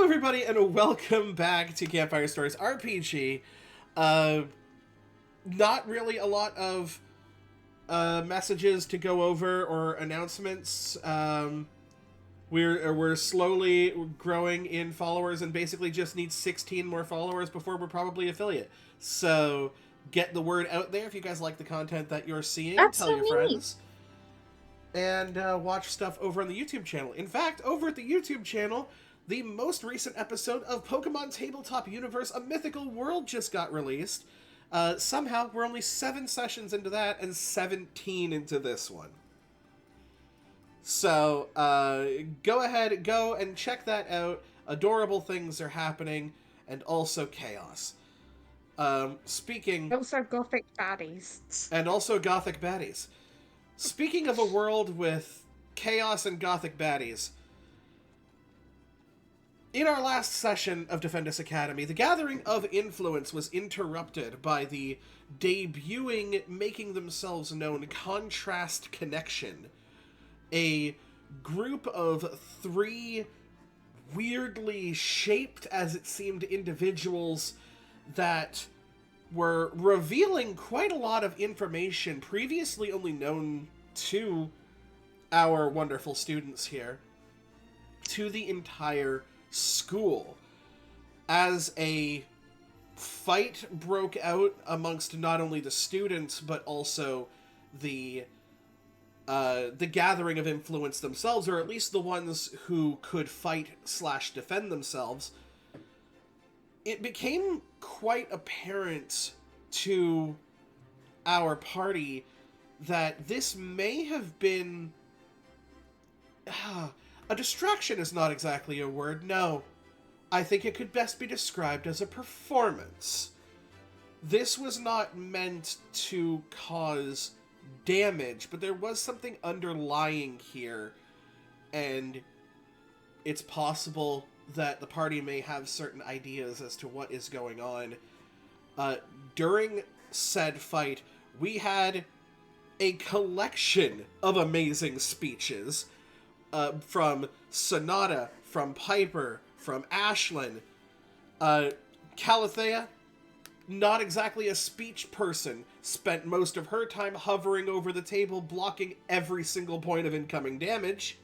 everybody, and welcome back to Campfire Stories RPG. Not really a lot of messages to go over or announcements. We're slowly growing in followers and basically just need 16 more followers before we're probably affiliate. So get the word out there if you guys like the content that you're seeing. That's tell so your neat. friends. And watch stuff over on the YouTube channel. In fact, over at the YouTube channel, the most recent episode of Pokemon Tabletop Universe, A Mythical World just got released. Somehow, we're only 7 sessions into that and 17 into this one. So, go ahead, go and check that out. Adorable things are happening, and also chaos. Speaking... Also gothic baddies. And also gothic baddies. Speaking of a world with chaos and gothic baddies, in our last session of Defendus Academy, the Gathering of Influence was interrupted by the debuting, making themselves known Contrast Connection, a group of 3 weirdly shaped, as it seemed, individuals that were revealing quite a lot of information previously only known to our wonderful students here, to the entire school. As a fight broke out amongst not only the students, but also the Gathering of Influence themselves, or at least the ones who could fight/defend themselves, it became quite apparent to our party that this may have been... a distraction is not exactly a word, no. I think it could best be described as a performance. This was not meant to cause damage, but there was something underlying here, and it's possible that the party may have certain ideas as to what is going on. During said fight, we had a collection of amazing speeches from Sonata, from Piper, from Ashlyn. Calathea, not exactly a speech person, spent most of her time hovering over the table, blocking every single point of incoming damage.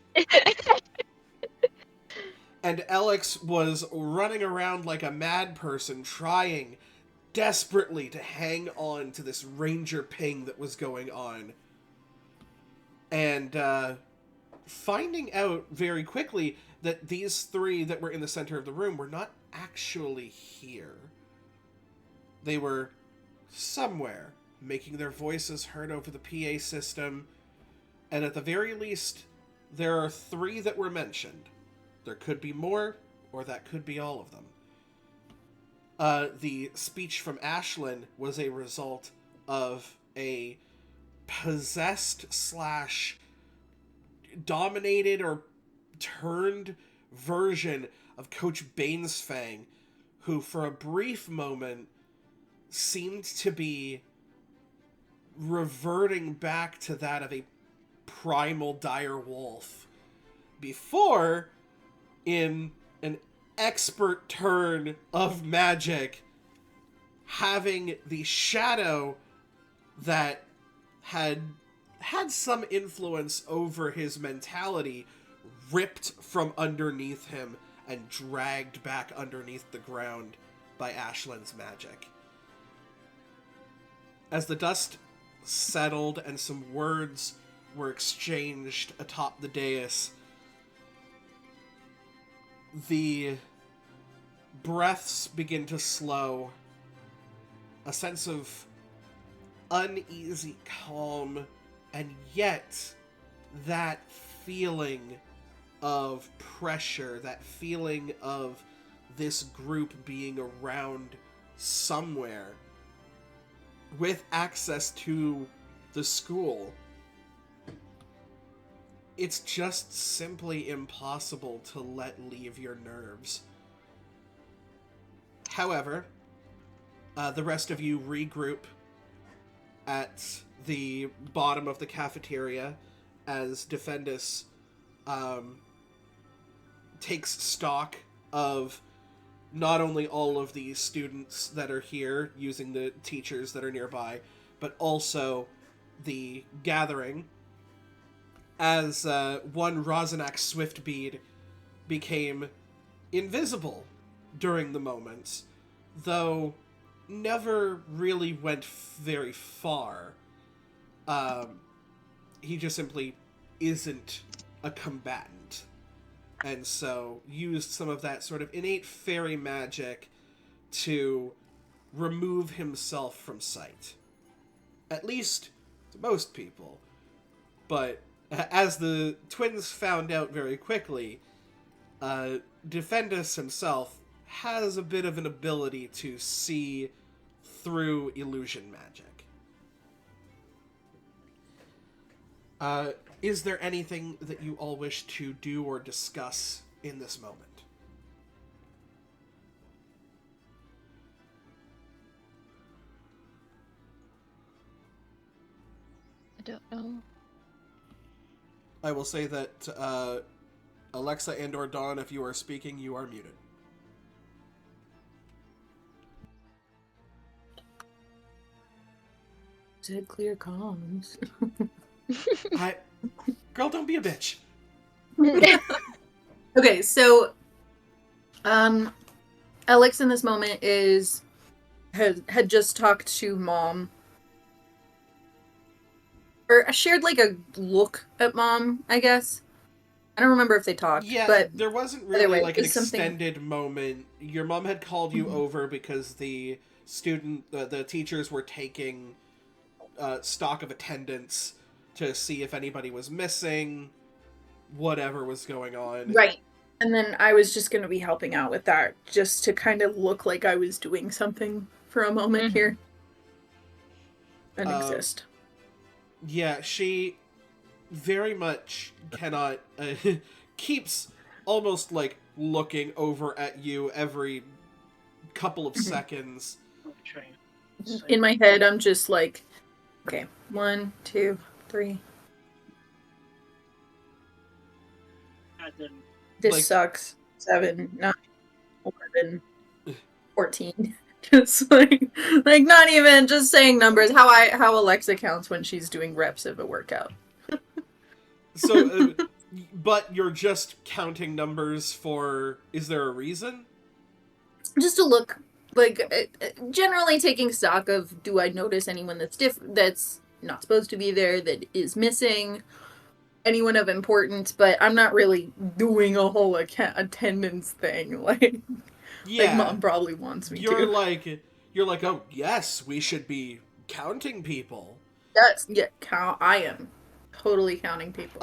And Alex was running around like a mad person, trying desperately to hang on to this ranger ping that was going on. And finding out very quickly that these 3 that were in the center of the room were not actually here. They were somewhere, making their voices heard over the PA system, and at the very least, there are 3 that were mentioned. There could be more, or that could be all of them. The speech from Ashlyn was a result of a possessed/dominated or turned version of Coach Bainesfang, who for a brief moment seemed to be reverting back to that of a primal dire wolf, before, in an expert turn of magic, having the shadow that had some influence over his mentality ripped from underneath him and dragged back underneath the ground by Ashlyn's magic. As the dust settled and some words were exchanged atop the dais, the breaths begin to slow. A sense of uneasy calm, and yet that feeling of pressure, that feeling of this group being around somewhere with access to the school. It's just simply impossible to let leave your nerves. However, the rest of you regroup at the bottom of the cafeteria as Defendus takes stock of not only all of the students that are here using the teachers that are nearby, but also the gathering, as one Rosanak Swiftbead became invisible during the moments, though never really went very far. He just simply isn't a combatant. And so used some of that sort of innate fairy magic to remove himself from sight. At least to most people. But as the twins found out very quickly, Defendus himself has a bit of an ability to see through illusion magic. Is there anything that you all wish to do or discuss in this moment? I don't know. I will say that Alexa and or Dawn, if you are speaking, you are muted. Said clear comms. Girl, don't be a bitch. Okay, so Alex in this moment had just talked to Mom. Or shared like a look at Mom, I guess. I don't remember if they talked. Yeah, but there wasn't really way, like an extended moment. Your mom had called you over because the teachers were taking stock of attendance to see if anybody was missing, whatever was going on. Right. And then I was just going to be helping out with that, just to kind of look like I was doing something for a moment here. And exist. Yeah, she very much cannot... keeps almost, like, looking over at you every couple of seconds. In my head, I'm just like, okay, 1, 2, 3. This like, sucks. 7, 9, 11, 14. Just like not even just saying numbers. How Alexa counts when she's doing reps of a workout. So, but you're just counting numbers for... Is there a reason? Just to look, like, generally taking stock of, do I notice anyone that's not supposed to be there, that is missing, anyone of importance, but I'm not really doing a whole attendance thing, like Mom probably wants me to. You're like, oh, yes, we should be counting people. I am totally counting people.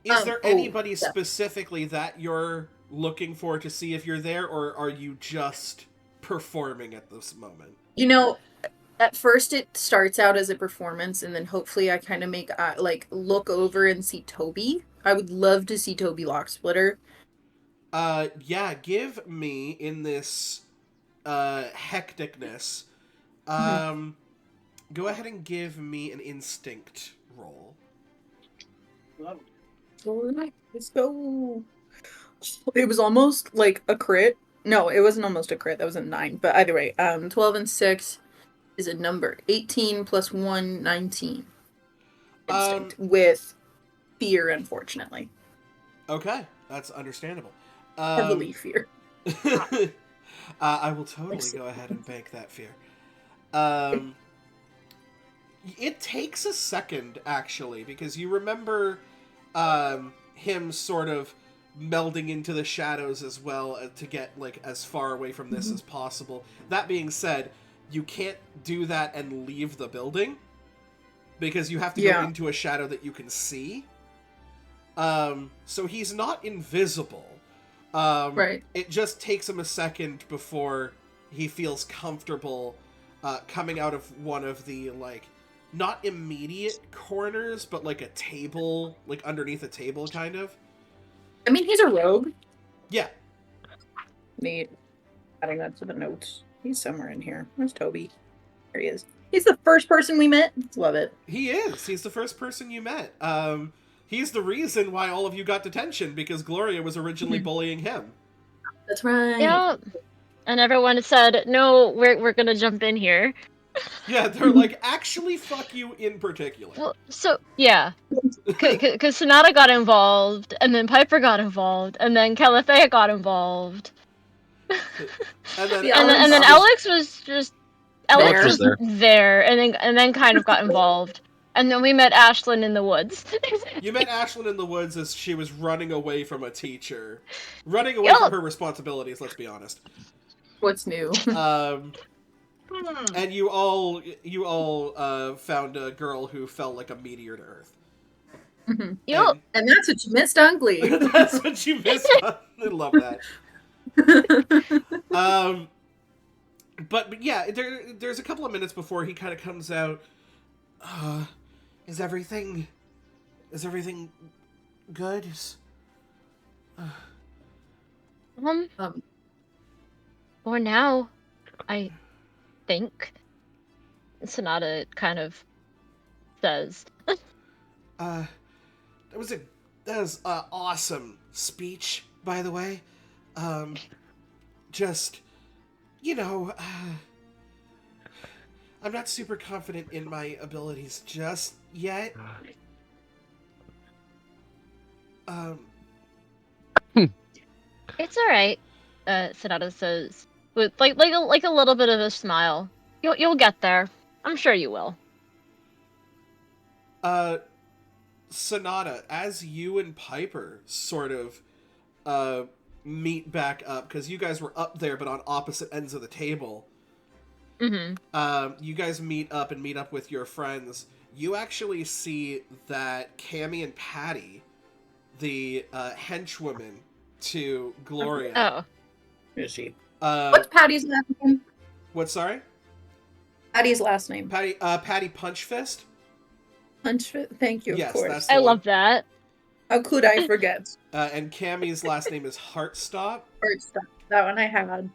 Is there anybody specifically that you're looking for to see if you're there, or are you just performing at this moment? You know, at first it starts out as a performance, and then hopefully I kind of make, look over and see Toby. I would love to see Toby Locksplitter. Yeah, give me, in this, hecticness, go ahead and give me an instinct roll. Alright, let's go. It was almost like a crit. No, it wasn't almost a crit. That was a 9. But either way, 12 and 6 is a number. 18 plus 1, 19. Instinct. With fear, unfortunately. Okay, that's understandable. Heavily fear. I will totally go ahead and bank that fear. It takes a second, actually, because you remember him sort of melding into the shadows as well to get, like, as far away from this as possible. That being said, you can't do that and leave the building, because you have to go into a shadow that you can see. So he's not invisible. Right. It just takes him a second before he feels comfortable coming out of one of the, like, not immediate corners, but like a table, like underneath a table, kind of. I mean, he's a rogue. Yeah. Neat. Adding that to the notes. He's somewhere in here. Where's Toby? There he is. He's the first person we met. Love it. He is. He's the first person you met. He's the reason why all of you got detention, because Gloria was originally bullying him. That's right. Yeah. And everyone said, no, we're gonna jump in here. Yeah, they're like, actually, fuck you in particular. Well, so, yeah. Because Sonata got involved, and then Piper got involved, and then Calithea got involved. And then Yeah, Alex And then was- Alex was just... Alex There. was there, and then kind of got involved. And then we met Ashlyn in the woods. You met Ashlyn in the woods as she was running away from a teacher. Running away from her responsibilities, let's be honest. What's new? And you all found a girl who fell like a meteor to Earth. Mhm. Yup. And that's what you missed on Glee. That's what you missed on. I love that. But yeah, there's a couple of minutes before he kind of comes out. Is everything good? For now, I think. Sonata kind of says. That was an awesome speech, by the way. Just, you know, I'm not super confident in my abilities just yet. It's alright, Sonata says, with like a little bit of a smile. You'll get there. I'm sure you will. Sonata, as you and Piper sort of meet back up, because you guys were up there but on opposite ends of the table. Mm-hmm. You guys meet up with your friends. You actually see that Cammy and Patty, the henchwoman to Gloria. Oh. Is she? What's Patty's last name? What, sorry? Patty's last name. Patty Punchfist? Thank you, Yes, of course. that's the I one. love that. How could I forget? And Cammy's last name is Heartstop. That one I had.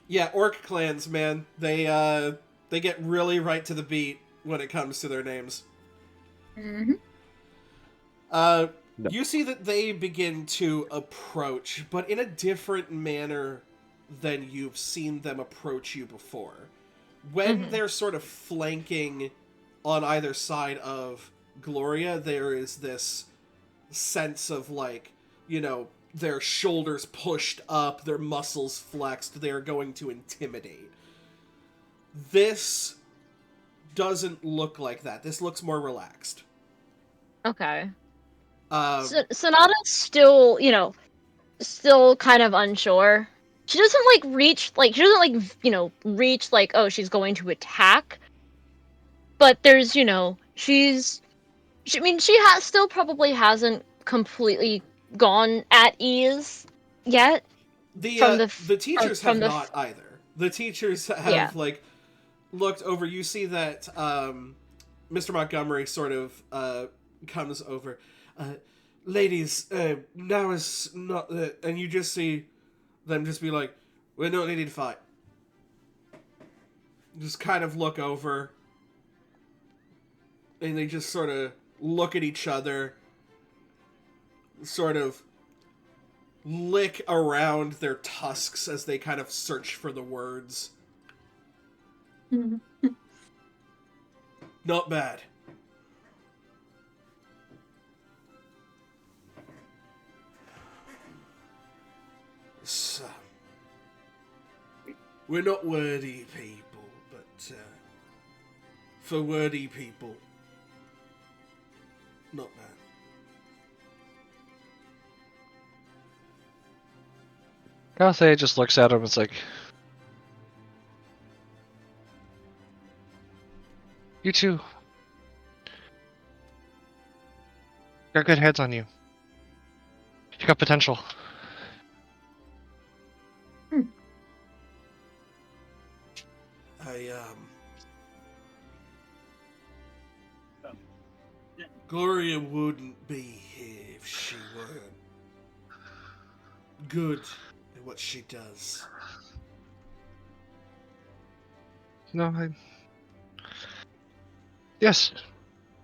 Yeah, orc clans, man. They get really right to the beat when it comes to their names. Mm-hmm. No. You see that they begin to approach, but in a different manner than you've seen them approach you before. When they're sort of flanking on either side of Gloria, there is this sense of, like, you know, their shoulders pushed up, their muscles flexed, they're going to intimidate. This doesn't look like that. This looks more relaxed. Okay. Sonata's still, still kind of unsure. She doesn't reach, oh, she's going to attack. But there's, she still probably hasn't completely gone at ease yet. The teachers have not either. The teachers have, looked over. You see that Mr. Montgomery sort of comes over. Ladies, now is not the... And you just see them just be like, we're not ready to fight. Just kind of look over. And they just sort of look at each other. Sort of lick around their tusks as they kind of search for the words. Not bad. So, we're not wordy people, but for wordy people, not bad. Kase just looks at him and is like, you two got good heads on you. You got potential. Gloria wouldn't be here if she weren't good at what she does. No, yes,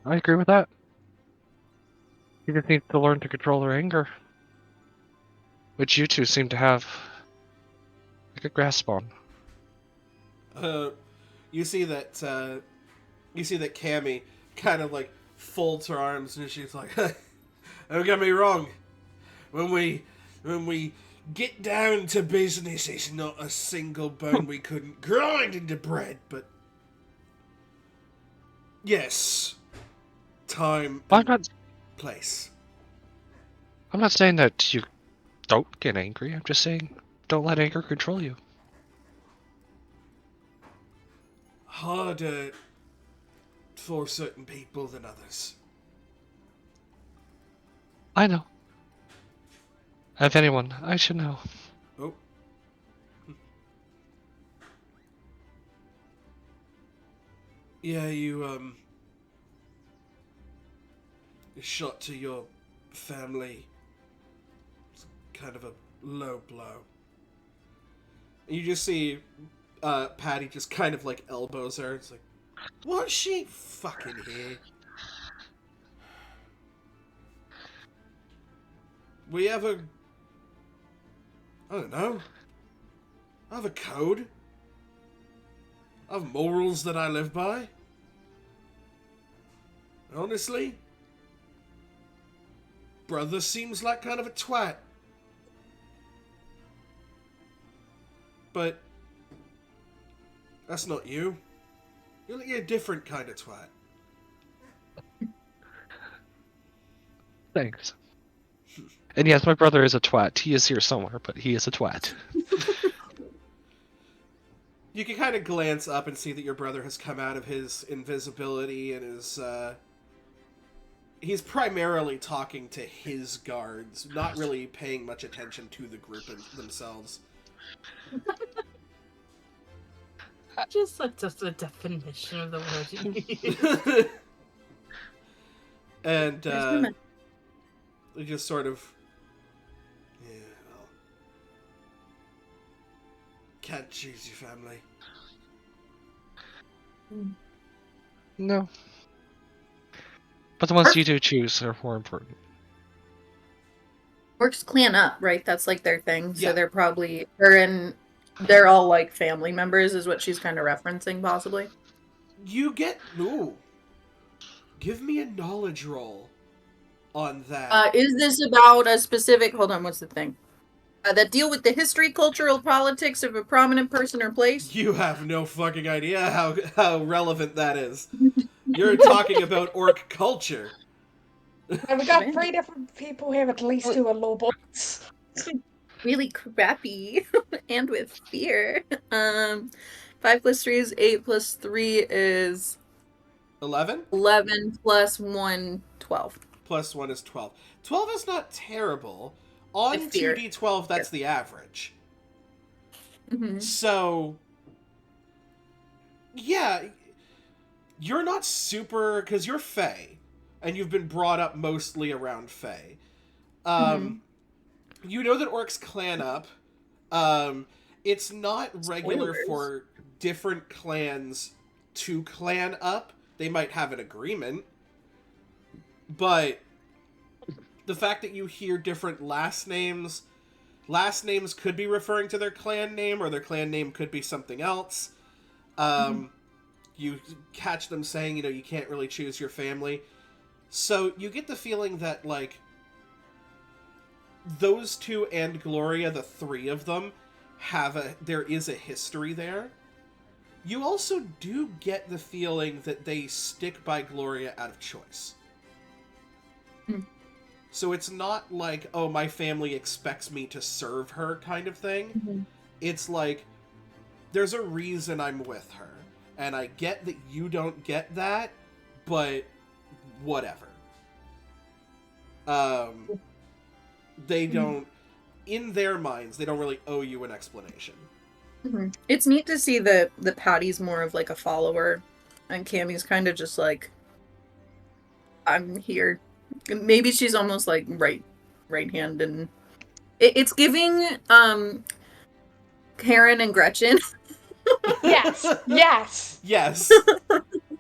I agree with that. You just need to learn to control her anger. which you two seem to have a good grasp on. You see that Cammy kind of like folds her arms and she's like, "Don't get me wrong. When we get down to business, it's not a single bone we couldn't grind into bread, but yes, time and place." I'm not saying that you don't get angry. I'm just saying don't let anger control you. Harder for certain people than others. I know. If anyone, I should know. Oh. Yeah, you shot to your family. It's kind of a low blow. And you just see Patty just kind of like elbows her. It's like, what's she fucking here? We have I don't know. I have a code. I have morals that I live by. Honestly, brother seems like kind of a twat. But that's not you. You're like a different kind of twat. Thanks. And yes, my brother is a twat. He is here somewhere, but he is a twat. You can kind of glance up and see that your brother has come out of his invisibility and is, he's primarily talking to his guards, not really paying much attention to the group themselves. Just like just the definition of the word you use. And, they just sort of, yeah, well, can't choose your family. No. But the ones you do choose are more important. Orcs clan up, right? That's like their thing. So Yeah. they're all like family members, is what she's kind of referencing, possibly. You get, ooh, give me a knowledge roll on that. Is this about a specific? Hold on, what's the thing? That deal with the history, cultural politics of a prominent person or place? You have no fucking idea how relevant that is. You're talking about orc culture. And we got 3 different people here, at least 2 are lowboys. Really crappy and with fear. 5 plus 3 is 8 plus 3 is 11? 11 plus 1, 12. Plus 1 is 12. 12 is not terrible. On With fear. 2d12, that's the average. Mm-hmm. So, yeah, you're not super, because you're Fae, and you've been brought up mostly around Fae. You know that orcs clan up. It's not regular Spoilers. for different clans to clan up. They might have an agreement. But the fact that you hear different last names could be referring to their clan name, or their clan name could be something else. You catch them saying, you can't really choose your family. So you get the feeling that, like, those two and Gloria, the 3 of them, there is a history there. You also do get the feeling that they stick by Gloria out of choice. So it's not like, oh, my family expects me to serve her kind of thing. It's like, there's a reason I'm with her. And I get that you don't get that, but whatever. They don't, in their minds, they don't really owe you an explanation. It's neat to see that Patty's more of like a follower, and Cammy's kind of just like, I'm here. Maybe she's almost like right hand, and it's giving Karen and Gretchen. Yes, yes. Yes.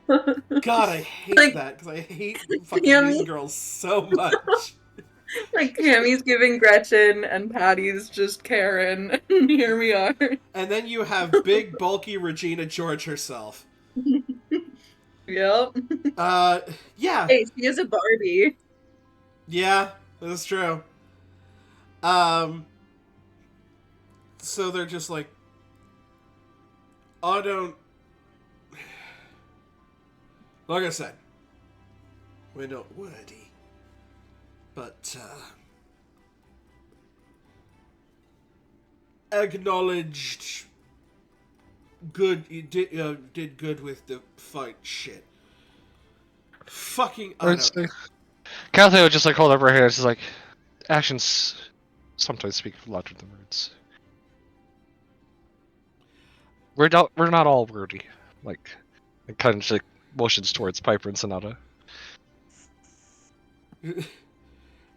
God, I hate Like, that, because I hate fucking Cammy? Mean Girls so much. Like Cammy's giving Gretchen and Patty's just Karen. And here we are. And then you have big, bulky Regina George herself. Yep. Yeah. Hey, she is a Barbie. Yeah, that's true. So they're just like, I don't... Like I said, we're not wordy. But, acknowledged good, you did good with the fight shit. Fucking, I don't know. Calathea would just like hold up her hands, just like, actions sometimes speak louder than words. We're not all wordy. Like, it kind of just like motions towards Piper and Sonata.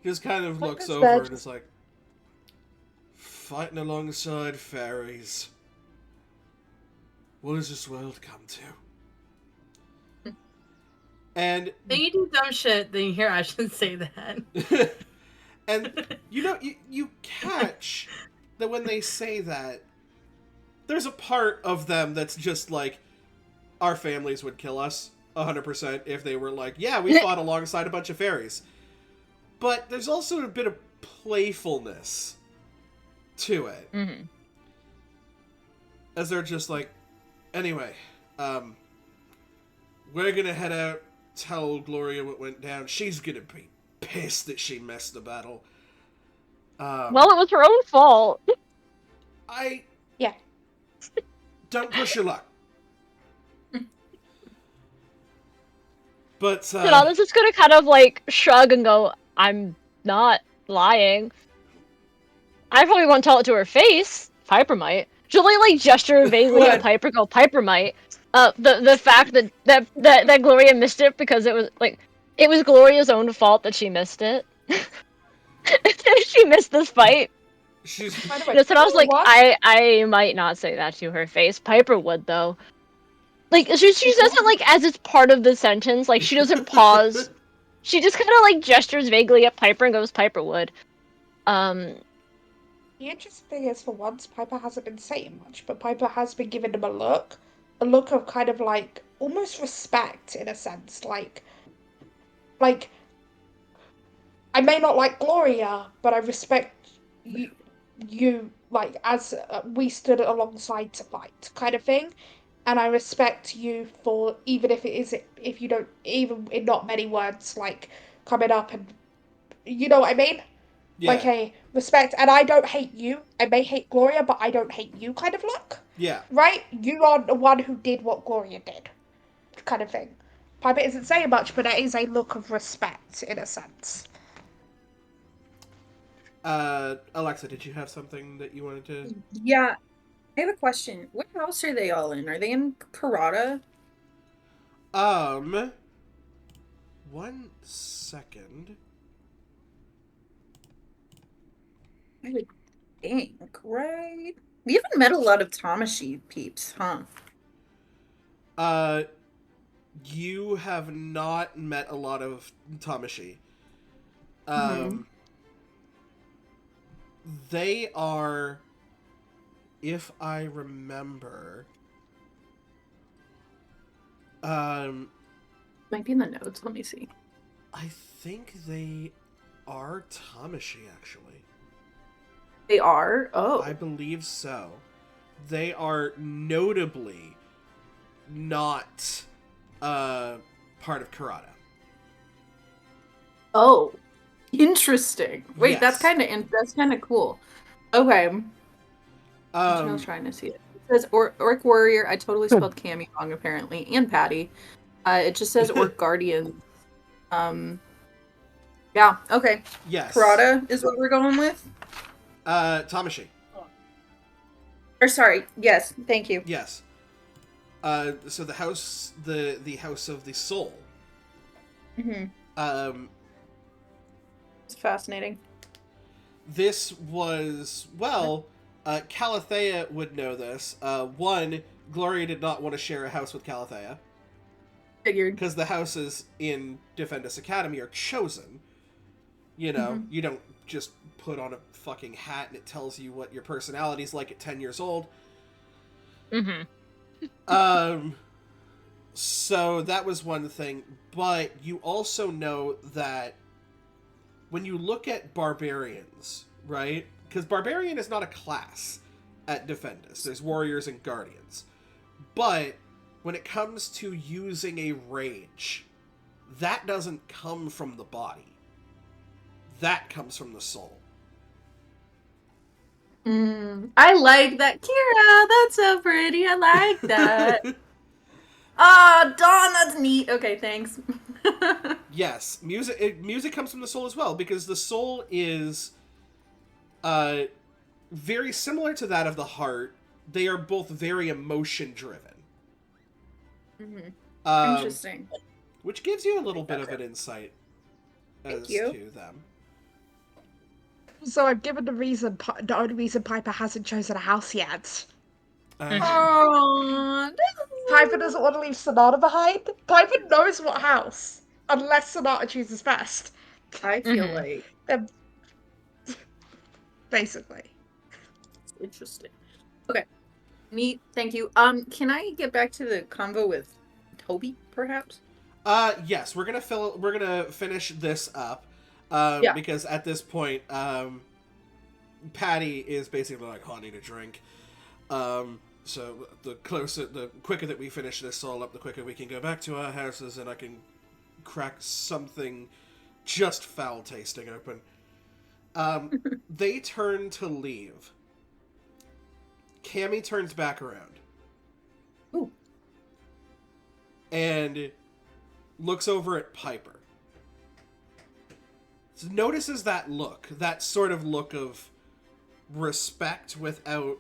Just kind of What looks is over that? and is like, fighting alongside fairies. What does this world come to? And Then you do dumb shit, then you hear I shouldn't say that. and you catch that when they say that, there's a part of them that's just like, our families would kill us 100% if they were like, yeah, we fought alongside a bunch of fairies. But there's also a bit of playfulness to it. Mm-hmm. As they're just like, anyway, we're gonna head out, tell Gloria what went down. She's gonna be pissed that she missed the battle. Well, it was her own fault. Yeah. Don't push your luck. But, Sonata's just gonna kind of like shrug and go, I'm not lying. I probably won't tell it to her face. Piper might. She'll like gesture vaguely at Piper, go, Piper might. The fact that Gloria missed it because it was Gloria's own fault that she missed it. She missed this fight. she's By the way, So I was like, what? I might not say that to her face. Piper would though. Like she says it like as it's part of the sentence. Like she doesn't pause. She just kind of like gestures vaguely at Piper and goes, Piper would. The interesting thing is, for once, Piper hasn't been saying much, but Piper has been giving him a look of kind of like almost respect in a sense, like I may not like Gloria, but I respect you like as we stood alongside to fight, kind of thing. And I respect you for even if you don't, even in not many words, like coming up and you know what I mean. yeah, Like a respect, and I don't hate you. I may hate Gloria, but I don't hate you kind of look. yeah. Right? You are the one who did what Gloria did. Kind of thing. Piper isn't saying much, but it is a look of respect in a sense. Alexa, did you have something that you wanted to? Yeah. I have a question. What house are they all in? Are they in Karada? 1 second. I would think, right? We haven't met a lot of Tamashi peeps, huh? You have not met a lot of Tamashi. They are, if I remember, Might be in the notes. Let me see. I think they are Tamashi, actually. They are? Oh. I believe so. They are notably not part of Karada. Oh. Interesting. Wait, Yes. that's kind of cool. Okay. I was trying to see it. It says Orc Warrior. I totally spelled Cammy wrong, apparently, and Patty. It just says Orc Guardian. Yeah. Okay. Yes. Karada is what we're going with. Tamashi. Or sorry. Yes. Thank you. Yes. So the house of the soul. Mm-hmm. It's fascinating. This was, well, Calathea would know this. One, Gloria did not want to share a house with Calathea. Figured. Because the houses in Defendus Academy are chosen. You know, you don't just put on a fucking hat and it tells you what your personality's like at 10 years old. So that was one thing, but you also know that when you look at barbarians, right? Because barbarian is not a class at Defendus. There's warriors and guardians. But when it comes to using a rage, that doesn't come from the body. That comes from the soul. I like that. Kira, that's so pretty. I like that. Ah, Dawn, that's neat. Okay, thanks. Yes, music comes from the soul as well, because the soul is very similar to that of the heart. They are both very emotion-driven. Interesting. Which gives you a little bit of an insight as to them. So I've given the only reason Piper hasn't chosen a house yet. Oh, Piper doesn't want to leave Sonata behind. Piper knows what house, unless Sonata chooses first. I feel like Basically. interesting. Okay, neat. Thank you. Can I get back to the convo with Toby, perhaps? Yes, we're gonna finish this up. Because at this point, Patty is basically like, oh, I need a drink. So the quicker that we finish this all up, the quicker we can go back to our houses and I can crack something just foul tasting open. They turn to leave. Cammy turns back around. Ooh. And looks over at Piper. Notices that look, that sort of look of respect without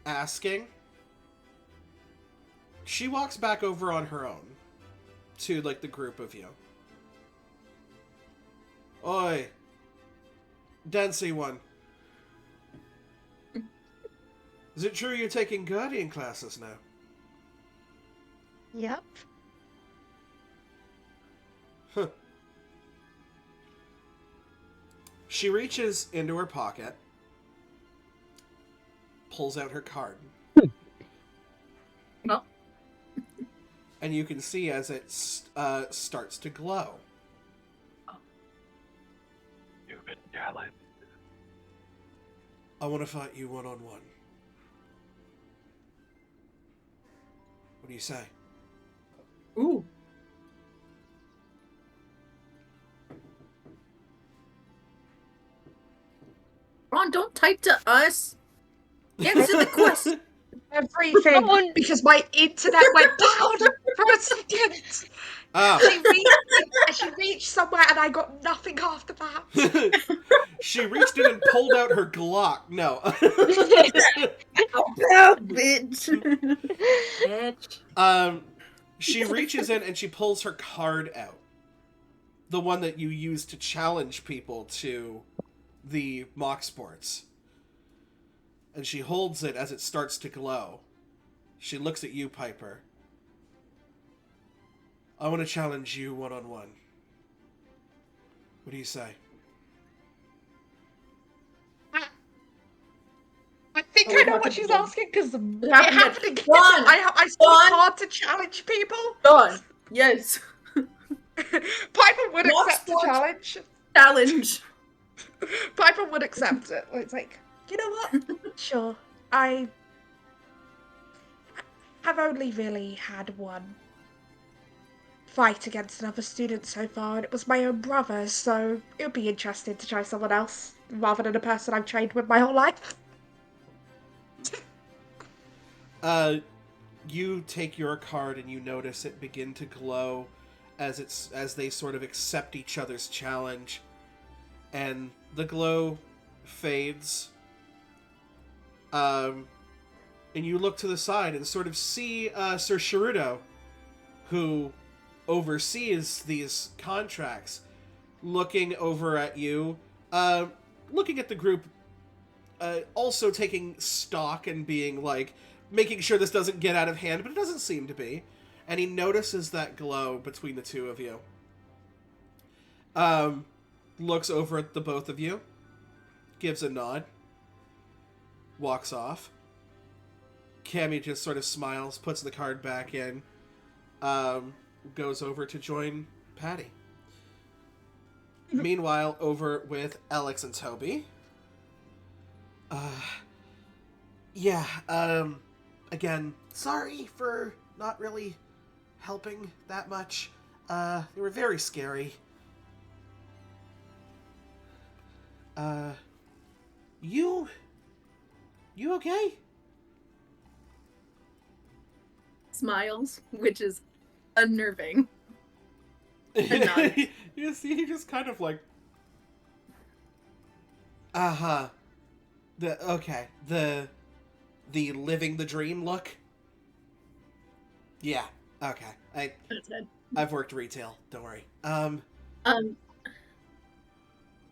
asking. She walks back over on her own to, like, the group of you. Oi, Dancy one. Is it true you're taking Guardian classes now? Yep. Huh. She reaches into her pocket, pulls out her card. Well. And you can see as it starts to glow. Stupid talent. I want to fight you one-on-one. What do you say? Ooh. Ron, don't type to us. Answer the question. Everything, because my internet went down for a second. Ah. She reached somewhere and I got nothing after that. She reached in and pulled out her Glock. No. Oh, bitch. Bitch. She reaches in and she pulls her card out. The one that you use to challenge people to the mock sports. And she holds it as it starts to glow. She looks at you, Piper. I want to challenge you one-on-one. What do you say? I think I know what she's asking, because it happened happened again. Dawn! I saw it hard to challenge people. Dawn. Yes. Piper would Mock accept the sports challenge. Challenge. Piper would accept it. It's like, you know what? Sure. I have only really had one fight against another student so far, and it was my own brother, so it would be interesting to try someone else rather than a person I've trained with my whole life. You take your card and you notice it begin to glow as they sort of accept each other's challenge, and the glow fades. And you look to the side and sort of see Sir Sharudo, who oversees these contracts, looking over at you, looking at the group, also taking stock and being like, making sure this doesn't get out of hand, but it doesn't seem to be. And he notices that glow between the two of you. looks over at the both of you, gives a nod, walks off. Cammy just sort of smiles, puts the card back in, goes over to join Patty. Meanwhile, over with Alex and Toby. Again, sorry for not really helping that much. They were very scary. You okay? Smiles, which is unnerving. And nods. You see, he just kind of like... Uh-huh. The living the dream look? Yeah, okay. I've worked retail, don't worry.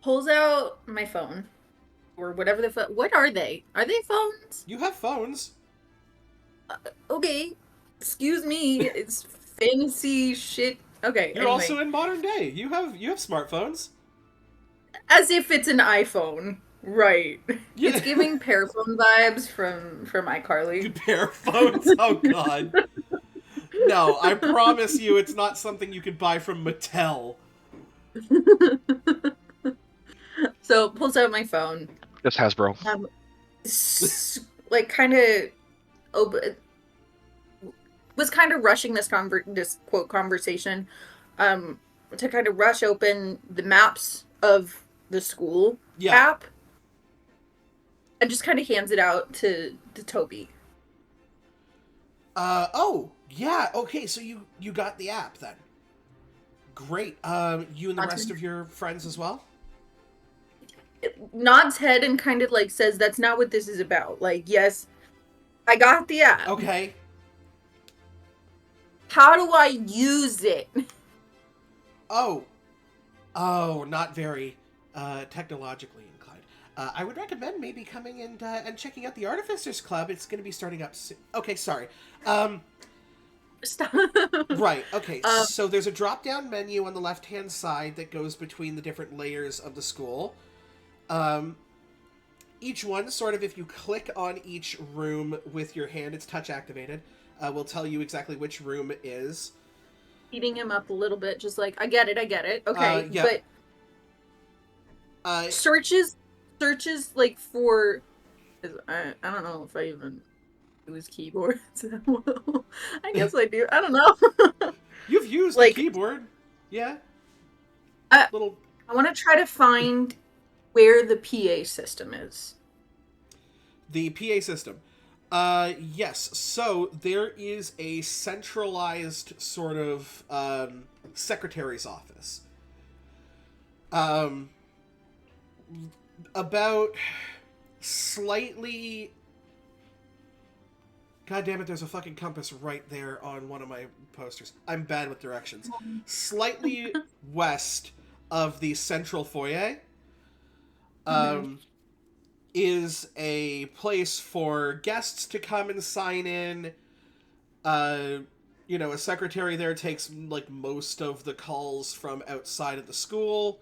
Pulls out my phone. Or whatever the fuck. What are they? Are they phones? You have phones. Okay. Excuse me. It's fantasy shit. Okay. You're also in modern day. You have smartphones. As if it's an iPhone. Right. Yeah. It's giving Pearphone vibes from iCarly. Pear phones? Oh god. No, I promise you it's not something you could buy from Mattel. So pulls out my phone. Just Hasbro. Like kind of was kind of rushing this quote conversation to kind of rush open the maps of the school app and just kind of hands it out to Toby. Oh, yeah, okay, so you got the app then. Great. You and the rest of your friends as well? Nods head and kind of like says that's not what this is about. Like, yes, I got the app. Okay. How do I use it? Oh, not very technologically inclined. I would recommend maybe coming and checking out the Artificers Club. It's going to be starting up soon. Okay, sorry. Stop. Right, okay. So there's a drop-down menu on the left-hand side that goes between the different layers of the school. Each one, sort of, if you click on each room with your hand, it's touch activated, will tell you exactly which room it is. Beating him up a little bit, just like, I get it. Okay, yeah. But searches like for, I don't know if I even use keyboards that well. I guess I do. I don't know. You've used like, the keyboard. Yeah. I want to try to find where the PA system is. The PA system. Yes. So there is a centralized sort of secretary's office. About slightly... God damn it, there's a fucking compass right there on one of my posters. I'm bad with directions. Slightly west of the central foyer is a place for guests to come and sign in. A secretary there takes like most of the calls from outside of the school.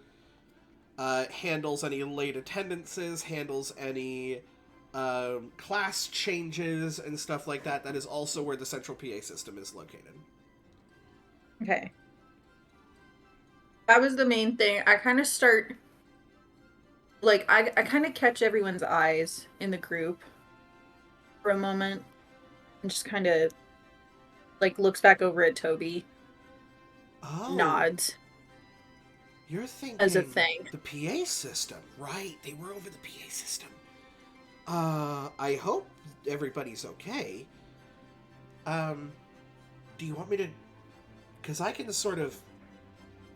Handles any late attendances, handles any class changes and stuff like that. That is also where the central PA system is located. Okay. That was the main thing. I kind of start... Like, I kind of catch everyone's eyes in the group for a moment. And just kind of, like, looks back over at Toby. Oh. Nods. You're thinking... As a thing. The PA system. Right, they were over the PA system. I hope everybody's okay. Do you want me to... Because I can sort of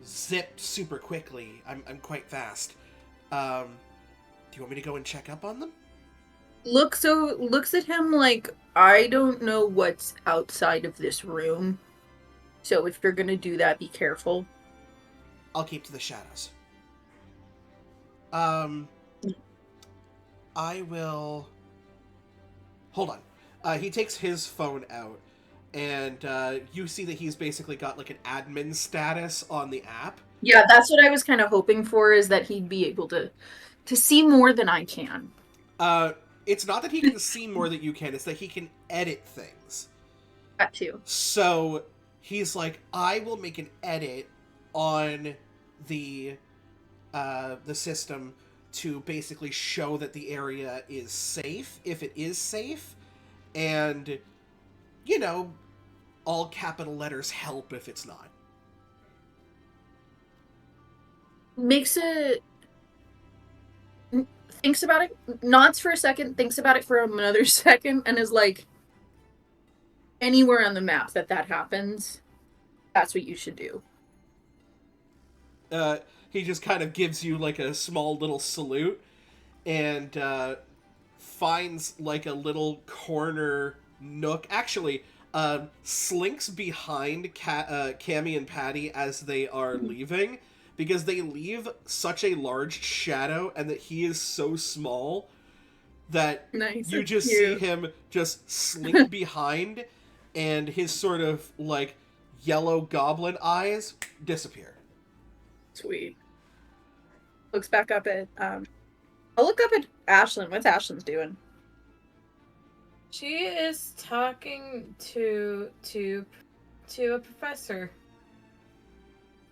zip super quickly. I'm quite fast. Do you want me to go and check up on them? Looks at him like, I don't know what's outside of this room. So if you're gonna do that, be careful. I'll keep to the shadows. I will... Hold on. He takes his phone out, and you see that he's basically got like an admin status on the app. Yeah, that's what I was kind of hoping for, is that he'd be able to see more than I can. It's not that he can see more than you can, it's that he can edit things. That too. So he's like, I will make an edit on the system to basically show that the area is safe, if it is safe, and, you know, all capital letters help if it's not. Makes it... Thinks about it, nods for a second, thinks about it for another second, and is like, anywhere on the map that happens, that's what you should do. He just kind of gives you like a small little salute and finds like a little corner nook. Actually, slinks behind Cammy and Patty as they are leaving, because they leave such a large shadow and that he is so small that you just see him just slink behind, and his sort of like yellow goblin eyes disappear. Sweet. Looks back up at I'll look up at Ashlyn. What's Ashlyn's doing? She is talking to a professor.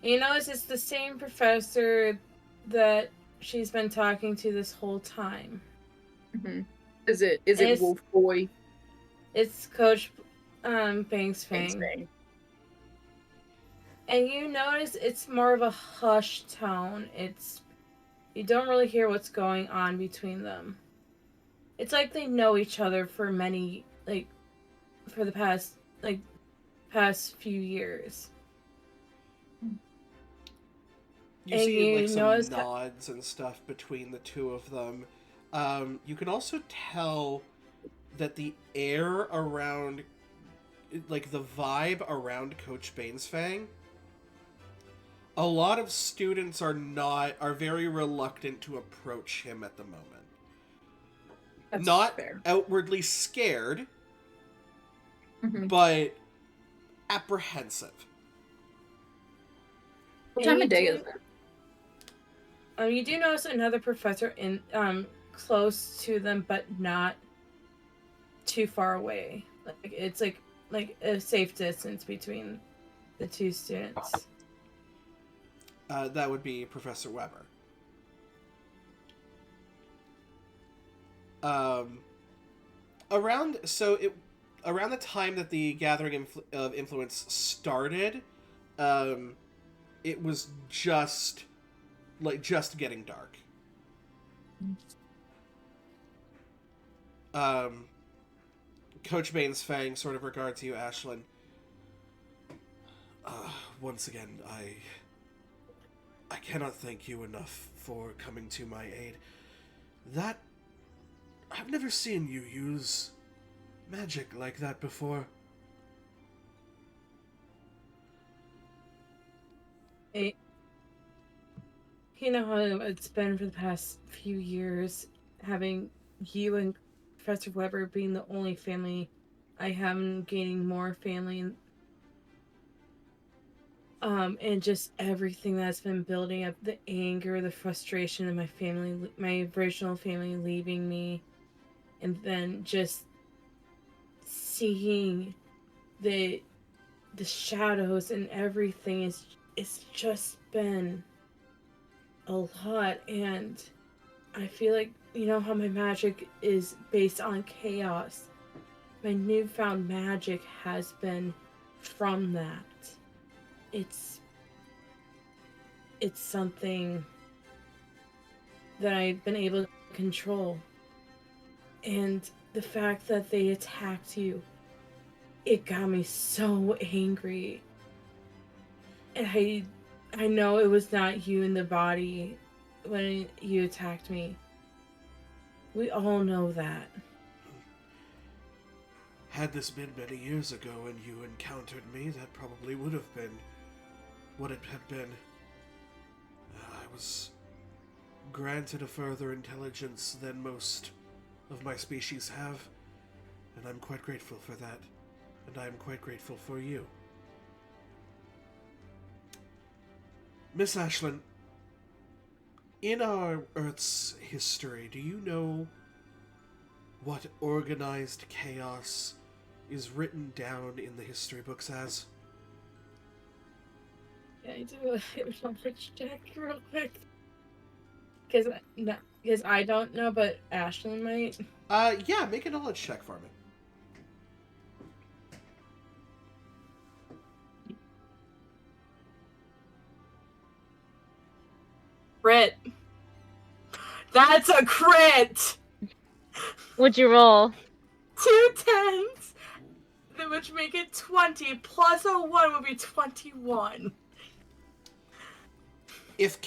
You know, it's the same professor that she's been talking to this whole time. Mm-hmm. Is it Wolf Boy? It's Coach Bangs Fang. And you notice it's more of a hushed tone. You don't really hear what's going on between them. It's like they know each other for for the past few years. You see like some nods and stuff between the two of them. You can also tell that the air around, like the vibe around Coach Bainsfang, a lot of students are very reluctant to approach him at the moment. That's not fair. Outwardly scared, Mm-hmm. but apprehensive. What time of day is it? You do notice another professor in close to them, but not too far away. It's like a safe distance between the two students. That would be Professor Weber. Around the time that the Gathering of Influence started, it was just getting dark. Coach Baines Fang sort of regards you, Ashlyn. Once again, I cannot thank you enough for coming to my aid. I've never seen you use magic like that before. You know how it's been for the past few years, having you and Professor Weber being the only family I have, and gaining more family, and just everything that's been building up, the anger, the frustration of my original family leaving me, and then just seeing the shadows and everything it's just been a lot. And I feel like, you know how my magic is based on chaos, my newfound magic has been from that. It's something that I've been able to control. And the fact that they attacked you, it got me so angry. And I know it was not you in the body when you attacked me. We all know that. Had this been many years ago and you encountered me, that probably would have been what it had been. I was granted a further intelligence than most of my species have, and I'm quite grateful for that, and I'm quite grateful for you. Miss Ashlyn, in our Earth's history, do you know what organized chaos is written down in the history books as? Yeah, I do a knowledge check real quick. Because I don't know, but Ashlyn might. Yeah, make a knowledge check for me. Crit. That's a crit! What'd you roll? 2 10s! Which make it 20, plus a 1 would be 21. If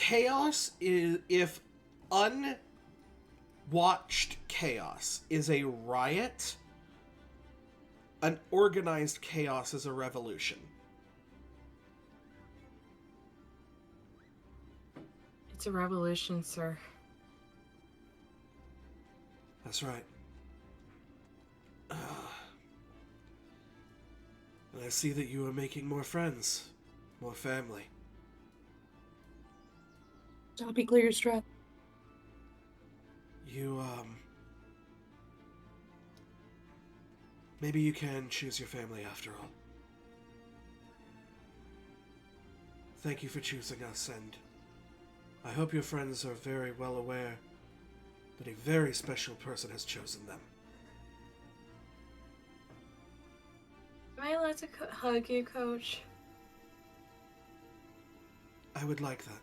unwatched chaos is a riot, an organized chaos is a revolution. It's a revolution, sir. That's right. And I see that you are making more friends, more family. Dobby, clear your strap. You, maybe you can choose your family after all. Thank you for choosing us, and I hope your friends are very well aware that a very special person has chosen them. Am I allowed to hug you, Coach? I would like that.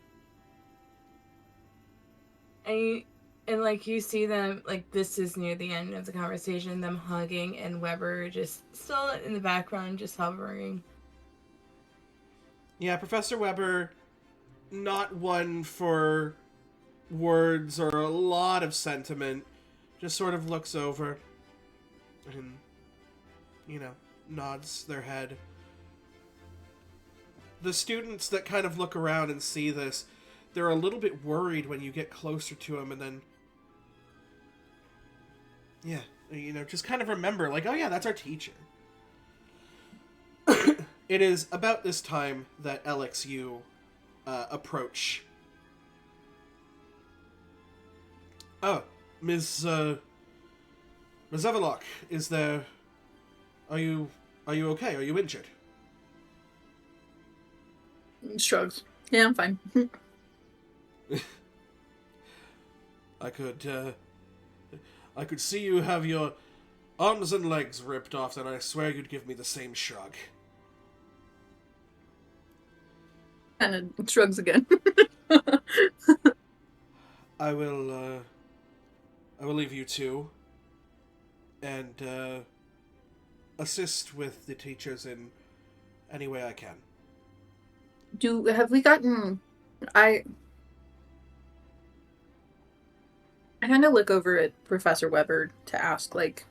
And like you see them, like this is near the end of the conversation, them hugging and Weber just still in the background, just hovering. Yeah, Professor Weber, not one for words or a lot of sentiment, just sort of looks over and, nods their head. The students that kind of look around and see this, they're a little bit worried when you get closer to them, and then, just kind of remember, like, oh yeah, that's our teacher. It is about this time that Alex, you approach. Oh, Ms. Evalock, is there... Are you okay? Are you injured? Shrugs. Yeah, I'm fine. I could see you have your arms and legs ripped off, and I swear you'd give me the same shrug. Kind of shrugs again. I will leave you two and assist with the teachers in any way I can. Have we gotten... I kind of look over at Professor Weber to ask, like,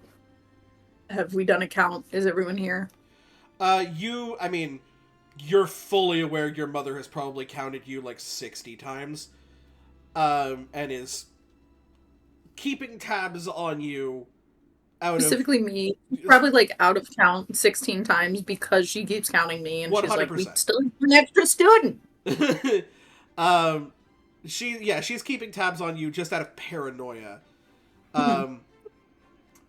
have we done a count? Is everyone here? You're fully aware your mother has probably counted you like 60 times, and is keeping tabs on you Specifically me. Probably, like, out of count 16 times because she keeps counting me, and 100%. She's like, we still have an extra student! She's keeping tabs on you just out of paranoia.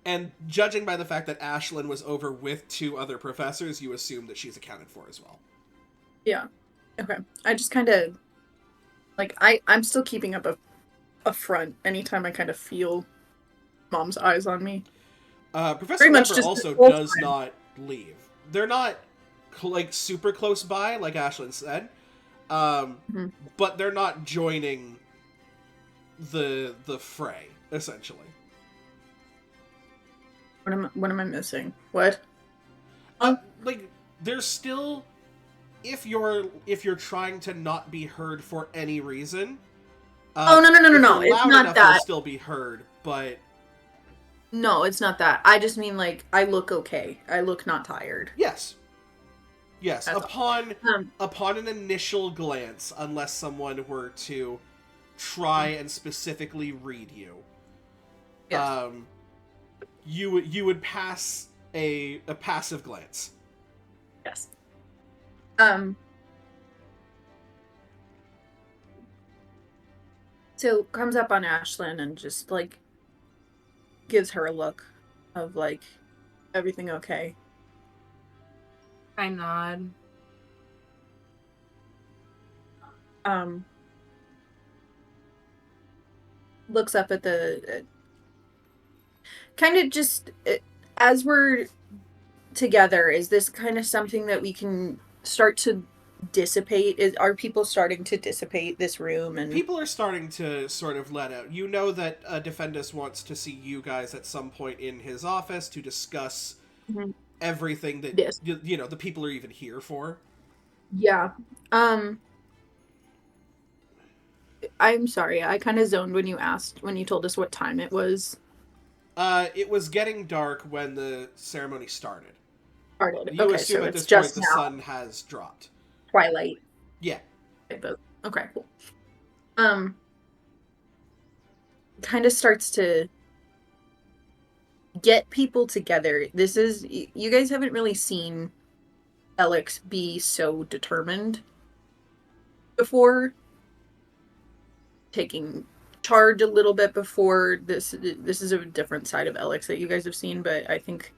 And judging by the fact that Ashlyn was over with 2 other professors, you assume that she's accounted for as well. Yeah. Okay. I just kind of... Like, I'm still keeping up a front anytime I kind of feel Mom's eyes on me. Professor Weber also does not leave. They're not, like, super close by, like Ashlyn said. But they're not joining the fray, essentially. What am I missing? What? Like, there's still, if you're trying to not be heard for any reason. No. It's not that. You'll still be heard, but no, it's not that. I just mean, like, I look okay. I look not tired. Yes. Upon an initial glance, unless someone were to try and specifically read you, yes. You would pass a passive glance. Yes. So comes up on Ashlyn and just like gives her a look of like, everything okay? I nod. Looks up at the kind of just as we're together, is this kind of something that we can start to dissipate? Are people starting to dissipate this room? And people are starting to sort of let out. You know that Defendus wants to see you guys at some point in his office to discuss everything that Yes. you know the people are even here for. Yeah. I'm sorry, I kind of zoned when you told us what time it was. It was getting dark when the ceremony started. Started. You Okay, assume so at it's this point just the now. sun has dropped. Twilight. Yeah. Okay, cool. Kind of starts to get people together. This is, you guys haven't really seen Alex be so determined before, taking charge a little bit before. This is a different side of Alex that you guys have seen, but I think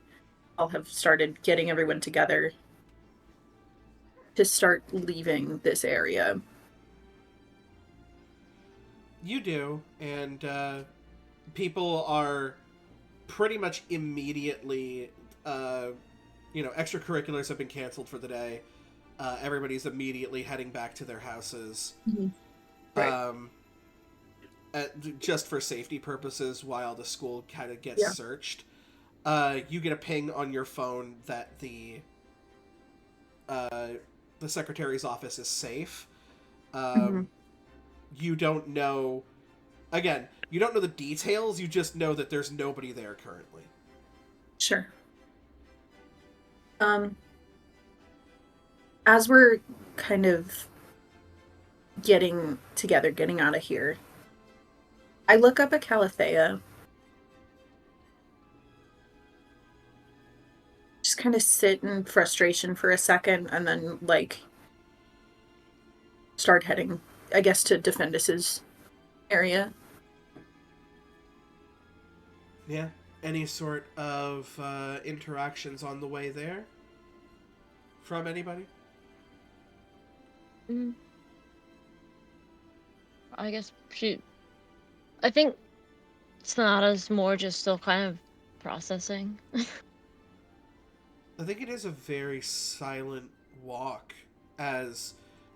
I'll have started getting everyone together to start leaving this area. You do, and people are pretty much immediately, extracurriculars have been canceled for the day. Everybody's immediately heading back to their houses. Right. Just for safety purposes, while the school kind of gets Yeah. searched. You get a ping on your phone that the secretary's office is safe. You don't know... Again, you don't know the details, you just know that there's nobody there currently. Sure. As we're kind of getting together, getting out of here, I look up at Calathea. Just kind of sit in frustration for a second and then, like, start heading, I guess, to Defendus's area. Yeah. Any sort of interactions on the way there? From anybody? I guess I think Sonata's more just still kind of processing. I think it is a very silent walk as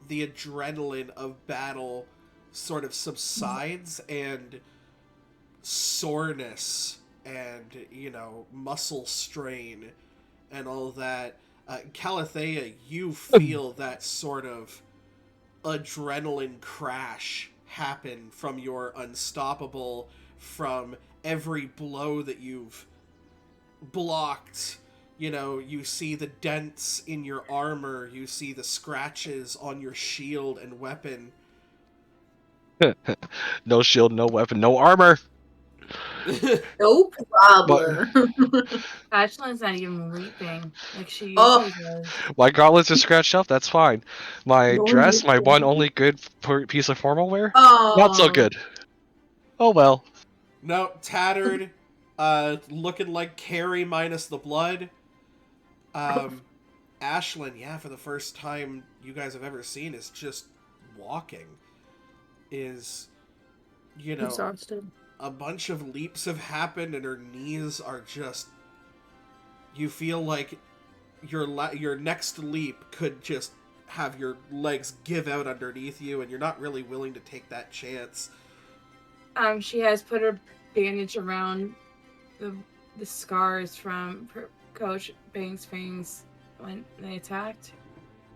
the adrenaline of battle sort of subsides and soreness and, muscle strain and all that. Calathea, you feel that sort of adrenaline crash happen from your unstoppable, from every blow that you've blocked. You see the dents in your armor, you see the scratches on your shield and weapon. No shield, no weapon, no armor. No problem. Ashlyn's not even weeping like she Oh. usually does. My gauntlets are scratched up, that's fine. My No dress, my weeping. one only good piece of formal wear, Oh. not so good. Oh well. No, tattered, looking like Carrie minus the blood. Ashlyn, yeah, for the first time you guys have ever seen, is just walking. Is, Exhausted. a bunch of leaps have happened and her knees are just... You feel like your next leap could just have your legs give out underneath you, and you're not really willing to take that chance. She has put her bandage around the scars from Coach Bang's fangs when they attacked.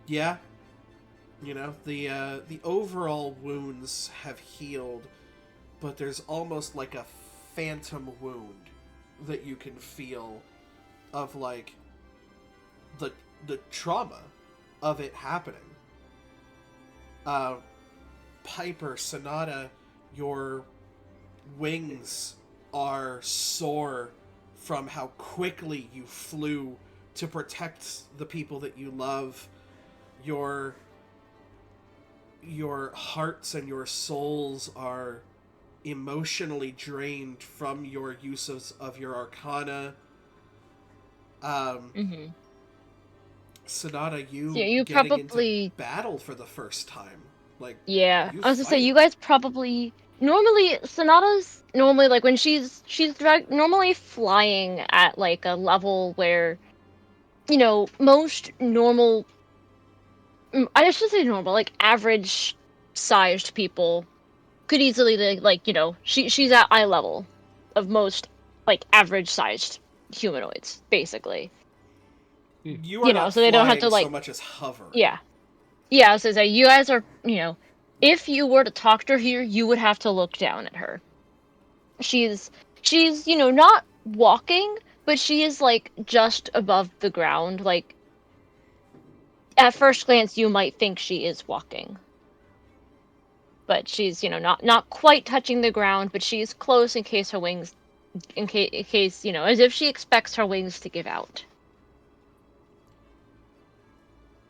Yeah. The overall wounds have healed, but there's almost like a phantom wound that you can feel of, like, the trauma of it happening. Piper, Sonata, your wings are sore from how quickly you flew to protect the people that you love. Your hearts and your souls are emotionally drained from your use of your arcana. Sonata, Yeah, you getting probably... into battle for the first time. Like, Yeah, you I was gonna say, fighting. you guys probably... Normally, Sonata's normally, like, when she's normally flying at, like, a level where, you know, most normal... I should say normal, like, average-sized people could easily, like, you know, she's at eye level of most, like, average-sized humanoids, basically. You are You know, not so they don't have to, flying so like... much as hovering. Yeah. Yeah, so say you guys are, you know, if you were to talk to her here, you would have to look down at her. She's, you know, not walking, but she is, like, just above the ground. Like, at first glance, you might think she is walking. But she's, you know, not quite touching the ground, but she's close in case her wings, in case, you know, as if she expects her wings to give out.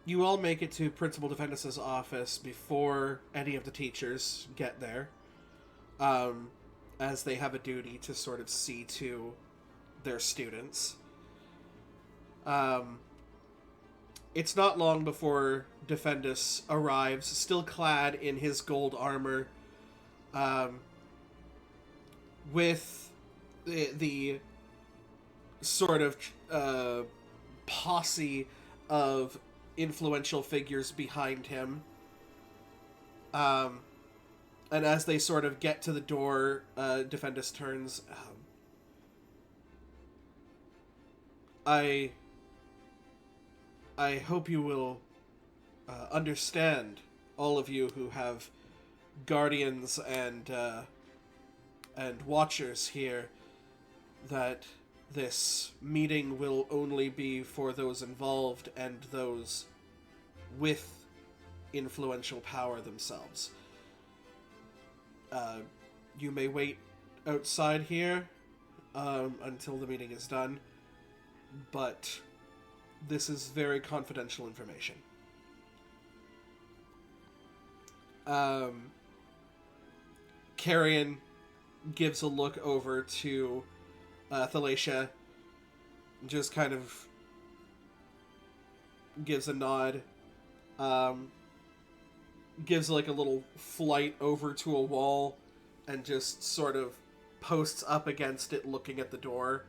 You all make it to Principal Defendus's office before any of the teachers get there, as they have a duty to sort of see to their students. It's not long before Defendus arrives, still clad in his gold armor, with the sort of posse of influential figures behind him. And as they sort of get to the door, Defendus turns. I hope you will understand, all of you who have guardians and watchers here, that this meeting will only be for those involved and those with influential power themselves. You may wait outside here until the meeting is done, but this is very confidential information. Carrion gives a look over to Thalacia, just kind of gives a nod, gives like a little flight over to a wall, and just sort of posts up against it looking at the door.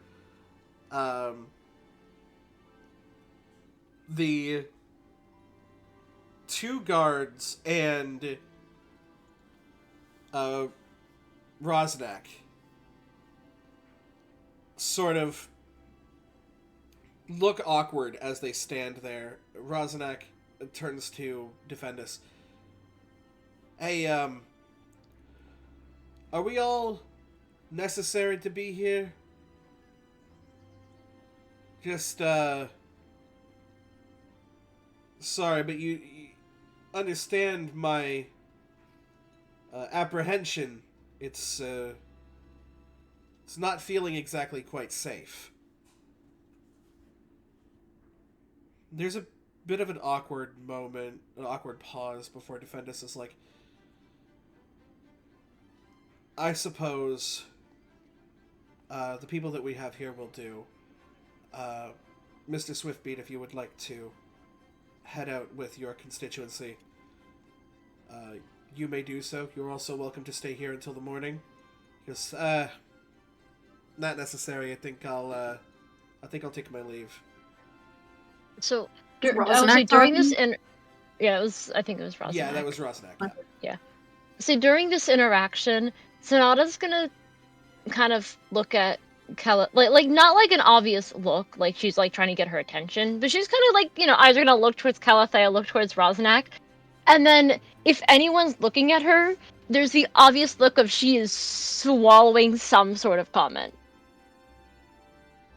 The two guards and Rosnak sort of look awkward as they stand there. Rosnak turns to Defendus. Hey, are we all necessary to be here? Just, sorry, but you understand my apprehension. It's not feeling exactly quite safe. There's a bit of an awkward moment, an awkward pause before Defendus is like, I suppose the people that we have here will do. Mr. Swiftbeat, if you would like to head out with your constituency, you may do so. You're also welcome to stay here until the morning. Because, not necessary. I think I'll take my leave. So, Rosnak during this, talking? yeah, I think it was Rosnak. Yeah, that was Rosnak. Yeah. So during this interaction, Sonata's gonna kind of look at like not like an obvious look, like she's like trying to get her attention, but she's kind of like, you know, eyes are gonna look towards Calathea, look towards Rosnak, and then if anyone's looking at her, there's the obvious look of she is swallowing some sort of comment.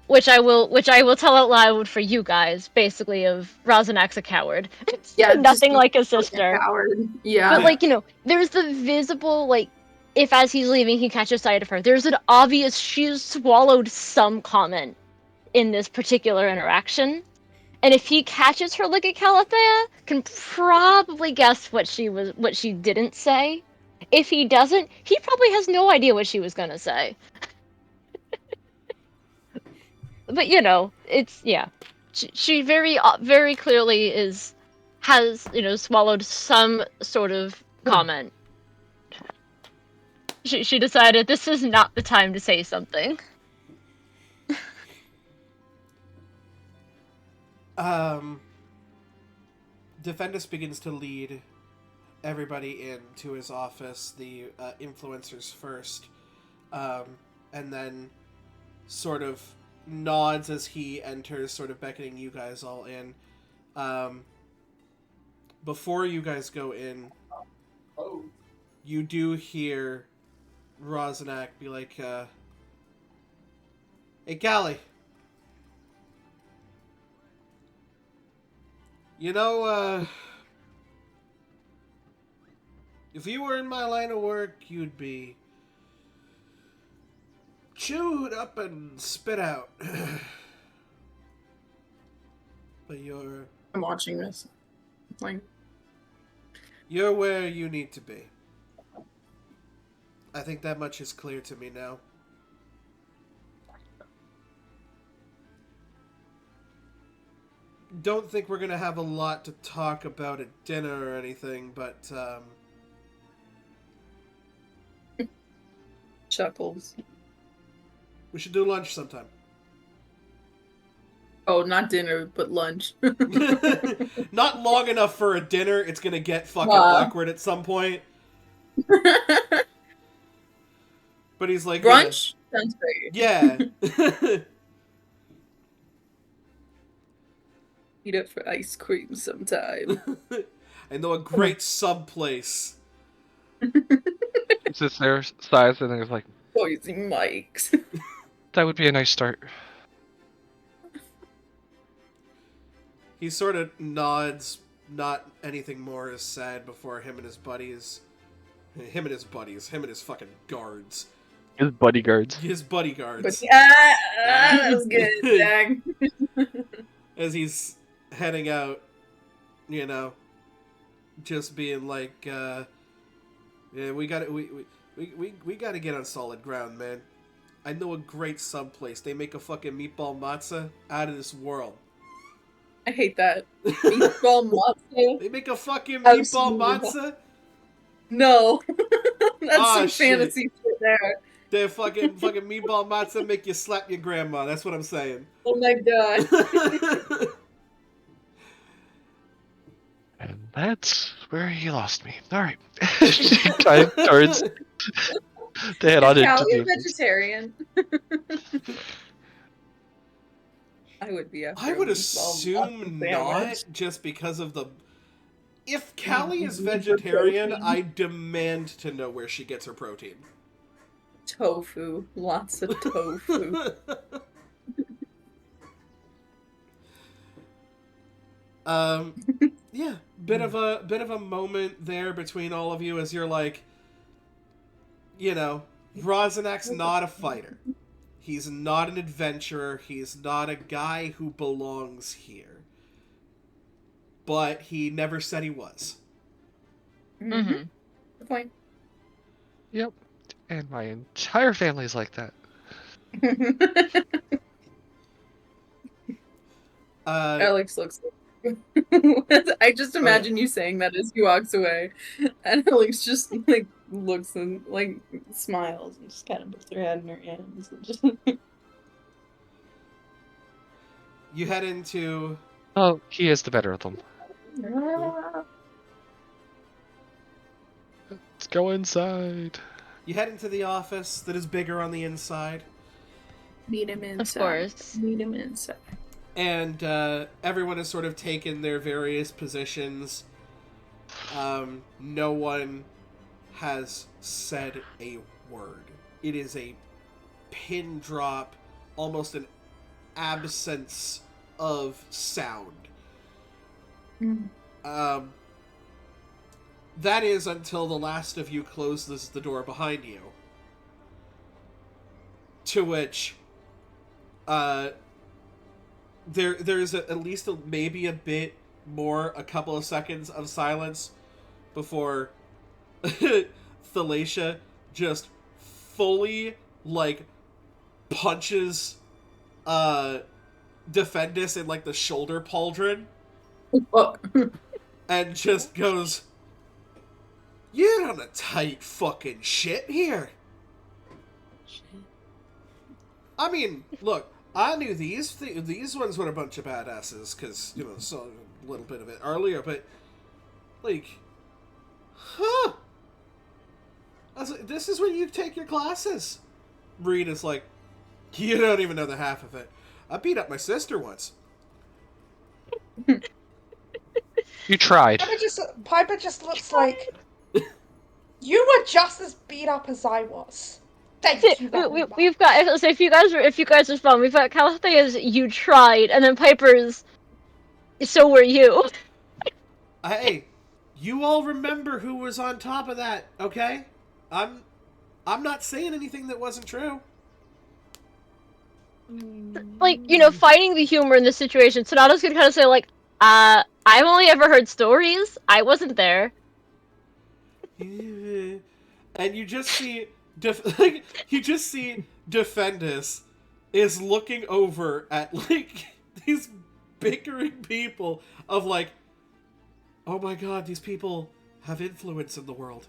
Which I will tell out loud for you guys, basically, of Rosnak's a coward. Yeah, Nothing like a sister. Coward. Yeah. But, like, you know, there's the visible, like, if as he's leaving he catches sight of her, there's an obvious she's swallowed some comment in this particular interaction. And if he catches her look at Calathea, can probably guess what she didn't say. If he doesn't, he probably has no idea what she was gonna say. But it's yeah. She very clearly has swallowed some sort of comment. She decided this is not the time to say something. Defendus begins to lead everybody into his office, the influencers first, and then sort of nods as he enters, sort of beckoning you guys all in. Before you guys go in, you do hear Rosanak be like, "Hey, Callie. If you were in my line of work, you'd be chewed up and spit out. But I'm watching this. You're where you need to be. I think that much is clear to me now. Don't think we're gonna have a lot to talk about at dinner or anything, but Chuckles. we should do lunch sometime. Oh, not dinner, but lunch. Not long enough for a dinner. It's gonna get fucking awkward at some point. But he's like, brunch? Sounds great. Yeah. Meet up for ice cream sometime. I know a great sub place. It's just their size, and it's like, Boise Mike's. that would be a nice start. He sort of nods, not anything more is said before him and his fucking guards. His bodyguards. His bodyguards. But, that was good, dang. As he's heading out, just being like, yeah, we gotta get on solid ground, man. I know a great sub place. They make a fucking meatball matzah out of this world. I hate that. Meatball matzah? They make a fucking meatball matzah? No. That's some shit. fantasy shit there. The fucking meatball matzah make you slap your grandma. That's what I'm saying. Oh my god. And that's where he lost me. Alright. Time towards the head on into Callie a the vegetarian? I would be after I would a assume meatball not, sandwich. just because of the... If Callie is vegetarian, I demand to know where she gets her protein. Tofu. Lots of tofu. Yeah, bit of a moment there between all of you as you're like, Rosanak's not a fighter. He's not an adventurer. He's not a guy who belongs here. But he never said he was. Mm-hmm. Good point. Yep. And my entire family's like that. Alex looks I just imagine you saying that as he walks away. And Alex just looks and smiles and just kind of puts her head in her hands and just You head into... Oh, he is the better of them. Let's go inside. You head into the office that is bigger on the inside. meet him inside. Of course. Meet him inside. And everyone has sort of taken their various positions. No one has said a word. It is a pin drop, almost an absence of sound. That is until the last of you closes the door behind you. To which, there's at least maybe a bit more, a couple of seconds of silence before Thalacia just fully, like, punches Defendus in, like, the shoulder pauldron Oh. and just goes, "You're on a tight fucking shit here." I mean, look, I knew these ones were a bunch of badasses, because, you know, saw a little bit of it earlier, but, like, huh. I was like, this is where you take your classes. Reed is like, you don't even know the half of it. I beat up my sister once. You tried. Piper just looks like you were just as beat up as I was. Thank you very much. We've got, so if you guys respond, we've got Calithea's "you tried," and then Piper's "so were you." Hey, you all remember who was on top of that, okay? I'm not saying anything that wasn't true. Like, you know, finding the humor in this situation, Sonata's gonna kind of say, like, I've only ever heard stories. I wasn't there. And you just see, Defendus is looking over at, like, these bickering people of, like, oh my god, these people have influence in the world.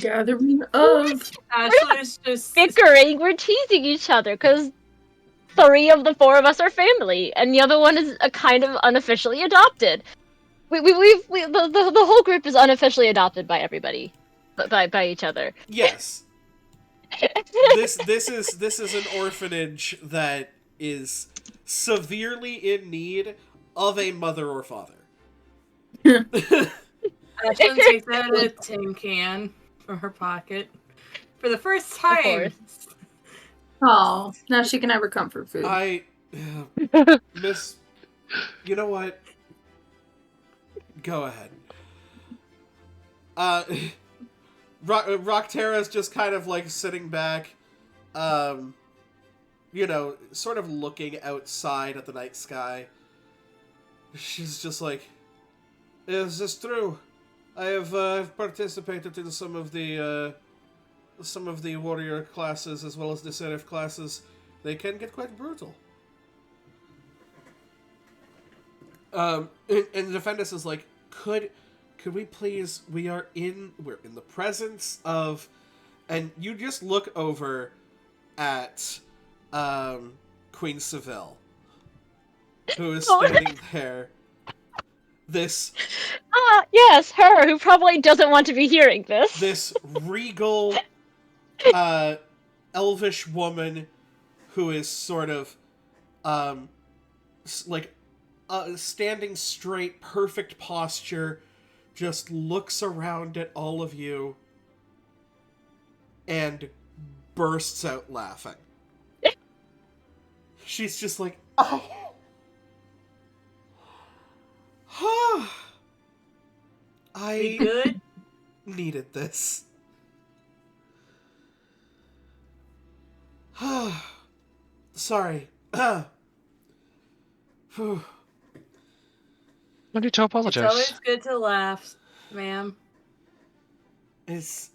Gathering of. Ashley's just Bickering, we're teasing each other, because 3 of the 4 of us are family, and the other one is a kind of unofficially adopted. The whole group is unofficially adopted by everybody, by each other. Yes. This is an orphanage that is severely in need of a mother or father. Ashley takes out a tin can from her pocket for the first time. Oh, now she can have her comfort food. Miss, you know what? Go ahead. Rockterra's just kind of, like, sitting back, you know, sort of looking outside at the night sky. She's just like, "Is this true? I have participated in some of the warrior classes as well as the seraph classes. They can get quite brutal." And Defendus is like, could we please, we're in the presence of, and you just look over at Queen Seville, who is standing there. This Yes, her, who probably doesn't want to be hearing this. This regal, elvish woman who is sort of, like, standing straight, perfect posture, just looks around at all of you and bursts out laughing. She's just like, I Good. needed this. Sorry. No need to apologize. It's always good to laugh, ma'am. It's,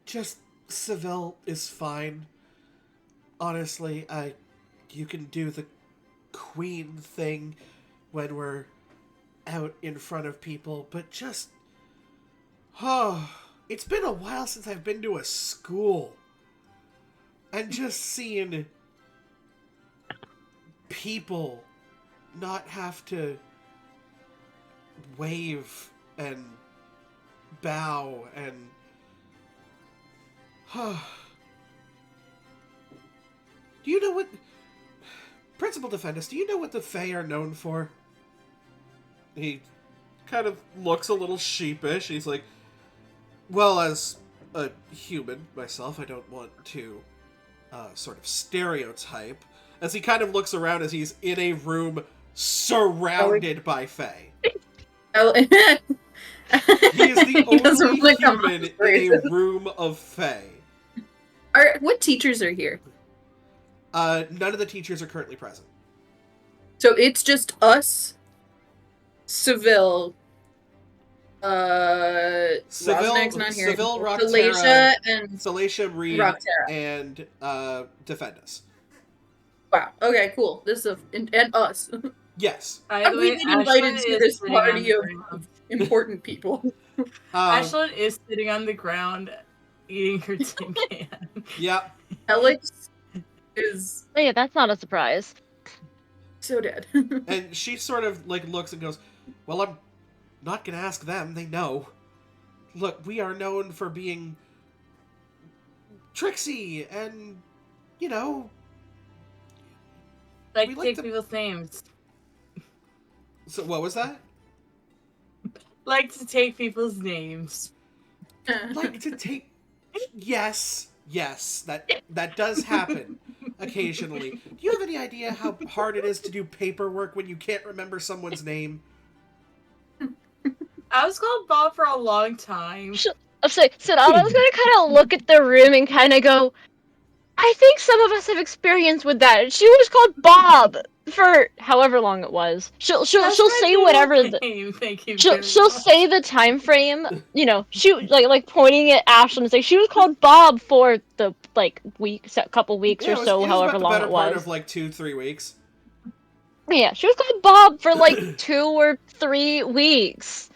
just Seville is fine. Honestly, you can do the queen thing when we're out in front of people, but just, it's been a while since I've been to a school. And just seeing people not have to wave and bow and do you know what, Principal Defendus, do you know what the Fae are known for? He kind of looks a little sheepish. He's like, well, as a human myself, I don't want to sort of stereotype, as he kind of looks around as he's in a room surrounded by Fae. He is the only human in a room of Fae. What teachers are here? None of the teachers are currently present. So it's just us, Seville, Rosnick's not here. Seville, Thalacia and Thalacia, Reed, Rockterra. and Defendus. Wow. Okay, cool. This is and us. Yes. By the way, We've been invited Ashlyn to is this sitting on party the of ground. important people. Ashlyn is sitting on the ground eating her tin can. Yeah. Alex is Oh, yeah, that's not a surprise. so dead. And she sort of like looks and goes, "Well, I'm not gonna ask them. They know. Look, we are known for being tricksy and, you know." Like, We to like take to- people's names. So what was that? Like to take people's names. Like to take. Yes, that does happen occasionally. Do you have any idea how hard it is to do paperwork when you can't remember someone's name? I was called Bob for a long time. So I was gonna kind of look at the room and kind of go, I think some of us have experience with that. She was called Bob for however long it was. She'll That's my say middle whatever the name. Thank you. she'll very she'll much. say the time frame. You know, she like pointing at Ashlyn and say she was called Bob for the couple weeks Yeah, or so, it was however about the long better it part was. of like 2-3 weeks. Yeah, she was called Bob for like 2 or 3 weeks.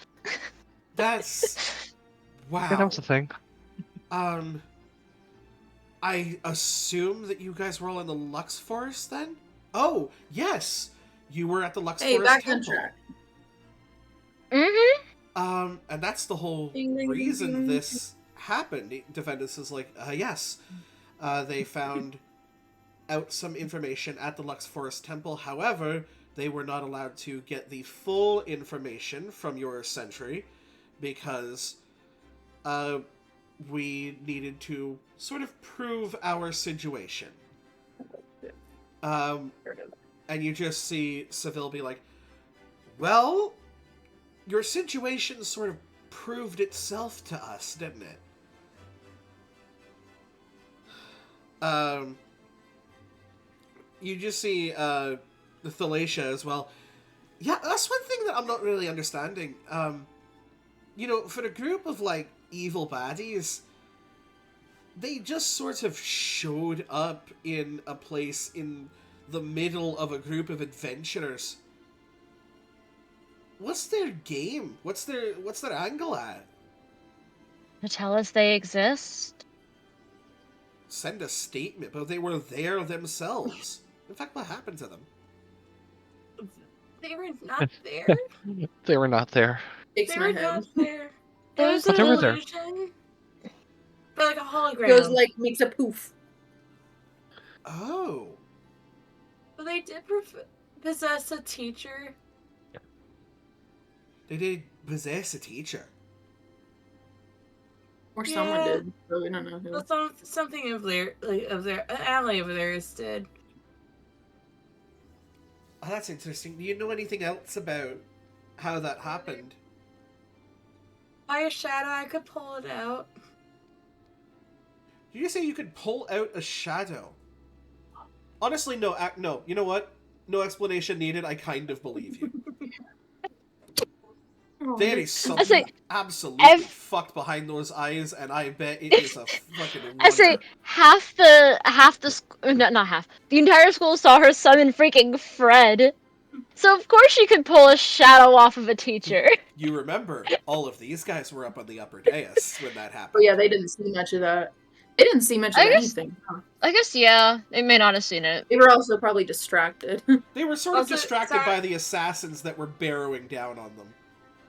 That's Yeah, that wow. was the thing. I assume that you guys were all in the Lux Forest then? Oh, yes! You were at the Lux Hey, Forest back on Temple. track. Mm-hmm. And that's the whole Ding, ding, ding, reason ding. this happened. Defendus is like, yes. They found out some information at the Lux Forest Temple. However, they were not allowed to get the full information from your sentry because we needed to sort of prove our situation. And you just see Seville be like, well, your situation sort of proved itself to us, didn't it? You just see the Thalacia as well. Yeah, that's one thing that I'm not really understanding. You know, for a group of, like, evil baddies, they just sort of showed up in a place in the middle of a group of adventurers. What's their game? What's their angle at? To tell us they exist. Send a statement, but they were there themselves. In fact, what happened to them? They were not there. They were not there. Shakes They my were head. not there. There It was was But an they were there. illusion. But like a hologram. Goes like makes a poof. Oh. But they did possess a teacher. They did possess a teacher. Or someone Yeah. did. So we don't know who. Well, something of their an ally of theirs did. Oh, that's interesting. Do you know anything else about how that happened? By a shadow, I could pull it out. Did you say you could pull out a shadow? Honestly, no. No. You know what? No explanation needed. I kind of believe you. There is something say, absolutely fucked behind those eyes, and I bet it is a fucking wonder. I say not half. The entire school saw her summon freaking Fred. So of course she could pull a shadow off of a teacher. You remember, all of these guys were up on the upper dais when that Oh happened. yeah, they didn't see much of that. They didn't see much of I guess- anything. Huh. I guess yeah, they may not have seen it. They were also probably distracted. They were sort of Also, distracted sorry- by the assassins that were barrowing down on them.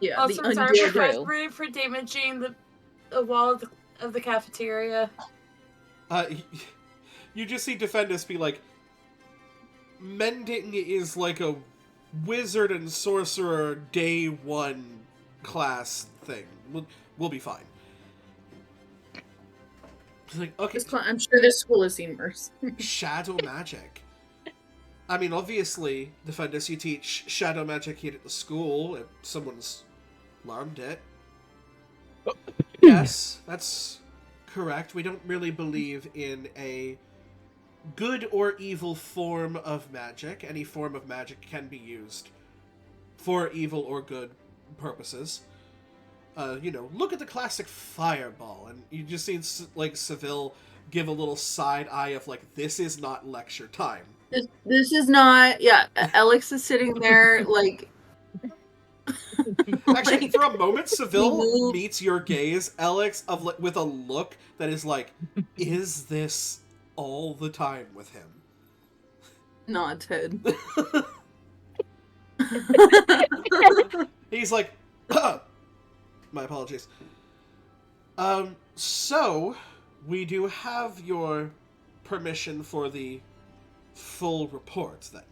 Yeah, Also, the sorry undead. for damaging the wall of the cafeteria. You just see Defendus be like, mending is like a wizard and sorcerer day 1 class thing. We'll be fine. It's like, okay, I'm sure this school has seen worse. shadow magic. I mean, obviously, Defendus, you teach shadow magic here at the school if someone's learned it. Yes, that's correct. We don't really believe in a good or evil form of magic. Any form of magic can be used for evil or good purposes. look at the classic fireball. And you just see, like, Seville give a little side eye of, like, this is not lecture time. This is not, yeah, Alex is sitting there, like... Actually, for a moment, Seville Mhm. meets your gaze, Alex, with a look that is like, is this all the time with him? Nods head. He's like, my apologies. So, we do have your permission for the full report, then.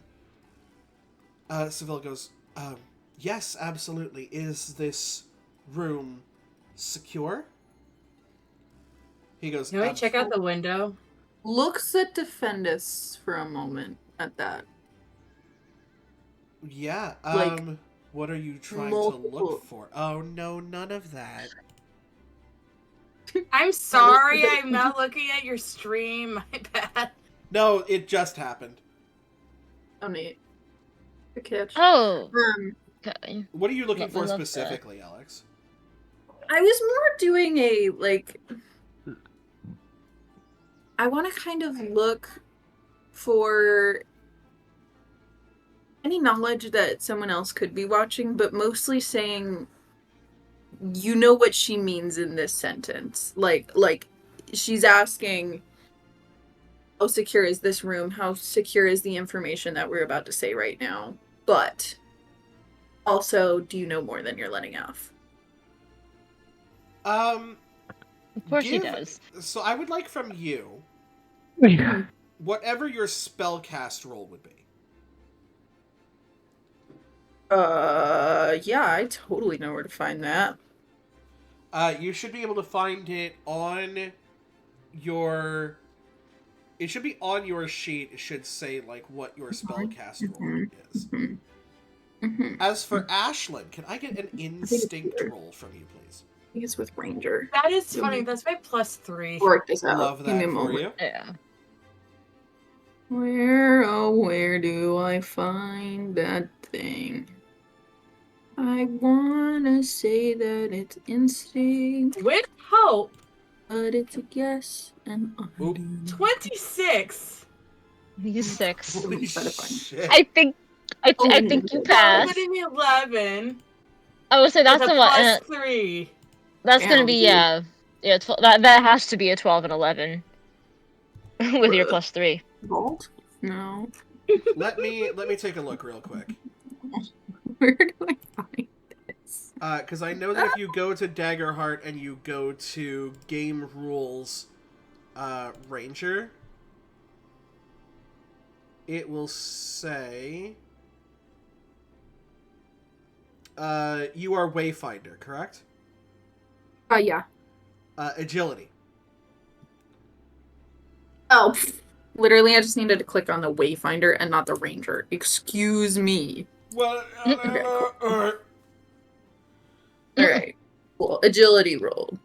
Seville goes, yes, absolutely. Is this room secure? He goes, Can we check out the window? Looks at Defendus for a moment at that. Yeah, Like, what are you trying multiple- to look for? Oh, no, none of that. I'm sorry, I'm not looking at your stream. My bad. No, it just happened. Oh, neat. Good catch. Oh, Um, okay. What are you looking Love for that. specifically, Alex? I was more doing a, like... I want to kind of look for any knowledge that someone else could be watching, but mostly saying, you know what she means in this sentence. Like she's asking, how secure is this room? How secure is the information that we're about to say right now? But also, do you know more than you're letting off? Of course he does. So I would like from you, whatever your spellcast roll would be. Yeah, I totally know where to find that. You should be able to find it on your... It should be on your sheet. It should say, like, what your spellcast roll is. As for Ashlyn, can I get an instinct roll from you, please? I think it's with Ranger. That is funny. That's my +3. Work this out. Love Give me that a for moment. you. Yeah. Where do I find that thing? I wanna say that it's instinct, With hope, but it's a guess, and Oop. 26. He's 6. Holy Better find. shit. I think you passed. Putting me 11. I would say that's with the a one. +3. That's gonna Damn, be dude. yeah. That has to be a 12 and 11 with your +3. Vault? No. Let me take a look real quick. Where do I find this? Because I know that if you go to Daggerheart and you go to Game Rules Ranger, it will say you are Wayfinder, correct? Yeah. Agility. Oh, literally, I just needed to click on the Wayfinder and not the Ranger. Excuse me. Well, Alright. Cool. Agility roll.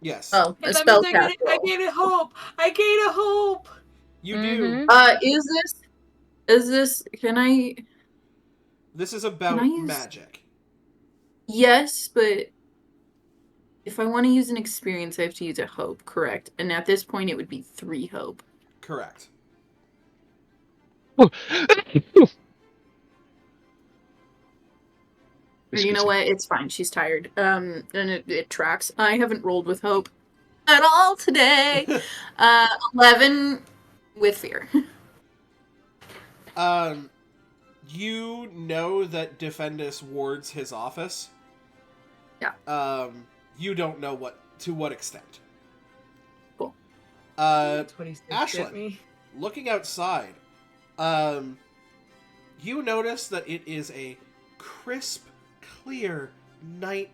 yes. Oh, a That means spellcast I roll. gain a hope. I gain a hope. You do. Is this, can I, This is about Can I use- magic. yes, but if I want to use an experience, I have to use a hope, correct? And at this point, it would be 3 hope. Correct. Or you know what? It's fine. She's tired. And it tracks. I haven't rolled with hope at all today. 11 with fear. You know that Defendus wards his office. Yeah. You don't know to what extent. Cool. 26 Ashlyn. hit me. Looking outside, you notice that it is a crisp, clear night.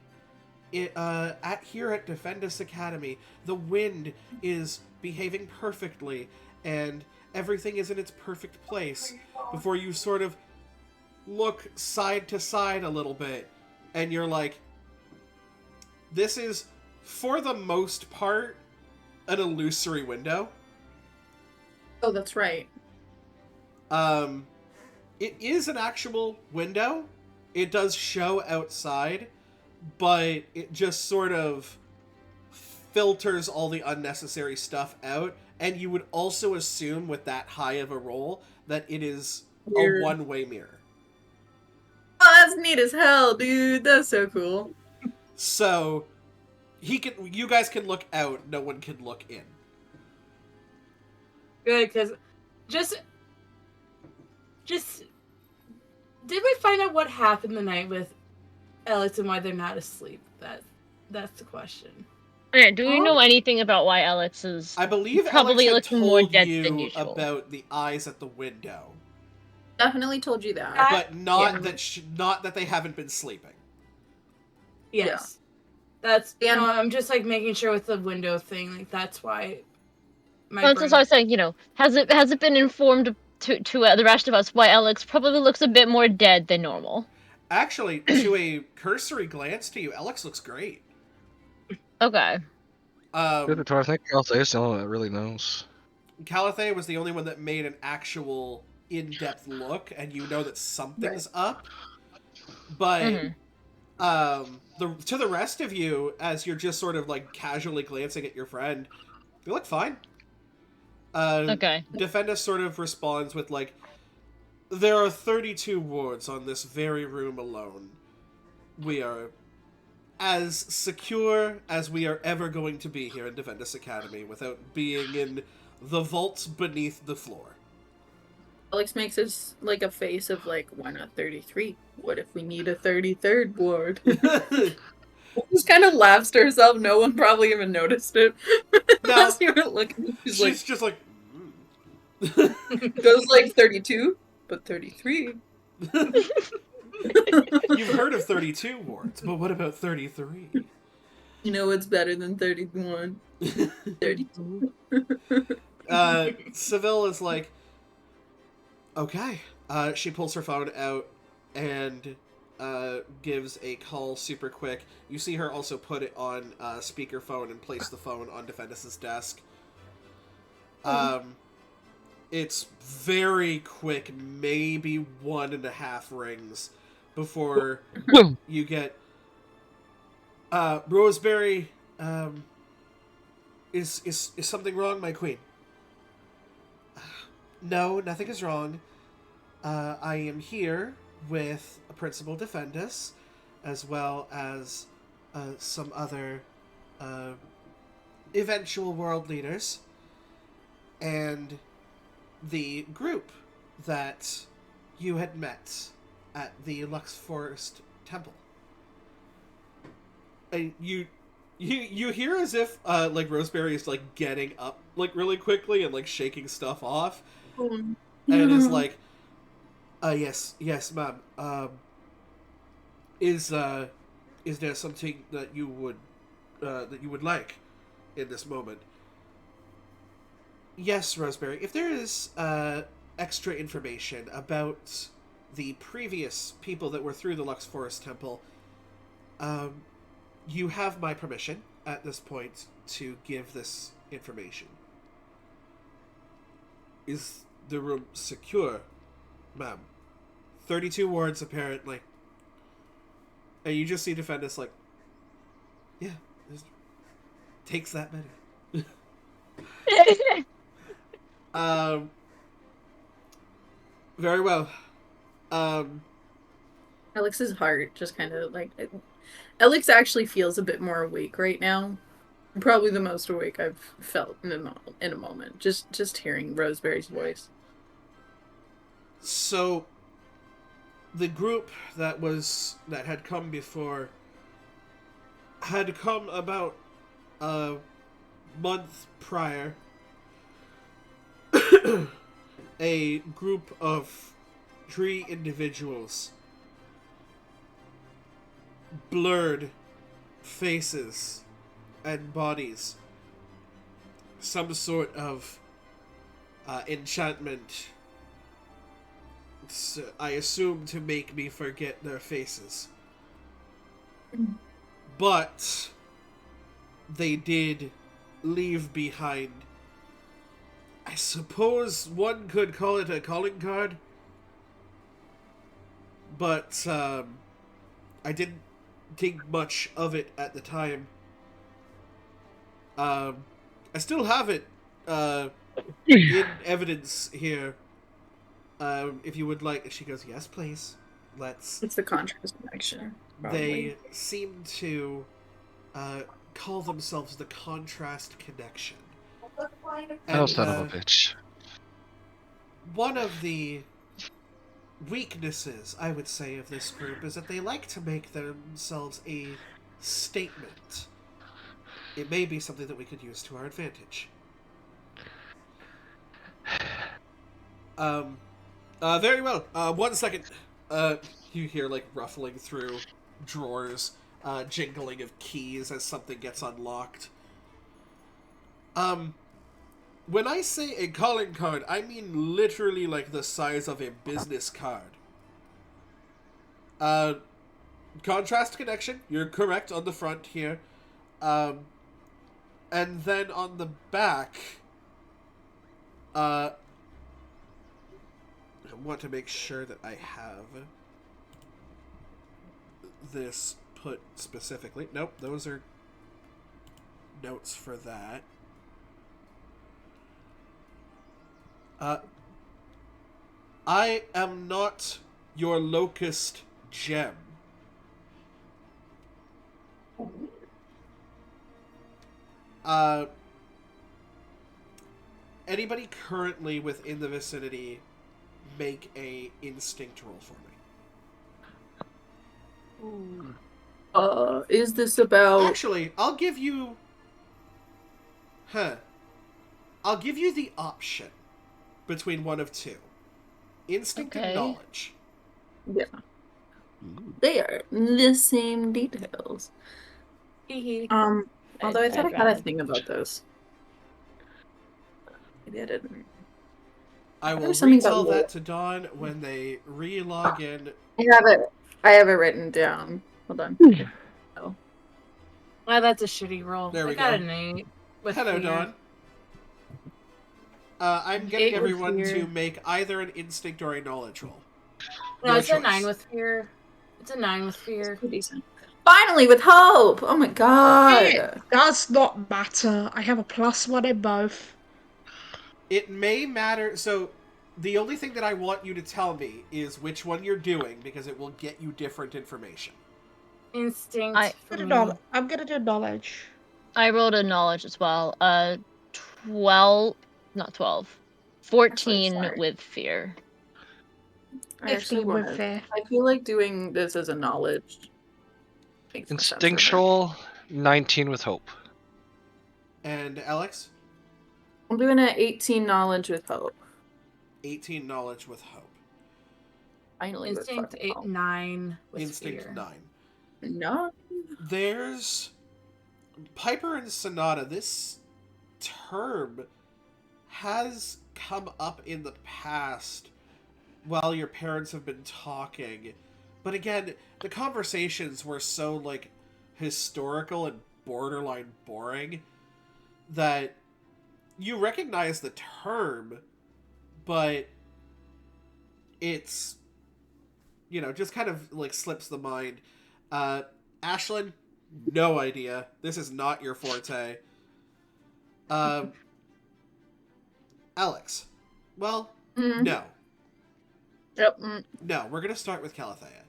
Here at Defendus Academy, the wind is behaving perfectly, and everything is in its perfect place. Before you sort of look side to side a little bit, and you're like, this is, for the most part, an illusory window. Oh, that's right. It is an actual window. It does show outside, but it just sort of filters all the unnecessary stuff out, and you would also assume with that high of a roll that it is a Weird. one-way mirror. Oh, that's neat as hell, dude. That's so cool. So you guys can look out, no one can look in. Good, because just did we find out what happened the night with Alex and why they're not asleep? That's the question. Okay, do we know anything about why Alex is I believe probably Alex had looking more told dead you than usual? about the eyes at the window, Definitely told you that. but not yeah. not that they haven't been sleeping. Yes. That's And- I'm just like making sure with the window thing, like that's why my Well, brain... so I was saying, has it been informed to the rest of us why Alex probably looks a bit more dead than normal? Actually, to a cursory glance to you, Alex looks great. Okay. I think Calthea's the only one that really knows. Calathea was the only one that made an actual in-depth look, and you know that something's up. But to the rest of you, as you're just sort of like casually glancing at your friend, you look fine. Okay. Defendus sort of responds with like, there are 32 wards on this very room alone. We are as secure as we are ever going to be here in Defendus Academy without being in the vaults beneath the floor. Alex makes us like a face of like, why not 33? What if we need a 33rd ward? Just kind of laughs to herself. No one probably even noticed it. Unless you were looking. She's just like, goes like 32, but 33. You've heard of 32 wards, but what about 33? You know what's better than 31? 32. Seville is like, okay. She pulls her phone out and gives a call super quick. You see her also put it on speakerphone and place the phone on Defendus's desk. It's very quick, maybe 1.5 rings before you get Roseberry. Is something wrong, my queen? No, nothing is wrong. I am here with Principal Defendus, as well as some other eventual world leaders, and the group that you had met at the Lux Forest Temple. And you hear as if like Roseberry is like getting up like really quickly and like shaking stuff off, and is like, yes, ma'am. Is there something that you would like in this moment? Yes, Roseberry. If there is extra information about the previous people that were through the Lux Forest Temple, you have my permission at this point to give this information. Is the room secure, ma'am? 32 wards, apparently. And you just see Defendus like, yeah, it takes that many. Very well. Alex's heart just kind of like... Alex actually feels a bit more awake right now. Probably the most awake I've felt in a moment. Just hearing Roseberry's voice. So, the group that had come before had come about a month prior. A group of 3 individuals, blurred faces and bodies, some sort of enchantment, I assume to make me forget their faces. But they did leave behind, I suppose one could call it a calling card. But I didn't think much of it at the time. I still have it in evidence here. If you would like, she goes, yes, please. Let's. It's the contrast connection. They seem to call themselves the Contrast Connection. Oh, son of a bitch. One of the weaknesses, I would say, of this group is that they like to make themselves a statement. It may be something that we could use to our advantage. Very well. 1 second. You hear, like, ruffling through drawers, jingling of keys as something gets unlocked. When I say a calling card, I mean literally, like, the size of a business card. Contrast connection, you're correct on the front here. And then on the back, I want to make sure that I have this put specifically. Nope, those are notes for that. I am not your Locust gem. Anybody currently within the vicinity make a instinct roll for me. Is this about... Actually, I'll give you... I'll give you the option between one of two. Instinct and knowledge. Yeah. They are the same details. Although I thought I had a thing about those. Maybe I didn't. I will retell that to Dawn when they re-log in. I have it written down. Hold on. Oh, that's a shitty roll. There we got go. An 8 with Hello, fear. Dawn. I'm getting 8 with everyone fear. to make either an instinct or a knowledge roll. No, Your it's choice. a 9 with fear. It's a 9 with fear. Pretty decent. Finally, with hope! Oh my god! It does not matter. I have a +1 in both. It may matter. So, the only thing that I want you to tell me is which one you're doing, because it will get you different information. Instinct. I'm gonna do knowledge. I rolled a knowledge as well. 14 Sorry. with fear. I actually 15 with wanna- fear. I feel like doing this as a knowledge makes more sense for me. Instinctual, 19 with hope. And Alex? I'm doing an 18 knowledge with hope. 18 knowledge with hope. Finally, Instinct with fucking hope. 9 with Instinct fear. 9. No. There's Piper and Sonata. This term has come up in the past while your parents have been talking. But again, the conversations were so, like, historical and borderline boring that you recognize the term, but it's, you know, just kind of, like, slips the mind. Ashlyn, no idea. This is not your forte. Alex, well, no. Yep. No, we're going to start with Calathea.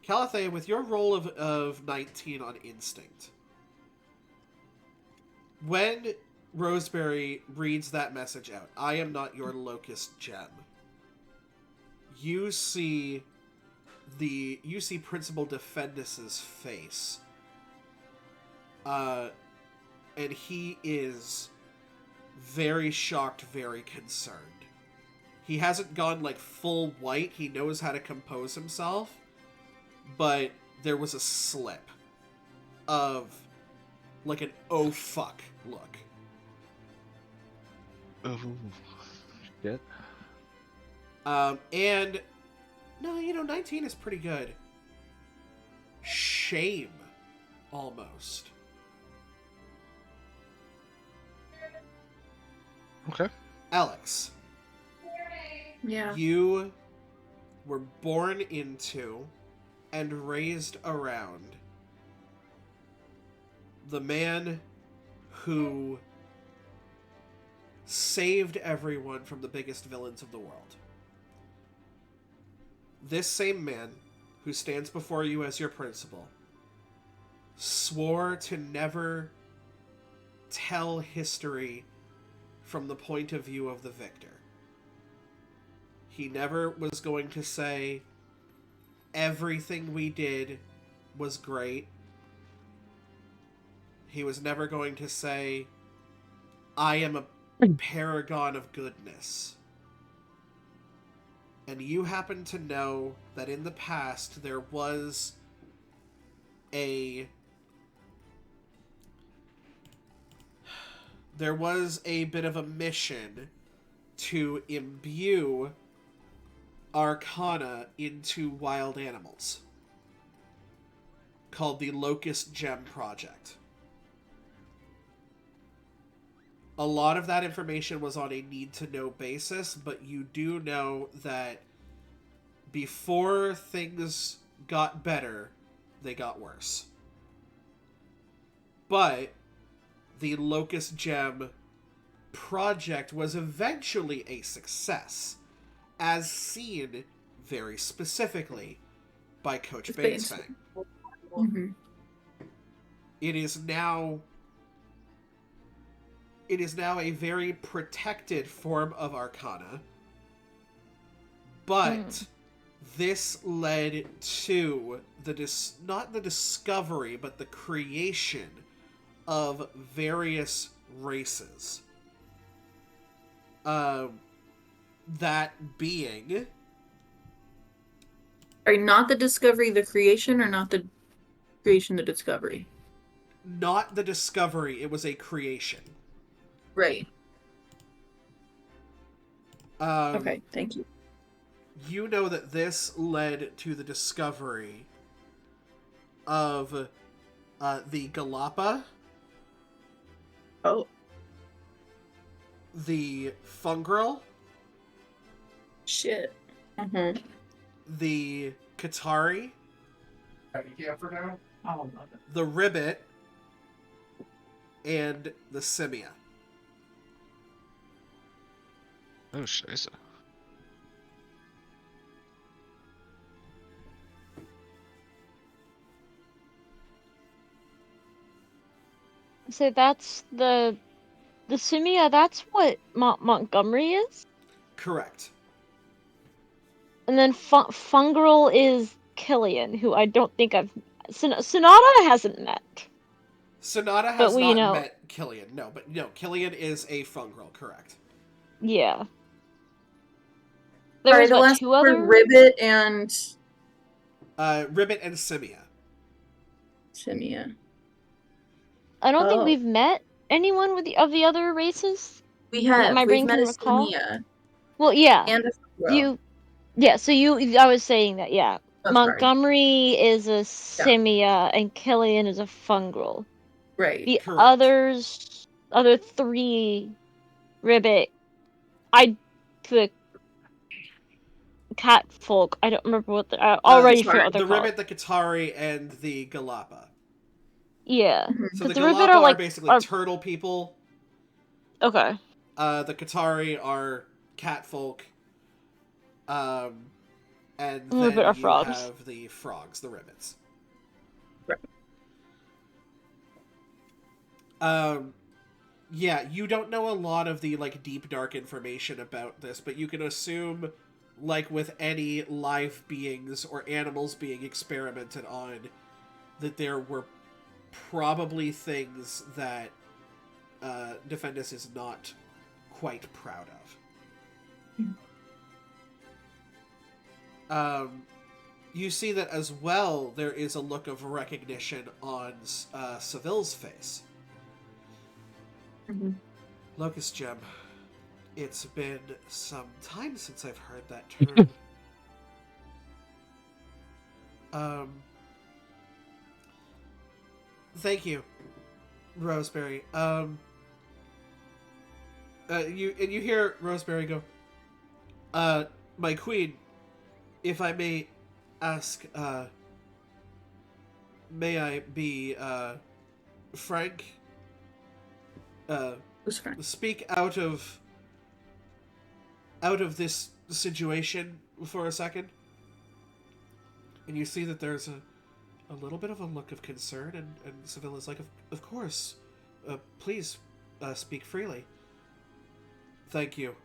Calathea, with your roll of 19 on instinct, when Roseberry reads that message out, I am not your Locust gem, you see Principal Defendus's face. And he is very shocked, very concerned. He hasn't gone, like, full white. He knows how to compose himself. But there was a slip of, like, an oh fuck look. Oh, shit. And, no, you know, 19 is pretty good. Shame, almost. Okay. Alex. Yeah. You were born into and raised around the man who saved everyone from the biggest villains of the world. This same man, who stands before you as your principal, swore to never tell history from the point of view of the victor. He never was going to say, everything we did was great. He was never going to say, I am a paragon of goodness. And you happen to know that in the past there was a bit of a mission to imbue arcana into wild animals called the Locust Gem Project. A lot of that information was on a need-to-know basis, but you do know that before things got better, they got worse. But the Locust Gem project was eventually a success, as seen very specifically by Coach Bainsfang. Mm-hmm. It is now a very protected form of arcana, but this led to not the discovery, but the creation of various races. That being... Sorry, not the discovery, the creation, or not the creation, the discovery? Not the discovery, it was a creation. Right. Okay, thank you. You know that this led to the discovery of the Galapa, Oh. the Fungrel, Shit. Mm-hmm. the Katari, the Ribbit, and the Simia. Oh, scheiße. So that's the Simia. That's what Montgomery is. Correct. And then Fungrel is Killian, who I don't think I've... Sonata hasn't met. Sonata has But not met Killian. No, Killian is a Fungrel, correct. Yeah. Sorry, There's the last two were other... Ribbit and... Ribbit and Simia. Simia. I don't think we've met anyone with of the other races. We have. My brain We've met can a recall. Simia. Well, yeah. And a Fungrel. I was saying that, yeah. Oh, Montgomery is a Simia and Killian is a Fungrel. Right. The correct. other three, Ribbit, the cat folk, I don't remember what I already forgot what they're the called. Ribbit, the Katari, and the Galapa. Yeah. So the the Galapa Ribbit are basically turtle people. Okay. The Katari are cat folk. And then Ribbit are you frogs. have the frogs, the Ribbits. Right. Yeah, you don't know a lot of the deep dark information about this, but you can assume, with any live beings or animals being experimented on, that there were probably things that Defendus is not quite proud of. You see that as well, there is a look of recognition on Seville's face. Mm-hmm. Locust Gem. It's been some time since I've heard that term. Thank you, Rosemary. You hear Rosemary go, my queen, if I may ask, may I be Frank, Who's Frank? speak out of this situation for a second, and you see that there's a little bit of a look of concern, and Sevilla's like, of course, please speak freely. Thank you.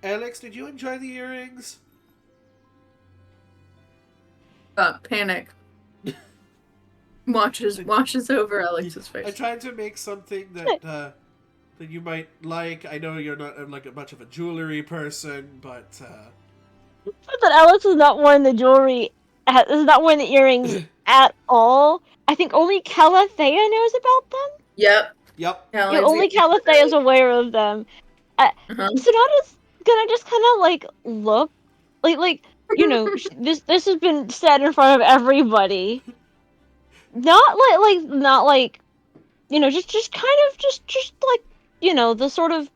Alex, did you enjoy the earrings? Panic. Washes over Alex's I face. tried to make something that that you might like. I know you're not like much of a jewelry person, but That Alex is not wearing the jewelry, is not wearing the earrings at all. I think only Calathea knows about them. Yep. yep. Yeah, Alex, only Calathea is aware of them. Uh-huh. Sonata's gonna just kind of like look, like you know, this has been said in front of everybody. Not like you know, just kind of just like you know the sort of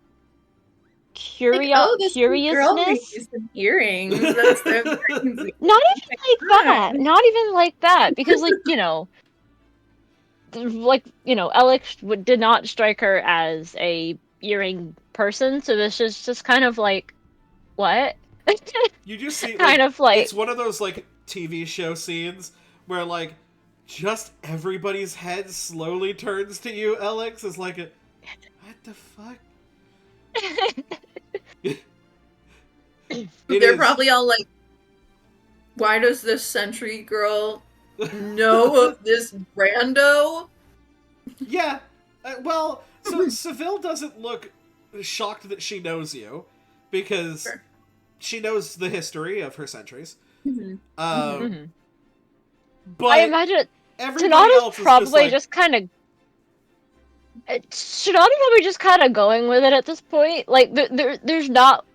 Like, oh, this girl curiousness. needs some earrings. That's the Not even like that. Not even like that. Because, like, you know, Alex did not strike her as a earring person, so this is just kind of like, what? You just see kind of like it's one of those like TV show scenes where like just everybody's head slowly turns to you, Alex. Is like what the fuck? They're probably all like, why does this sentry girl know of this rando? Yeah. Well, so Seville doesn't look shocked that she knows you because Sure. she knows the history of her sentries. Mhm. But I imagine everybody else Sonata's is probably just just kind of. Sonata's probably just kind of going with it at this point. Like, there's not.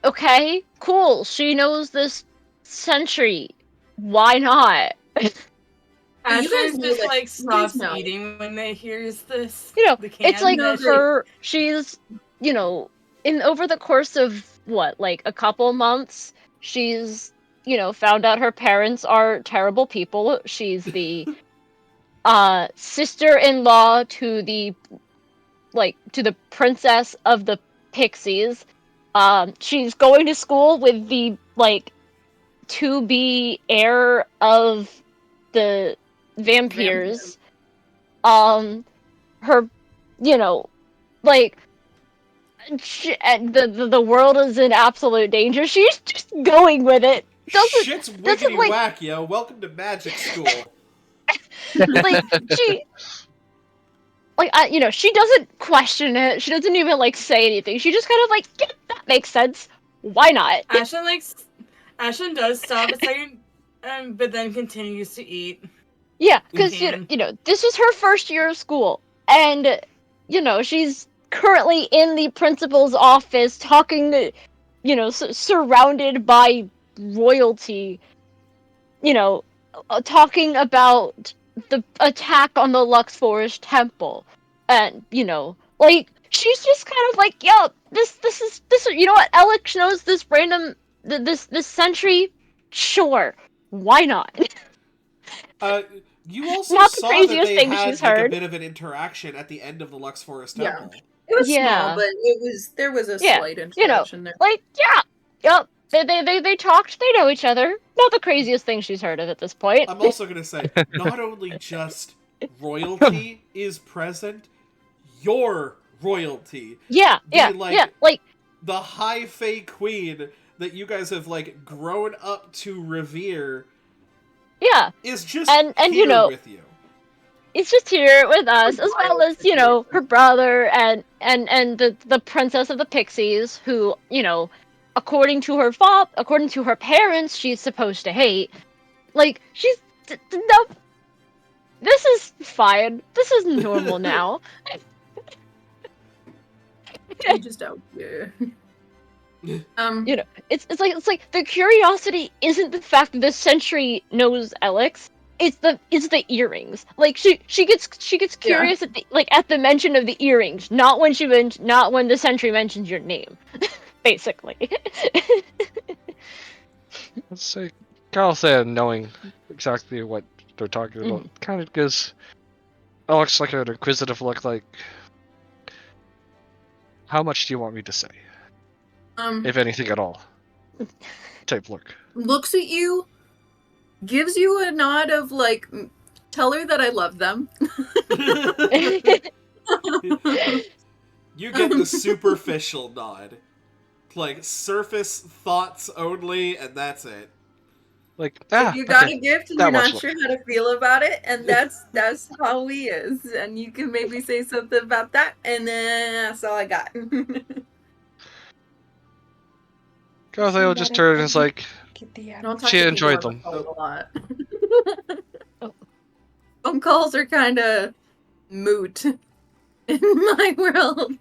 Okay, cool. She knows this century. Why not? You guys Ashley's know just that- like you guys stops know. eating when they hears this. You know, The it's like can her. She's, you know, over the course of what, like a couple months, she's, you know, found out her parents are terrible people. She's the sister-in-law to the princess of the pixies. She's going to school with the to be heir of the vampires. Her, you know, like the world is in absolute danger. She's just going with it. shit's wiggity whack, yo. Welcome to magic school. Like she. You know, she doesn't question it. She doesn't even say anything. She just kind of yeah, that makes sense. Why not? Ashlyn does stop a second, but then continues to eat. Yeah, because you know this is her first year of school, and you know she's currently in the principal's office talking, you know, surrounded by royalty. You know, talking about the attack on the Lux Forest Temple, and you know, she's just kind of yo, this is you know what? Alex knows this random this sentry, sure, why not? You also Not the saw that craziest they thing had she's a heard. bit of an interaction at the end of the Lux Forest Yeah. Temple. It was Yeah. small, but there was a slight You know, interaction there. yep. They talked. They know each other. Not the craziest thing she's heard of at this point. I'm also gonna say, not only just royalty is present, your royalty. Yeah, The High Fae Queen that you guys have grown up to revere. Yeah, is just and here you know, with you. It's just here with us, as well as you know her brother and the princess of the pixies, who you know, according to her parents, she's supposed to hate. She's no. This is fine. This is normal now. You just out here. You know, it's like the curiosity isn't the fact that the sentry knows Alex. It's the earrings. She gets curious at the mention of the earrings, not when the sentry mentions your name, basically. Let's say Carl said knowing exactly what they're talking about. Kind of gives Alex like an inquisitive look, like, how much do you want me to say? If anything at all. Type look. Looks at you, gives you a nod of like, tell her that I love them. You get the superficial nod. Like, surface thoughts only, and that's it. Like, If you got okay. a gift and That you're much not look. sure how to feel about it, and that's how he is. And you can maybe say something about that, and then that's all I got. Gatheo just turned and is like, Don't talk she to enjoyed people on them. the phone a lot. Phone calls are kind of moot in my world.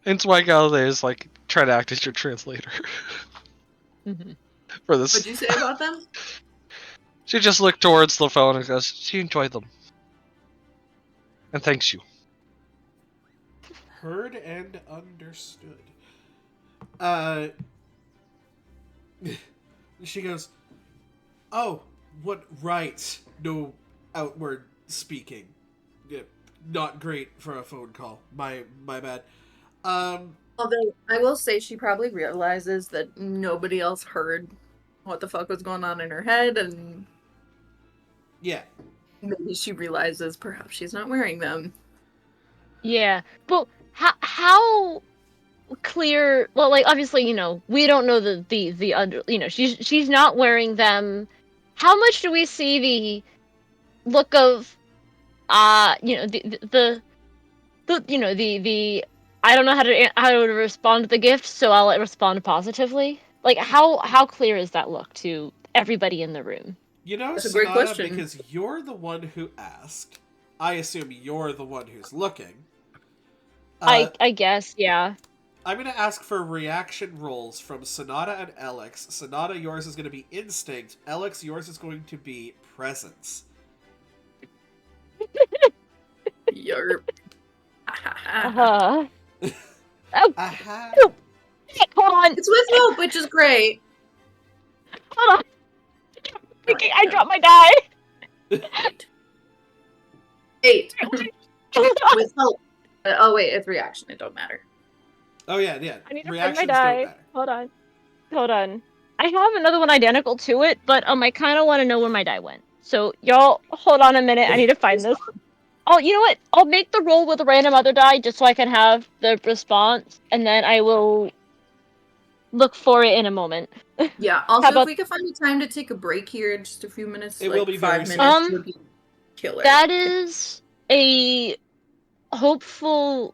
And so why Gatheo is like, try to act as your translator. For this. What'd you say about them? She just looked towards the phone and goes, she enjoyed them. And thanks you. Heard and understood. She goes, oh, what right? No outward speaking. Yeah, not great for a phone call. My bad. Although, I will say she probably realizes that nobody else heard what the fuck was going on in her head, and yeah. maybe she realizes perhaps she's not wearing them. Yeah, but how clear? Well, like obviously, we don't know the under. She's not wearing them. How much do we see the look of the I don't know how to respond to the gift, so I'll respond positively. Like how clear is that look to everybody in the room? That's a great Sonata, question. because you're the one who asked. I assume you're the one who's looking. I guess, yeah. I'm going to ask for reaction rolls from Sonata and Alex. Sonata, yours is going to be instinct. Alex, yours is going to be presence. Yerp. Oh, Aha. hold on. It's with hope, which is great. Hold on. I dropped my die. 8. With hope. Oh wait, it's reaction. It don't matter. Oh, yeah. I need to find Reactions my don't die. matter. Hold on. I have another one identical to it, but I kind of want to know where my die went. So y'all, hold on a minute. I need to find this. Oh, you know what? I'll make the roll with a random other die just so I can have the response, and then I will look for it in a moment. Yeah. Also, about- if we could find a time to take a break here, in just a few minutes, It like will be 5 very minutes, soon. would be killer. That is a hopeful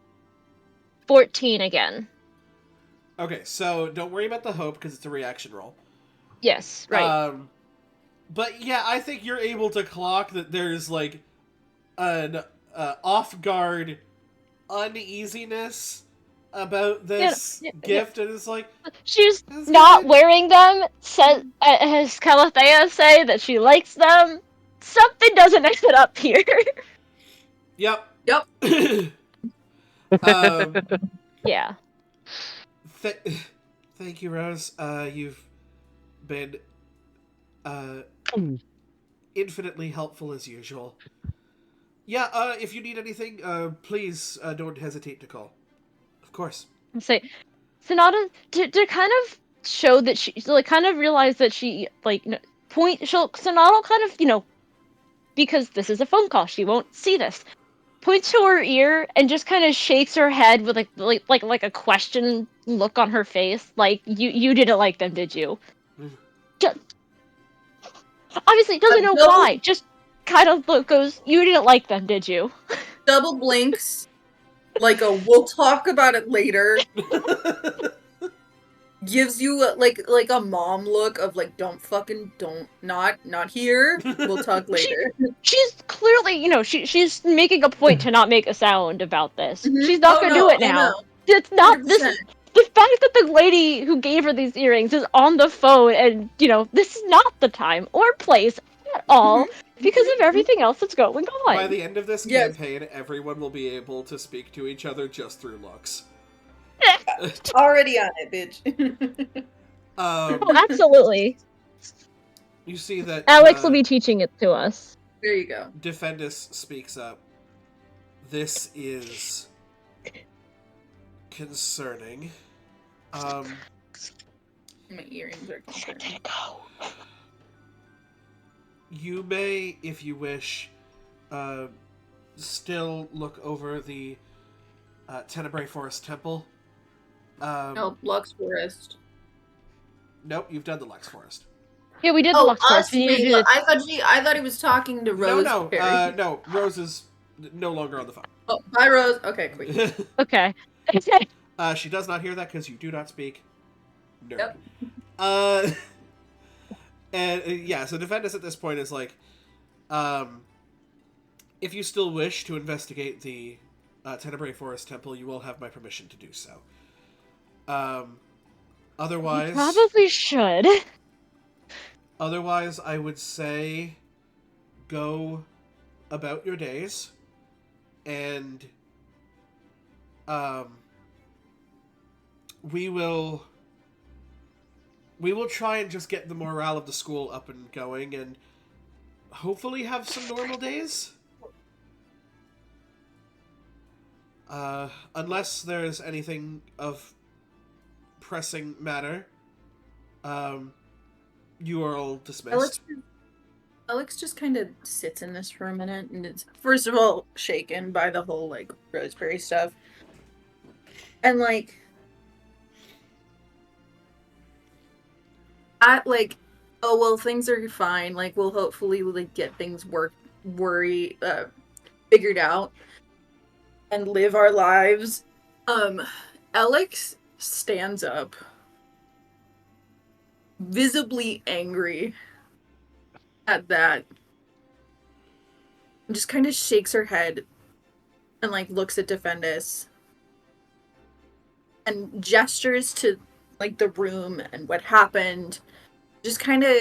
14 again. Okay, so don't worry about the hope because it's a reaction roll. Yes, right. But yeah, I think you're able to clock that there's like an off-guard uneasiness about this gift, and it's like She's it's not good. wearing them. Says has Calathea say that she likes them. Something doesn't add up here. Yep. Yeah. Thank you, Rose. You've been infinitely helpful as usual. Yeah, if you need anything, please don't hesitate to call. Of course. Say, Sonata to kind of show that she kind of realize that she Sonata will kind of because this is a phone call, she won't see this. Points to her ear and just kind of shakes her head with like a question look on her face, like you didn't like them, did you? Just, obviously doesn't know why. Just kind of goes, you didn't like them, did you? Double blinks, like a we'll talk about it later. Gives you like a mom look of like don't not here. We'll talk later. She's clearly she's making a point to not make a sound about this. Mhm. She's not gonna do it now. No. It's not 100%. this. The fact that the lady who gave her these earrings is on the phone, and this is not the time or place at all because of everything else that's going on. By the end of this campaign, everyone will be able to speak to each other just through looks. Already on it, bitch. Oh, absolutely. You see that Alex will be teaching it to us. There you go. Defendus speaks up. This is concerning. My earrings are concerning. You may, if you wish, still look over the Tenebrae Forest Temple. No, Lux Forest. Nope, you've done the Lux Forest. Yeah, we did the Lux Forest. We need to do the... I thought he was talking to Rose. No, Rose is no longer on the phone. Oh, bye, Rose. Okay, quick. Okay. She does not hear that because you do not speak. Nerd. Yep. And yeah, so Defendus at this point is like, if you still wish to investigate the Tenebrae Forest Temple, you will have my permission to do so. Otherwise, Probably should. Otherwise, I would say go about your days, and we will try and just get the morale of the school up and going, and hopefully have some normal days. Unless there's anything of pressing matter, you are all dismissed. Alex just kind of sits in this for a minute, and it's first of all shaken by the whole like Roseberry stuff, and like at like, oh well, things are fine. Like we'll hopefully like get things figured out, and live our lives. Alex stands up, visibly angry at that, and just kind of shakes her head and like looks at Defendus and gestures to like the room and what happened, just kind of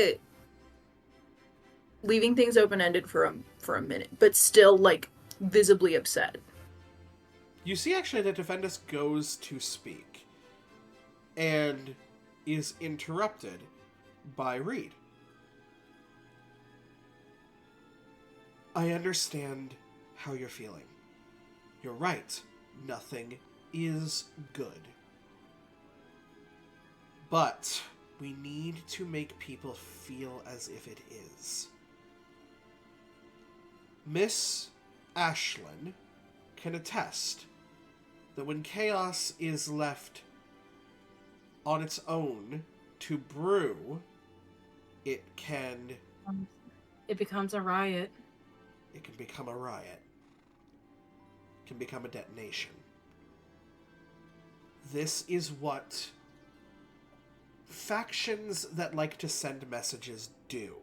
leaving things open-ended for a minute, but still like visibly upset. You see actually that Defendus goes to speak and is interrupted by Reed. I understand how you're feeling. You're right. Nothing is good. But we need to make people feel as if it is. Miss Ashlyn can attest that when chaos is left on its own to brew, it becomes a riot. It can become a riot. It can become a detonation. This is what factions that like to send messages do.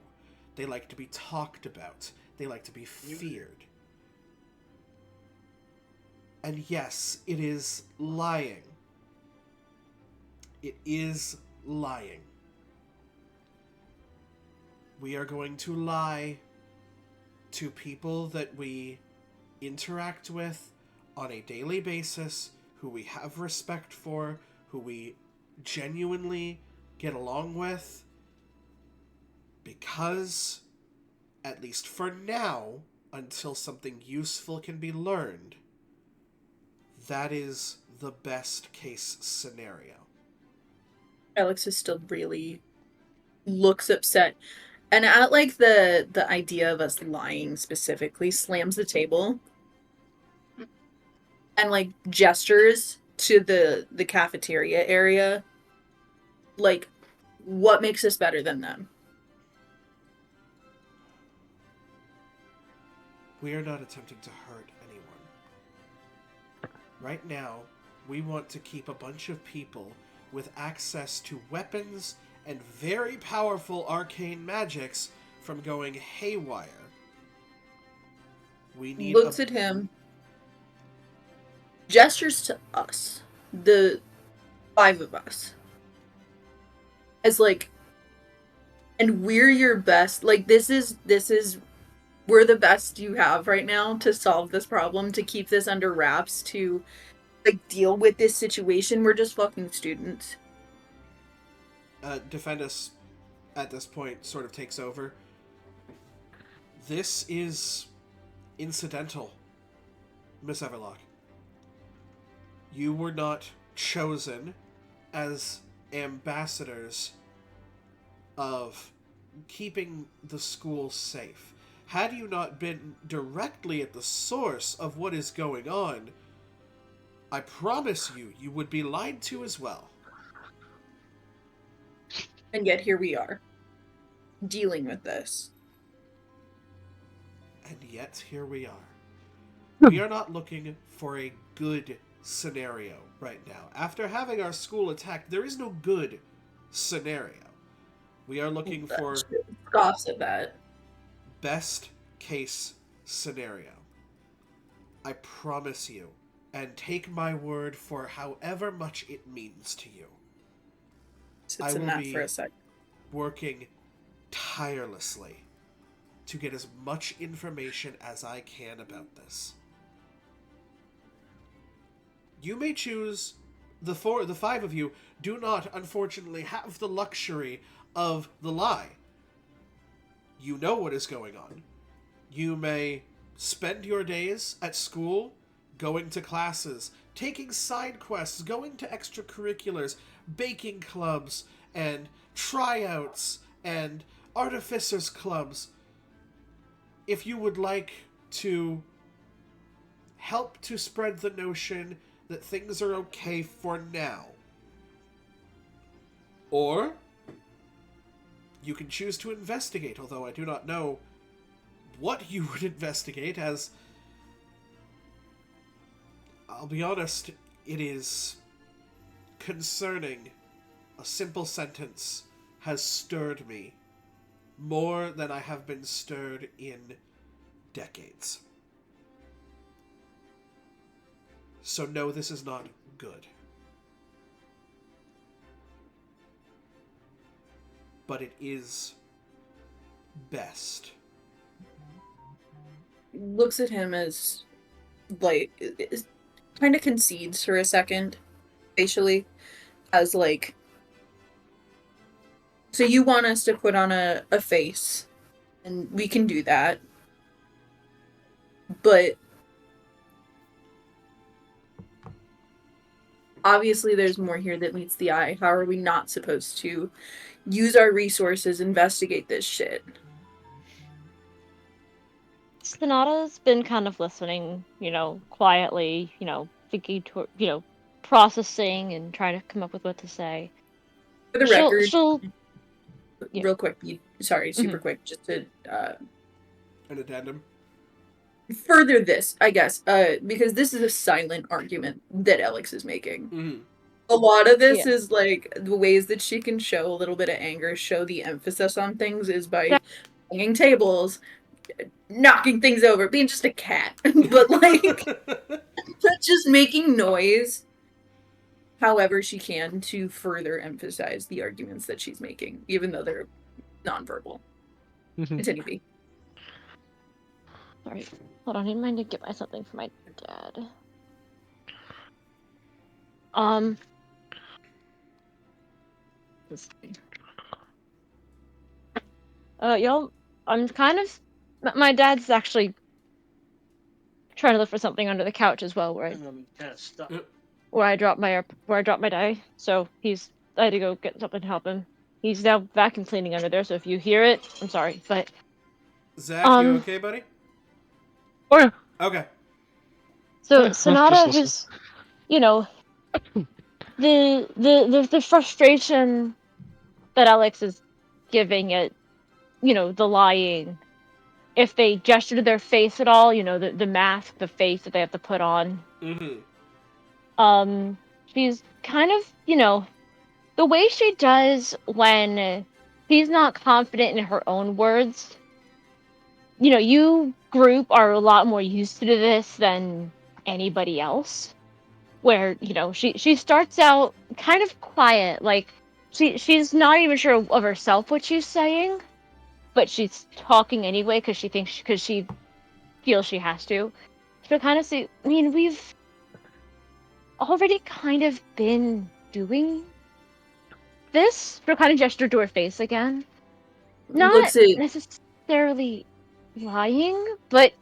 They like to be talked about. They like to be feared. And yes, it is lying. It is lying. We are going to lie to people that we interact with on a daily basis, who we have respect for, who we genuinely get along with, because, at least for now, until something useful can be learned, that is the best case scenario. Alex is still really looks upset. And at like the idea of us lying specifically, slams the table and like gestures to the cafeteria area. Like, what makes us better than them? We are not attempting to hurt anyone. Right now, we want to keep a bunch of people with access to weapons and very powerful arcane magics from going haywire. We need Looks at him, gestures to us, the 5 of us, as like, and we're your best. Like this is we're the best you have right now to solve this problem, to keep this under wraps, to like deal with this situation. We're just fucking students. Defendus at this point sort of takes over. This is incidental, Miss Everlock. You were not chosen as ambassadors of keeping the school safe. Had you not been directly at the source of what is going on, I promise you, you would be lied to as well. And yet here we are, dealing with this. And yet here we are. We are not looking for a good scenario right now. After having our school attacked, there is no good scenario. We are looking for scoffs at that. Best case scenario. I promise you, and take my word for however much it means to you. I will be for a sec. Working tirelessly to get as much information as I can about this. You may choose, the five of you do not, unfortunately, have the luxury of the lie. You know what is going on. You may spend your days at school, going to classes, taking side quests, going to extracurriculars, baking clubs, and tryouts, and artificers clubs. If you would like to help to spread the notion that things are okay for now. Or you can choose to investigate, although I do not know what you would investigate, as I'll be honest, it is concerning. A simple sentence has stirred me more than I have been stirred in decades. So no, this is not good. But it is best. Looks at him as, like, kind of concedes for a second, facially, as, like, so you want us to put on a face, and we can do that, but obviously there's more here that meets the eye. How are we not supposed to use our resources, investigate this shit? Sonata's been kind of listening, quietly, thinking, processing and trying to come up with what to say. For the record, yeah. Real quick, super quick, just to an addendum. Further this, I guess, because this is a silent argument that Alex is making. Mm-hmm. A lot of this is, like, the ways that she can show a little bit of anger, show the emphasis on things, is by banging tables, knocking things over, being just a cat. But, like, just making noise however she can to further emphasize the arguments that she's making, even though they're nonverbal. Continue, B. Sorry. Hold on, I need to get my something for my dad. Y'all, I'm kind of... My dad's actually trying to look for something under the couch as well, where I dropped my die. So I had to go get something to help him. He's now vacuum cleaning under there, so if you hear it, I'm sorry, but... Zach, you okay, buddy? Oh, yeah. Okay. So Sonata is, the frustration that Alex is giving at, the lying. If they gesture to their face at all, the mask, the face that they have to put on. Mm-hmm. She's kind of, the way she does when she's not confident in her own words. You group are a lot more used to this than anybody else. Where, she starts out kind of quiet, like she's not even sure of herself what she's saying, but she's talking anyway because she feels she has to. So kind of see, we've already kind of been doing this. She'll kind of gesture to her face again. not Looks at necessarily lying, but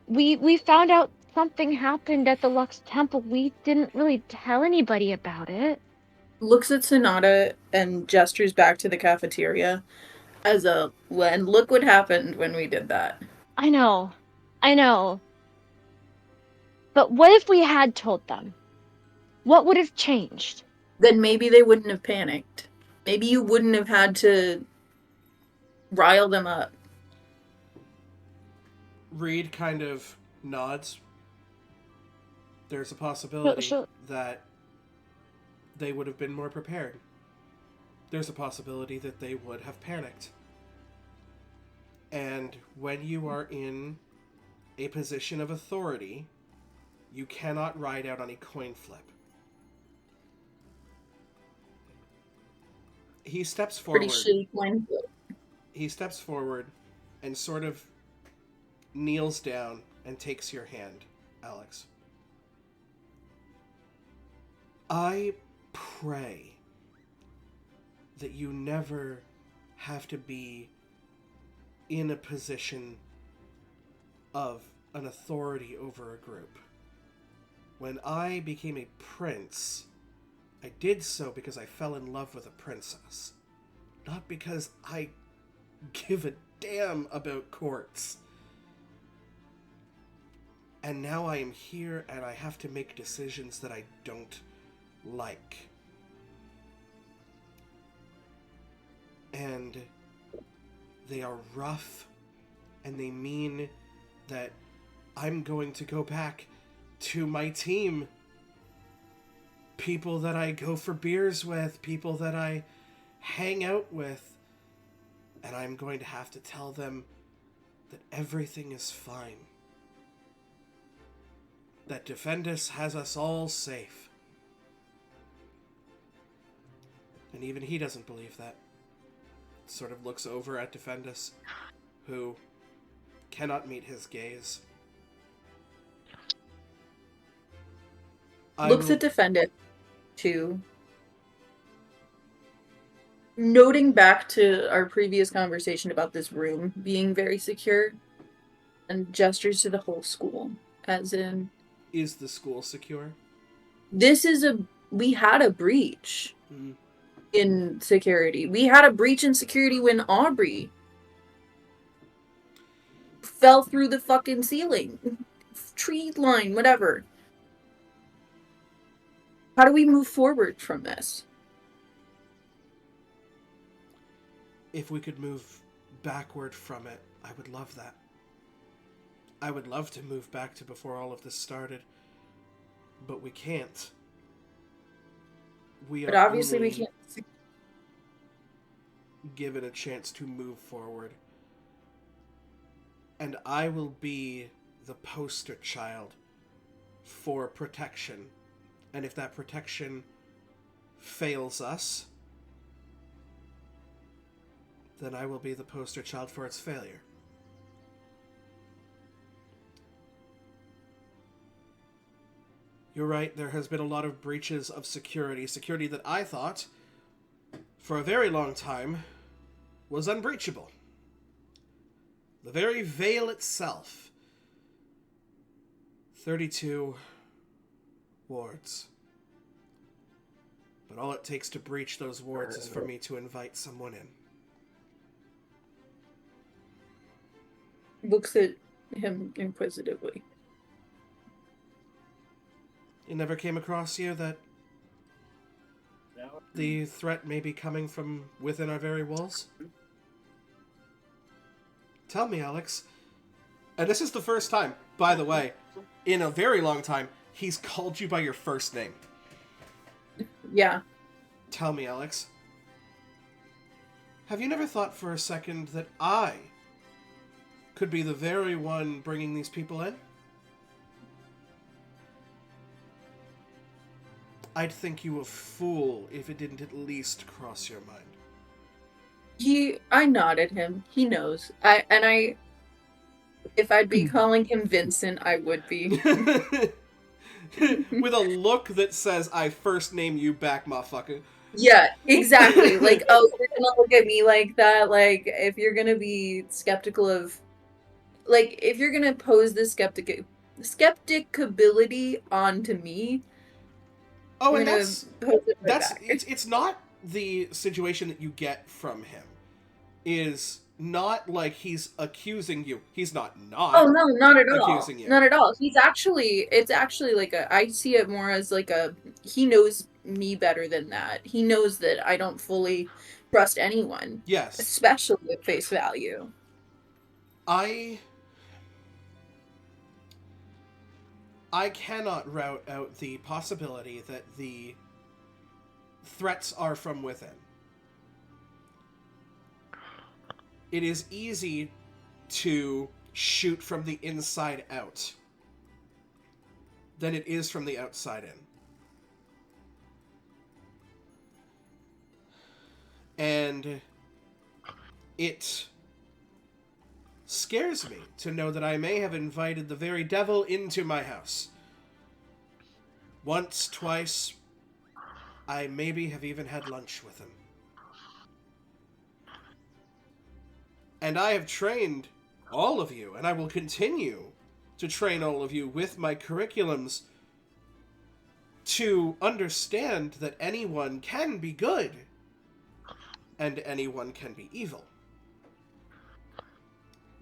we found out something happened at the Lux Temple. We didn't really tell anybody about it. Sonata and gestures back to the cafeteria as a, and look what happened when we did that. I know. But what if we had told them? What would have changed? Then maybe they wouldn't have panicked. Maybe you wouldn't have had to rile them up. Reed kind of nods. There's a possibility that they would have been more prepared. There's a possibility that they would have panicked. And when you are in a position of authority, you cannot ride out on a coin flip. He steps forward. Pretty shitty coin flip. He steps forward and sort of kneels down and takes your hand, Alex. I pray that you never have to be in a position of an authority over a group. When I became a prince, I did so because I fell in love with a princess, not because I give a damn about courts. And now I am here and I have to make decisions that I don't like. And they are rough, and they mean that I'm going to go back to my team. People that I go for beers with, people that I hang out with, and I'm going to have to tell them that everything is fine. That Defendus has us all safe. And even he doesn't believe that. Sort of looks over at Defendus, who cannot meet his gaze. Looks at Defendus, too. Noting back to our previous conversation about this room being very secure, and gestures to the whole school, as in... Is the school secure? We had a breach in security. We had a breach in security when Aubrey fell through the fucking ceiling. Tree line, whatever. How do we move forward from this? If we could move backward from it, I would love that. I would love to move back to before all of this started, but we can't. But obviously we can't. Given a chance to move forward. And I will be the poster child for protection. And if that protection fails us, then I will be the poster child for its failure. You're right, there has been a lot of breaches of security. Security that I thought, for a very long time, was unbreachable. The very veil itself. 32 wards. But all it takes to breach those wards is for me to invite someone in. Looks at him inquisitively. It never came across you that the threat may be coming from within our very walls? Tell me, Alex. And this is the first time, by the way, in a very long time, he's called you by your first name. Yeah. Tell me, Alex. Have you never thought for a second that I could be the very one bringing these people in? I'd think you a fool if it didn't at least cross your mind. I nodded him. He knows. If I'd be calling him Vincent, I would be. with a look that says, "I first name you back, motherfucker." Yeah, exactly. Like, oh, you're gonna look at me like that. Like, if you're gonna be skeptical of, like, if you're gonna pose the skepticability onto me, Oh, I'm and gonna that's pose it right that's back. it's not the situation that you get from him. Is not like he's accusing you. He's not Oh no, not at all. accusing you. Not at all. It's actually like I see it more as like he knows me better than that. He knows that I don't fully trust anyone, Yes. especially at face value. I cannot route out the possibility that the threats are from within. It is easy to shoot from the inside out than it is from the outside in. And it scares me to know that I may have invited the very devil into my house. Once, twice, I maybe have even had lunch with him. And I have trained all of you, and I will continue to train all of you with my curriculums to understand that anyone can be good and anyone can be evil.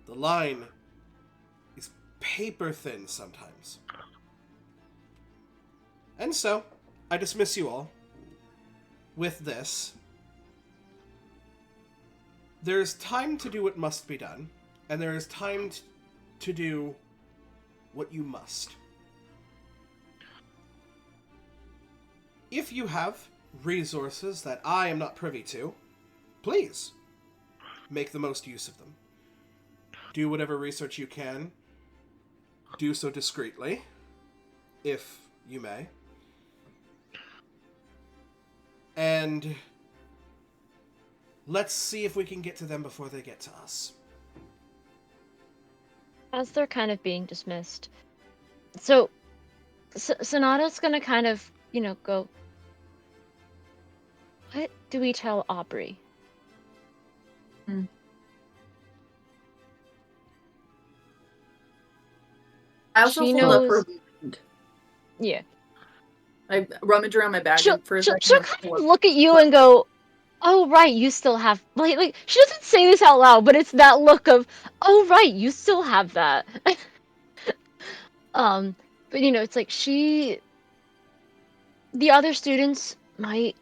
The line is paper thin sometimes. And so, I dismiss you all with this. There is time to do what must be done, and there is time to do what you must. If you have resources that I am not privy to, please make the most use of them. Do whatever research you can. Do so discreetly, if you may. And let's see if we can get to them before they get to us. As they're kind of being dismissed. So, Sonata's gonna kind of, go, what do we tell Aubrey? I also She hold up her knows- wound. Yeah. I rummage around my bag She'll for a second. kind of look at you and go, oh, right, you still have... Like, she doesn't say this out loud, but it's that look of, oh, right, you still have that. But, it's like the other students might...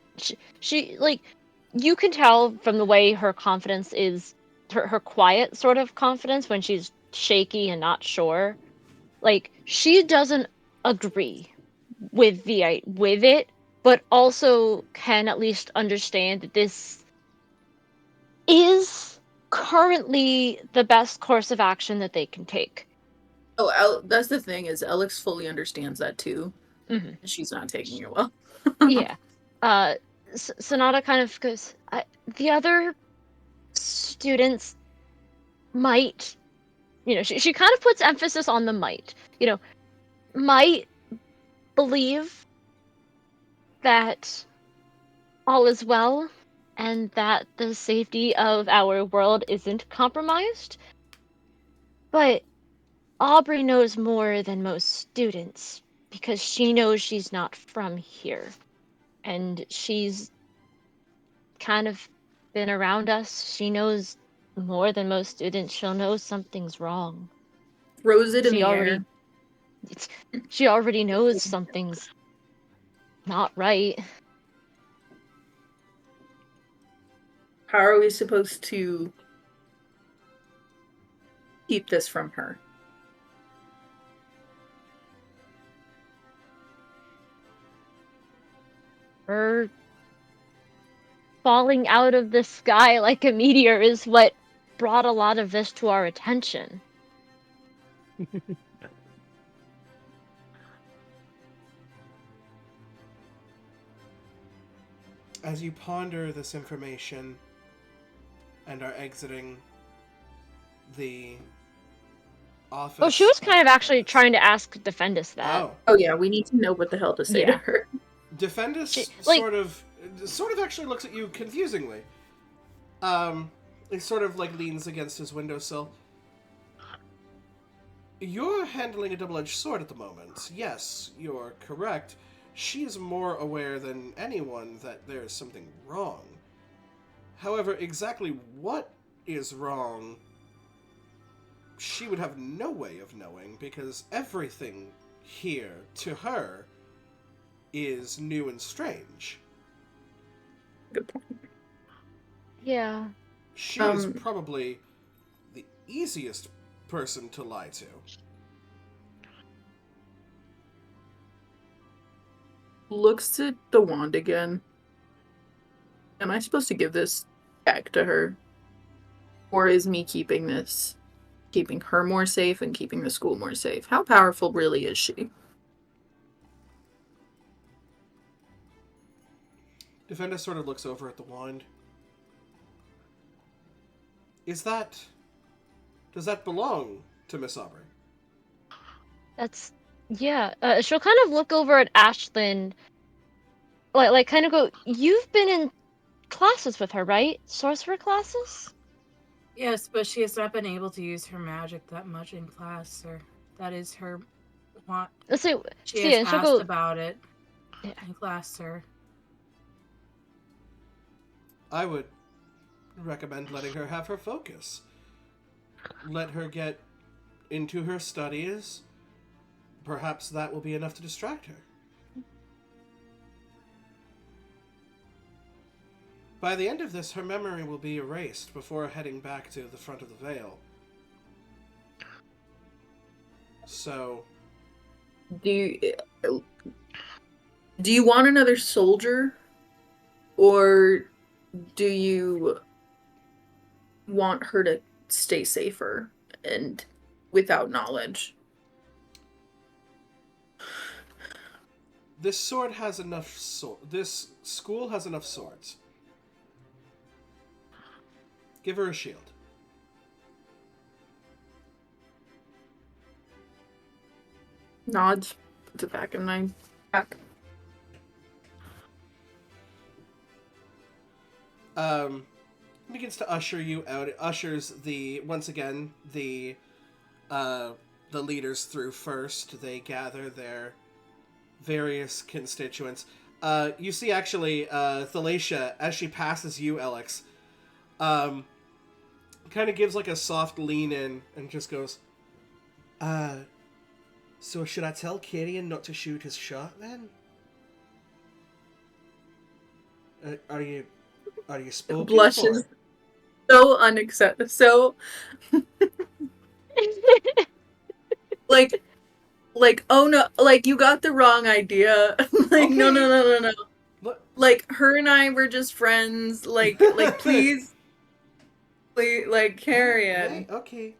She like, you can tell from the way her confidence is, her quiet sort of confidence when she's shaky and not sure. Like, she doesn't agree with it, but also can at least understand that this is currently the best course of action that they can take. Oh, that's the thing, is Alex fully understands that too. Mm-hmm. She's not taking it well. Yeah. Sonata kind of goes, the other students might, she kind of puts emphasis on the might, might believe that all is well and that the safety of our world isn't compromised. But Aubrey knows more than most students because she knows she's not from here. And she's kind of been around us. She knows more than most students. She'll know something's wrong. Throws it in the air. She already knows something's not right. How are we supposed to keep this from her? Her falling out of the sky like a meteor is what brought a lot of this to our attention. As you ponder this information and are exiting the office. Oh, she was kind of actually Defendus. trying to ask Defendus that. Oh, Oh yeah, we need to know what the hell to say to Yeah. her. Defendus She- like- sort of actually looks at you confusingly. He sort of like leans against his windowsill. You're handling a double-edged sword at the moment. Yes, you're correct. She is more aware than anyone that there is something wrong. However, exactly what is wrong, she would have no way of knowing, because everything here, to her, is new and strange. Good point. Yeah. She is probably the easiest person to lie to. Looks at the wand again. Am I supposed to give this back to her? Or is me keeping this keeping her more safe and keeping the school more safe? How powerful really is she? Defendus sort of looks over at the wand. Does that belong to Miss Aubrey? That's yeah. She'll kind of look over at Ashlyn, like kind of go. You've been in classes with her, right? Sorcerer classes. Yes, but she has not been able to use her magic that much in class, sir. That is her want. Let's say She see, has and she'll asked go. about it Yeah. in class, sir. I would recommend letting her have her focus. Let her get into her studies. Perhaps that will be enough to distract her. By the end of this, her memory will be erased before heading back to the front of the Veil. So, Do you want another soldier? Or do you want her to stay safer and without knowledge? this sword has enough this school has enough swords. Give her a shield. Nods. Puts it back in my pack. Begins to usher you out. It ushers once again the leaders through first. They gather their various constituents. You see actually Thalacia, as she passes you, Alex, kind of gives like a soft lean in and just goes, so should I tell Kyrian not to shoot his shot then? Are you spoken Blushes. for? So unacceptable. So like oh no, like you got the wrong idea. Like no. Look. Like her and I were just friends. Like please, like Carrion. Okay.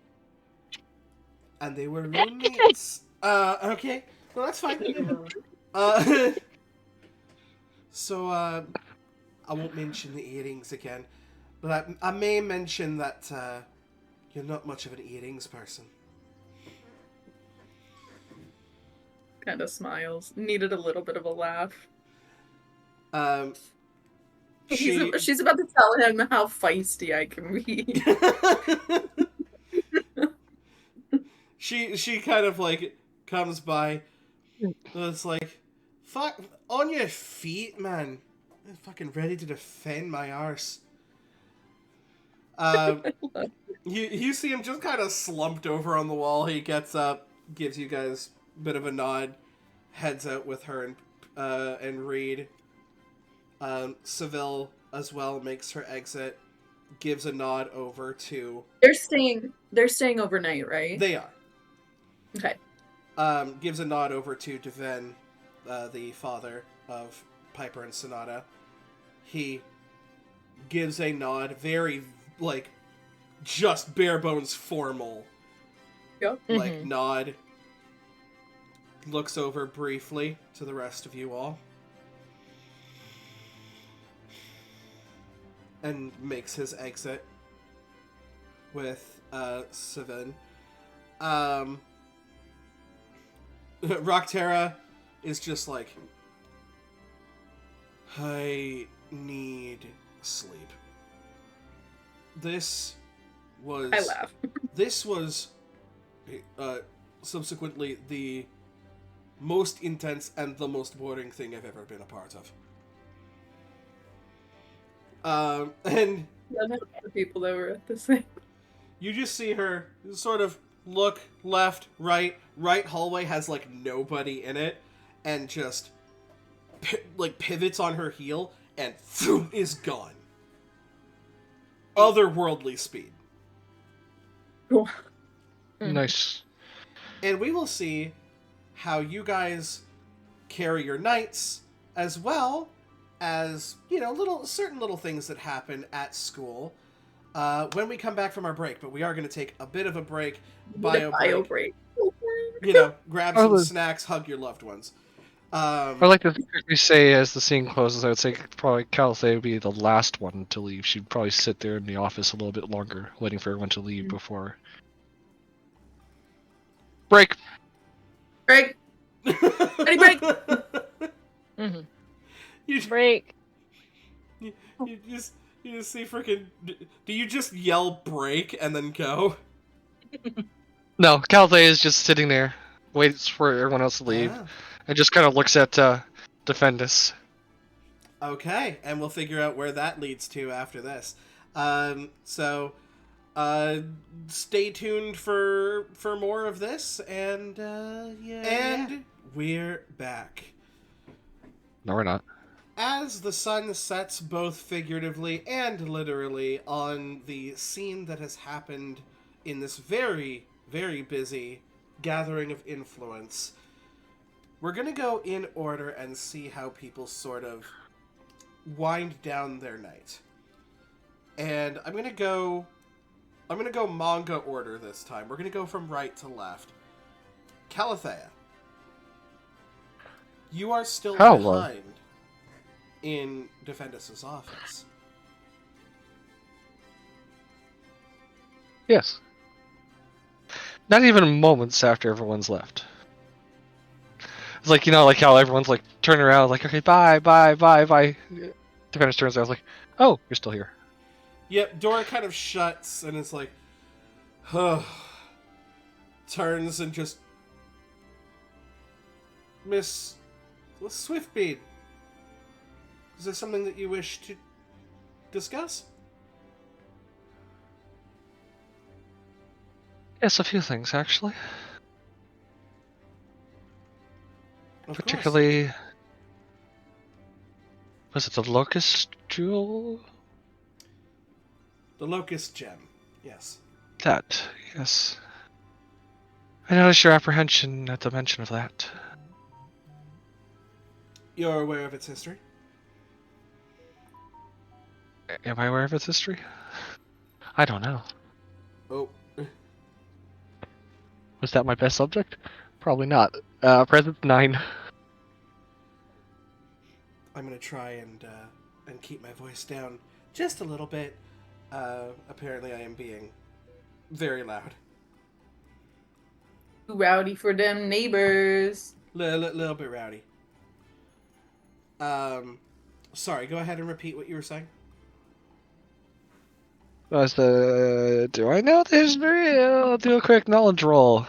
And they were roommates. Okay. Well, that's fine. So, I won't mention the earrings again, but I may mention that you're not much of an earrings person. Kind of smiles. Needed a little bit of a laugh. She's about to tell him how feisty I can be. She kind of like comes by. It's like, fuck, on your feet, man. I'm fucking ready to defend my arse. You see him just kind of slumped over on the wall. He gets up, gives you guys a bit of a nod, heads out with her and Reed. Seville as well makes her exit, gives a nod over to. They're staying overnight, right? They are. Okay. Gives a nod over to Deven, the father of Piper and Sonata. He gives a nod, very, like, just bare bones formal. Yep. Like, nod. Looks over briefly to the rest of you all. And makes his exit with Seven. Rockterra is just like, I need sleep. This was... I laugh. This was subsequently the most intense and the most boring thing I've ever been a part of. And The people that were at this thing. you just see her sort of look left, right. Right hallway has like nobody in it, and just like pivots on her heel and is gone. Otherworldly speed. Cool. Nice. And we will see how you guys carry your nights, as well as, you know, certain little things that happen at school when we come back from our break. But we are going to take a bit of a break, bio break. You know, grab some snacks, hug your loved ones. I'd like to quickly say, as the scene closes, I would say probably Calithay would be the last one to leave. She'd probably sit there in the office a little bit longer, waiting for everyone to leave before. Break! Break! Ready, break! Mm-hmm. You, Break. you just see freaking... Do you just yell break and then go? No, Calithay is just sitting there, waits for everyone else to leave, and just kind of looks at Defendus. Okay, and we'll figure out where that leads to after this. Stay tuned for more of this, and we're back. No, we're not. As the sun sets both figuratively and literally on the scene that has happened in this very, very busy gathering of influence, we're going to go in order and see how people sort of wind down their night. And I'm going to go manga order this time. We're going to go from right to left. Calathea, you are still behind in Defendus' office. Yes. Not even moments after everyone's left. It's like, you know, like how everyone's like turning around, like, okay, bye. Defendus turns around, like, oh, you're still here. Yep, door kind of shuts, and it's like, turns and just... Miss Swiftbeard, is there something that you wish to discuss? Yes, a few things, actually. Of Particularly... Was it the Locust jewel? The Locust gem, yes. That, yes. I noticed your apprehension at the mention of that. You're aware of its history? Am I aware of its history? I don't know. Oh. Was that my best subject? Probably not. Presence 9. I'm gonna try and keep my voice down just a little bit. Apparently I am being very loud. Too rowdy for them neighbors. Little bit rowdy. Sorry, go ahead and repeat what you were saying. Do I know the history? I'll do a quick knowledge roll.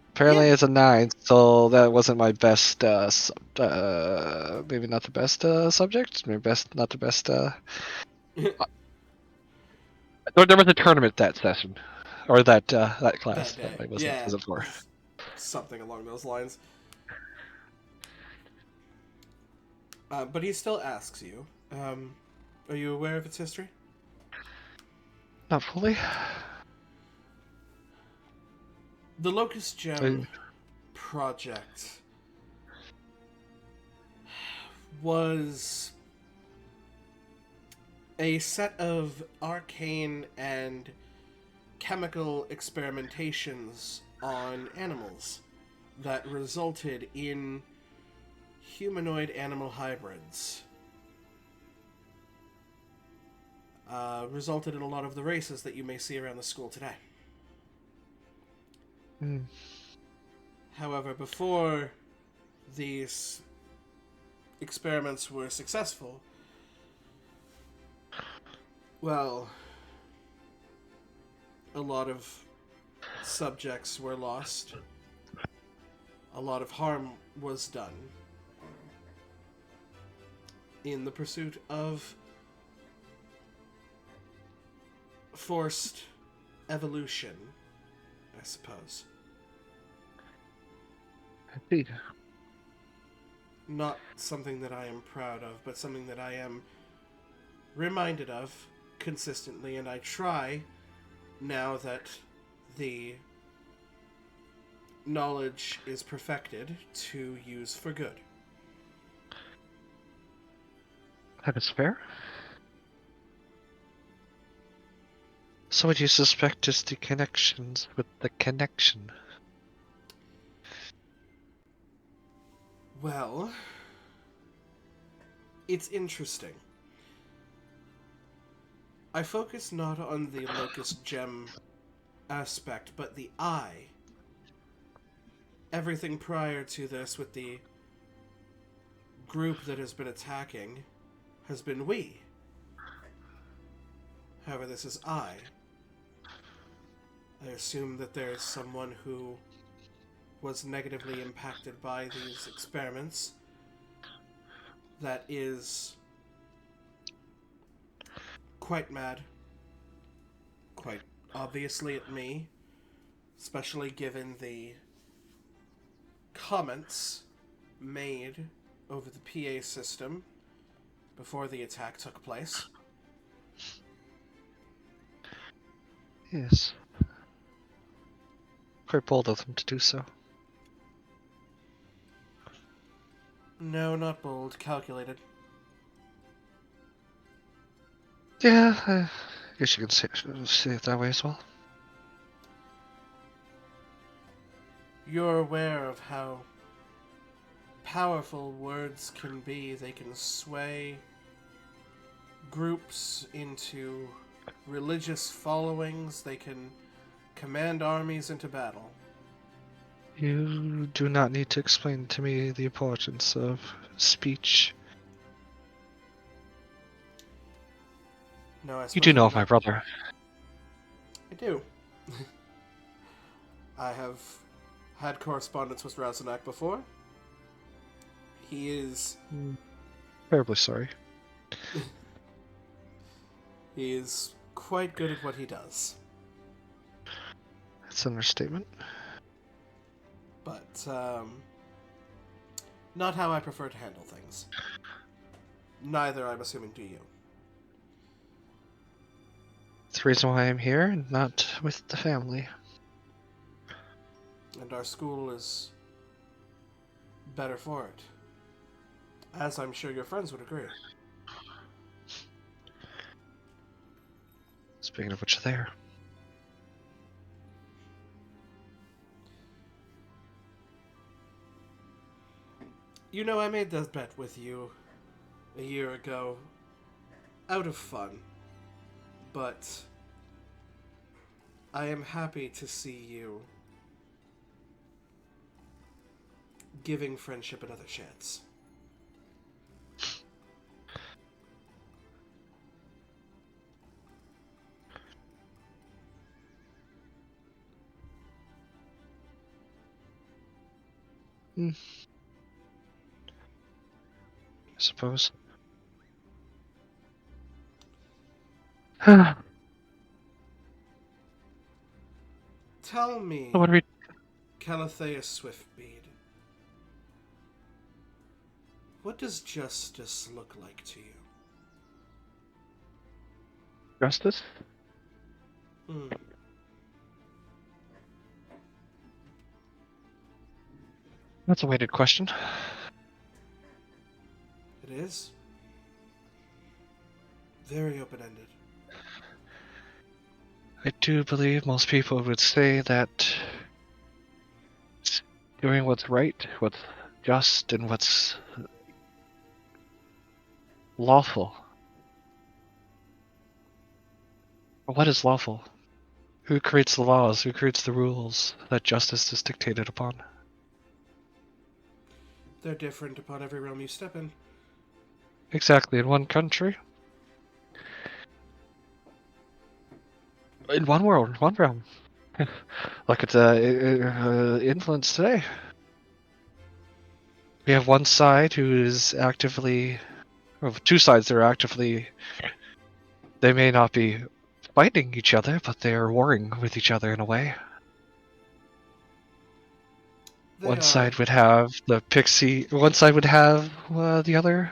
Apparently it's a 9, so that wasn't my best, maybe not the best subject, maybe not the best, there was a tournament that session, or that class that I wasn't for. Something along those lines. But he still asks you, are you aware of its history? Not fully. The Locust Gem project was a set of arcane and chemical experimentations on animals that resulted in humanoid animal hybrids. Resulted in a lot of the races that you may see around the school today. Hmm. However, before these experiments were successful, well, a lot of subjects were lost. A lot of harm was done in the pursuit of forced evolution, I suppose. Indeed. Not something that I am proud of, but something that I am reminded of consistently, and I try, now that the knowledge is perfected, to use for good. That is fair. So what you suspect is the connections with the connection? Well, it's interesting. I focus not on the Locust gem aspect, but the eye. Everything prior to this with the group that has been attacking has been we. However, this is I. I assume that there's someone who was negatively impacted by these experiments that is quite mad, quite obviously at me, especially given the comments made over the PA system before the attack took place. Yes. Quite bold of them to do so. No, not bold, calculated. Yeah, I guess you can see it that way as well. You're aware of how powerful words can be. They can sway groups into religious followings. They can command armies into battle. You do not need to explain to me the importance of speech. No, I You suppose do I know do of my not. brother. I do. I have had correspondence with Razanak before. He is... Terribly sorry. He is quite good at what he does. That's an understatement. But, not how I prefer to handle things. Neither, I'm assuming, do you. That's the reason why I'm here and not with the family. And our school is better for it. As I'm sure your friends would agree. Speaking of which, there. You know, I made that bet with you a year ago out of fun. But I am happy to see you giving friendship another chance. I suppose. Tell me, What are we? Calatheus Swiftbeard, what does justice look like to you? Justice? Hmm. That's a weighted question. It is? Very open-ended. I do believe most people would say that doing what's right, what's just, and what's lawful. Or what is lawful? Who creates the laws? Who creates the rules that justice is dictated upon? They're different upon every realm you step in. Exactly, in one country. In one world, one realm. Look at the influence today. We have one side who is actively, well, two sides that are actively, they may not be fighting each other, but they are warring with each other in a way. One side would have the pixie, one side would have the other.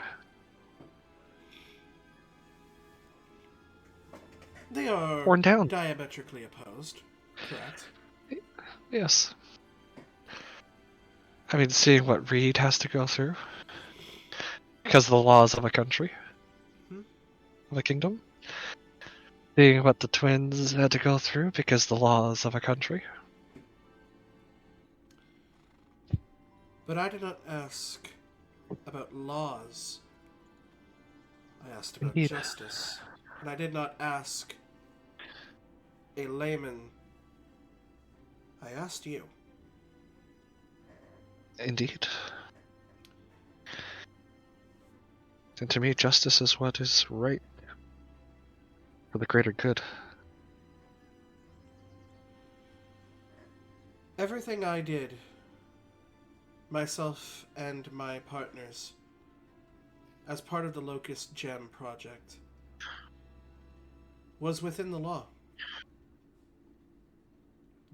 They are Torn down. diametrically opposed. Correct. Yes. I mean, seeing what Reed has to go through because of the laws of a country, of a kingdom. Seeing what the twins had to go through because the laws of a country. But I did not ask about laws. I asked about Indeed. justice. And I did not ask a layman. I asked you. Indeed. And to me, justice is what is right for the greater good. Everything I did, myself and my partners, as part of the Locust Gem project, was within the law.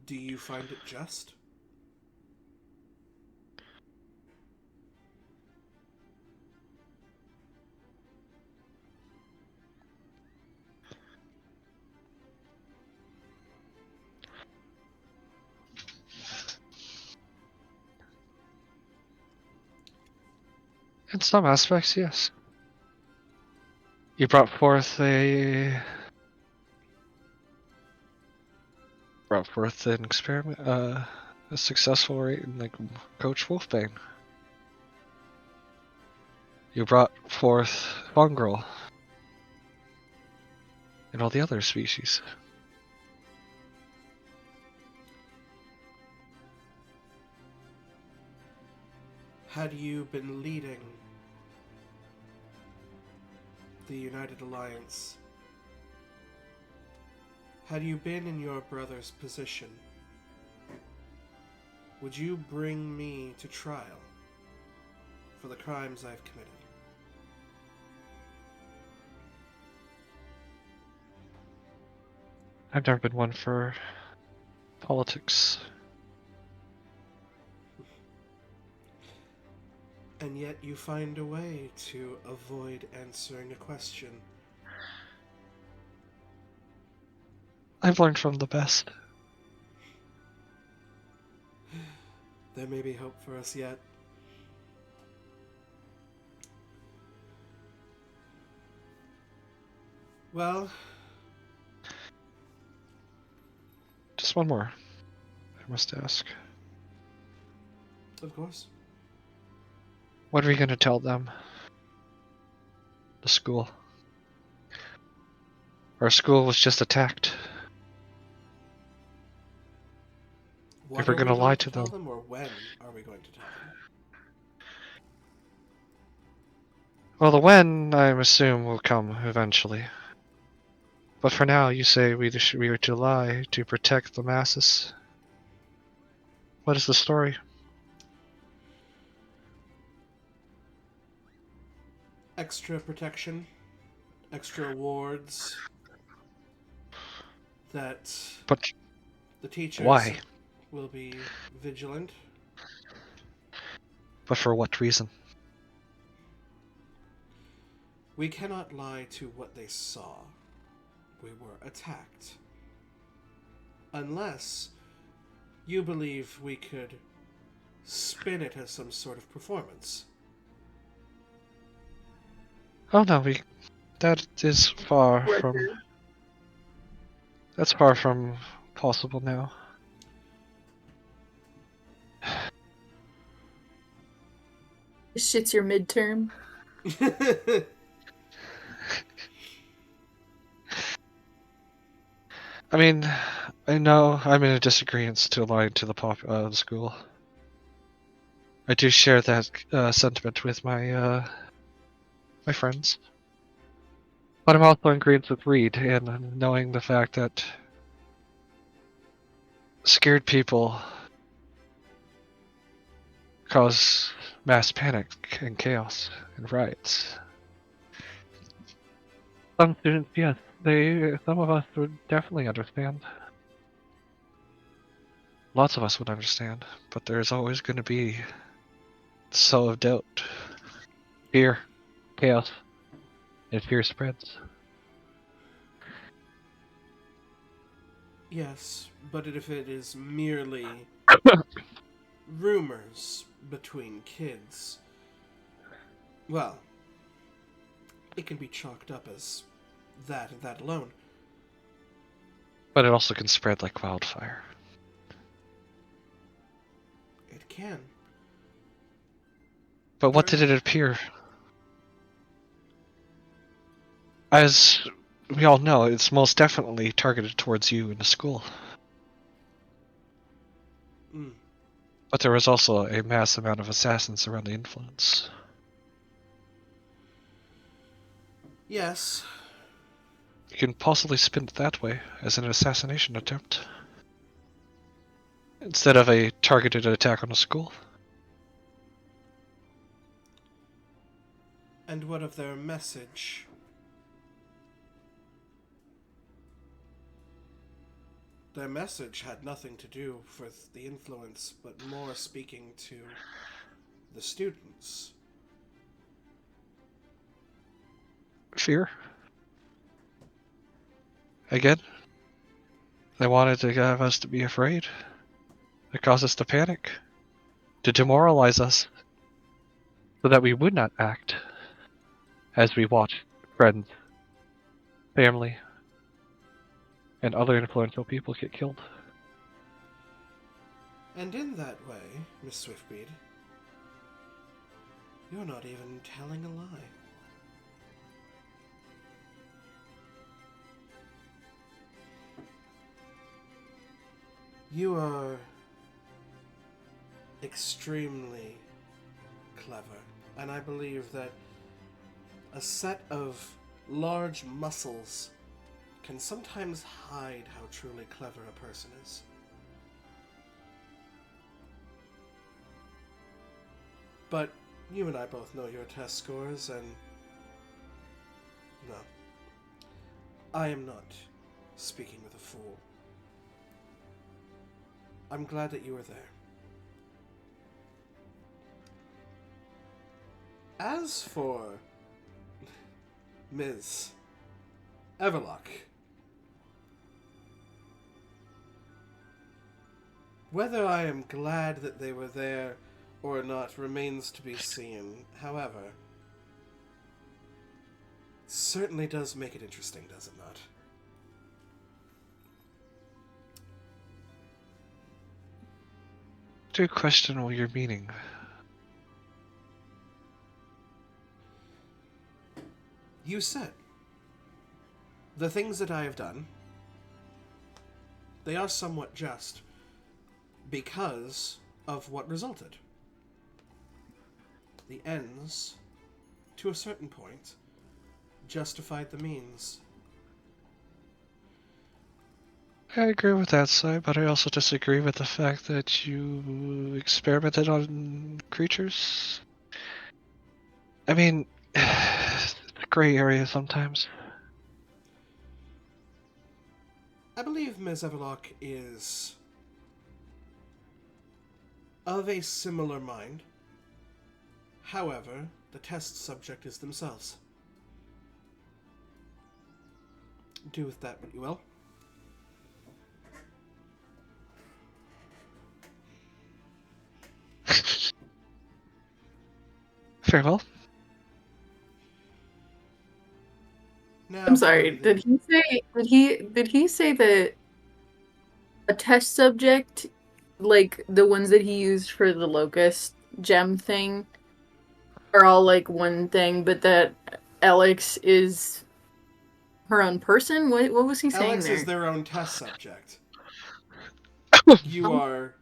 Do you find it just? In some aspects, yes. You brought forth an experiment, a successful rate in like Coach Wolfbane. You brought forth Fungrel and all the other species. Had you been leading the United Alliance, had you been in your brother's position, would you bring me to trial for the crimes I've committed? I've never been one for politics. And yet you find a way to avoid answering a question. I've learned from the best. There may be hope for us yet. Well, Just one more, I must ask. of course. What are we going to tell them? The school. Our school was just attacked. What If we're are we going to lie to tell them. or when are we going to tell them? Well, the when, I assume, will come eventually. But for now, you say we are to lie to protect the masses. What is the story? Extra protection, extra awards, that But the teachers why? will be vigilant. But for what reason? We cannot lie to what they saw. We were attacked. Unless you believe we could spin it as some sort of performance. Oh no, that is far from... That's far from possible now. This shit's your midterm. I mean, I know I'm in a disagreement to align to the school. I do share that sentiment with my my friends, but I'm also in agreement with Reed in knowing the fact that scared people cause mass panic and chaos and riots. Some students, yes, some of us would definitely understand. Lots of us would understand, but there's always going to be soul of doubt, fear, chaos, and fear spreads. Yes, but if it is merely rumors between kids, well, it can be chalked up as that and that alone. But it also can spread like wildfire. It can. But what did it appear? As we all know, it's most definitely targeted towards you in the school. Mm. But there was also a mass amount of assassins around the influence. Yes. You can possibly spin it that way, as an assassination attempt. Instead of a targeted attack on a school. And what of their message? Their message had nothing to do with the influence, but more speaking to the students. Fear. Again, they wanted to have us to be afraid. They caused us to panic. To demoralize us. So that we would not act. As we watch friends, family, and other influential people get killed. And in that way, Miss Swiftbeard, you're not even telling a lie. You are extremely clever, and I believe that a set of large muscles can sometimes hide how truly clever a person is. But you and I both know your test scores, and no, I am not speaking with a fool. I'm glad that you were there. As for Ms. Everlock, whether I am glad that they were there or not remains to be seen. However, certainly does make it interesting, does it not? I do question your meaning. You said the things that I have done, they are somewhat just because of what resulted. The ends, to a certain point, justified the means. I agree with that side, but I also disagree with the fact that you experimented on creatures. I mean, it's a gray area sometimes. I believe Ms. Everlock is of a similar mind. However, the test subject is themselves. Do with that what you will. Farewell. Now, I'm sorry. for the- Did he say that a test subject, like the ones that he used for the Locust gem thing, are all like one thing, but that Alex is her own person? What was he saying Alex there? is their own test subject. you are,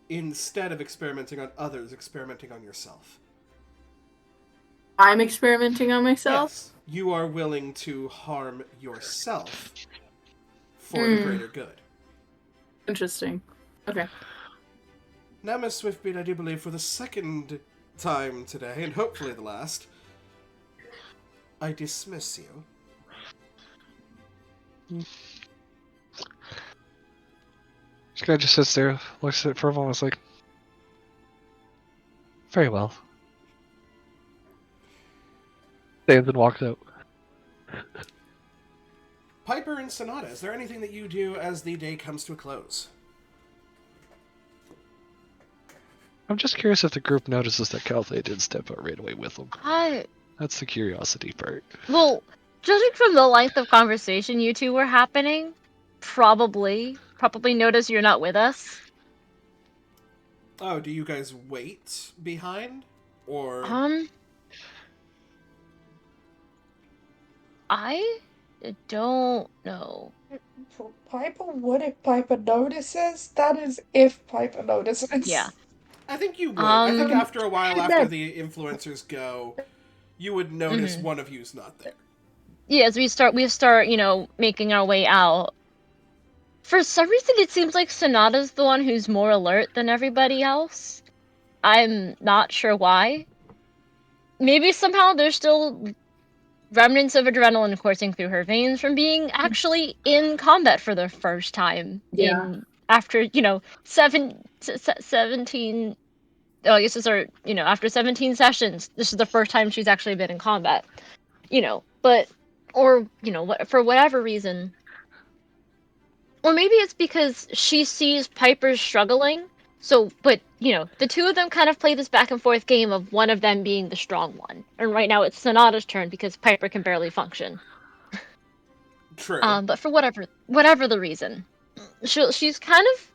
instead of experimenting on others, experimenting on yourself. I'm experimenting on myself? Yes, you are willing to harm yourself for the greater good. Interesting. Okay. Now, Miss Swiftbeard, I do believe for the second time today, and hopefully the last, I dismiss you. This guy just sits there, looks at it for a moment, it's like, very well. Stands and walks out. Piper and Sonata, is there anything that you do as the day comes to a close? I'm just curious if the group notices that Calthea did step out right away with them. That's the curiosity part. Well, judging from the length of conversation you two were happening, probably notice you're not with us. Oh, do you guys wait behind? Or... I don't know. Piper, what if Piper notices? That is if Piper notices. Yeah. I think you would. I think after a while, after No. the influencers go, you would notice one of you's not there. Yeah, as we start, making our way out. For some reason, it seems like Sonata's the one who's more alert than everybody else. I'm not sure why. Maybe somehow there's still remnants of adrenaline coursing through her veins from being actually in combat for the first time. Yeah. After 17. Oh, I guess after 17 sessions, this is the first time she's actually been in combat. But for whatever reason. Or maybe it's because she sees Piper struggling. So, but, the two of them kind of play this back and forth game of one of them being the strong one. And right now it's Sonata's turn because Piper can barely function. True. But for whatever the reason, she's kind of,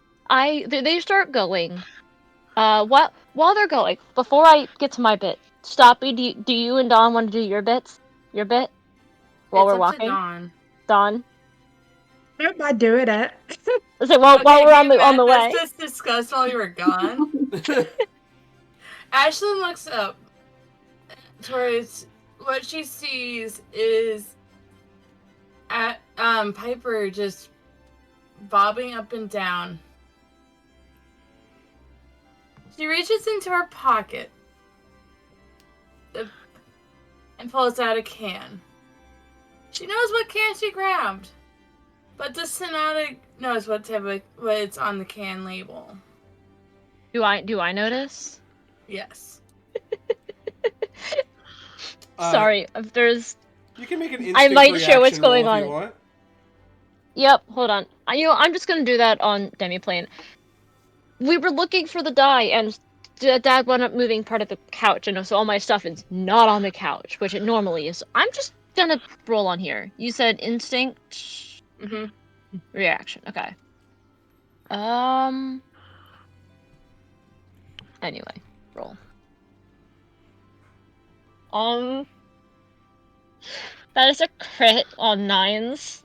they start going. While they're going, before I get to my bit, Stoppy, do you and Dawn want to do your bit? While we're walking? Dawn? I don't mind doing it. So while we're on the way. Let's just discuss while you were gone. Ashlyn looks up towards what she sees is at Piper just bobbing up and down. She reaches into her pocket and pulls out a can. She knows what can she grabbed, but the Sonata knows what it's on the can label. Do I notice? Yes. Sorry, if there's. You can make an instinct I might share what's reaction going roll on. if you want. Yep, hold on. I'm just gonna do that on Demiplane. We were looking for the die, and Dad wound up moving part of the couch, and so all my stuff is not on the couch, which it normally is. I'm just gonna roll on here. You said instinct reaction. Okay. Anyway, roll. That is a crit on 9s.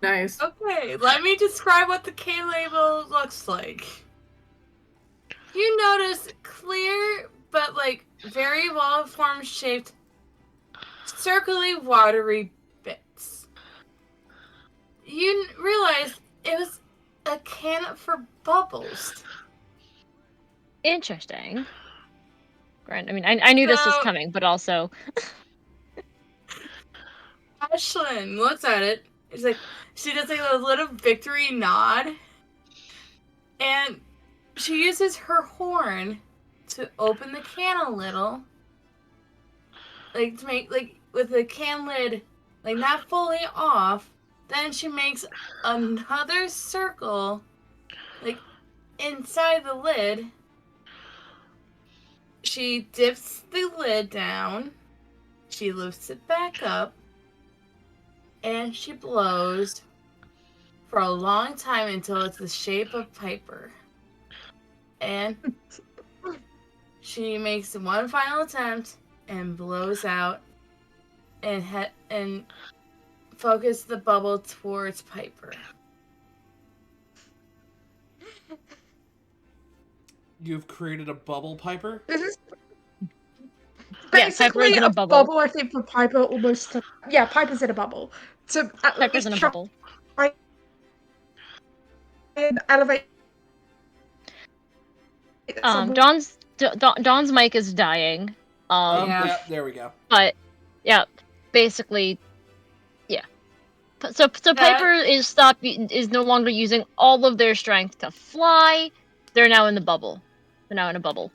Nice. Okay, let me describe what the K label looks like. You notice clear, but very well-formed shaped, circly, watery bits. You realize it was a can for bubbles. Interesting. Grant, I mean, I knew this was coming, but also... Ashlyn looks at it. It's like, she does a little victory nod. And she uses her horn to open the can a little. To make, with the can lid, not fully off. Then she makes another circle, inside the lid. She dips the lid down. She lifts it back up. And she blows for a long time until it's the shape of Piper. And she makes one final attempt and blows out and focus the bubble towards Piper. You've created a bubble, Piper? This is Yeah, Piper is basically in a a bubble. I think, for Piper almost to... Yeah, Piper's in a bubble. To at Piper's least in a try bubble. and elevate someone. Dawn's mic is dying. Yeah. Yeah, there we go. But yeah, basically, yeah. So Piper is no longer using all of their strength to fly. They're now in the bubble. They're now in a bubble.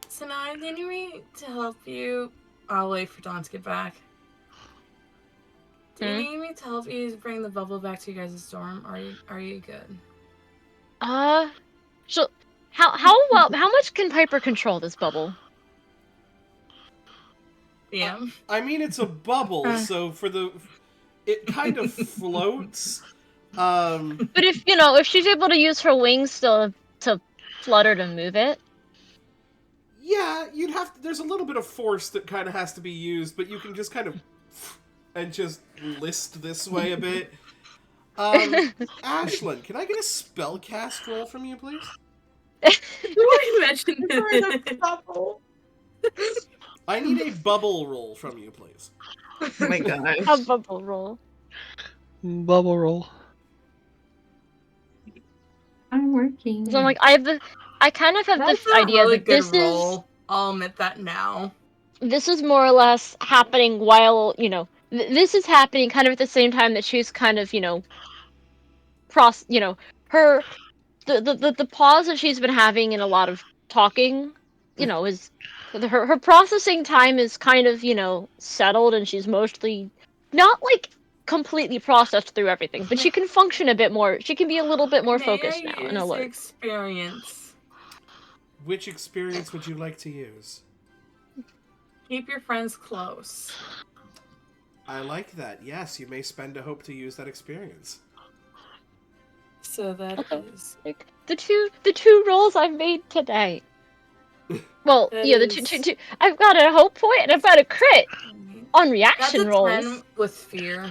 So now I need me to help you. I'll wait for Dawn to get back. Do you need me to help you bring the bubble back to you guys' dorm? Are you good? So how much can Piper control this bubble? Yeah. I mean, it's a bubble, so it kind of floats. But if she's able to use her wings to flutter to move it. Yeah, you'd have to, there's a little bit of force that kind of has to be used, but you can just kind of and just list this way a bit. Ashlyn, can I get a spellcast roll from you, please? I mentioned it. Bubble. I need a bubble roll from you, please. Oh my gosh. A bubble roll. Bubble roll. I'm working. So I'm like, I kind of have That's the a idea really that good this roll. I'll admit that now. this is more or less happening while this is happening kind of at the same time that she's kind of her the pause that she's been having in a lot of talking is her processing time is kind of settled, and she's mostly not like completely processed through everything, but she can function a bit more. She can be a little bit more focused now and alert. Experience. Which experience would you like to use? Keep your friends close. I like that. Yes, you may spend a hope to use that experience. So that is Like the two rolls I've made today. Well, That yeah, the is- two. I've got a hope point and I've got a crit on that's reaction a rolls. 10 with fear.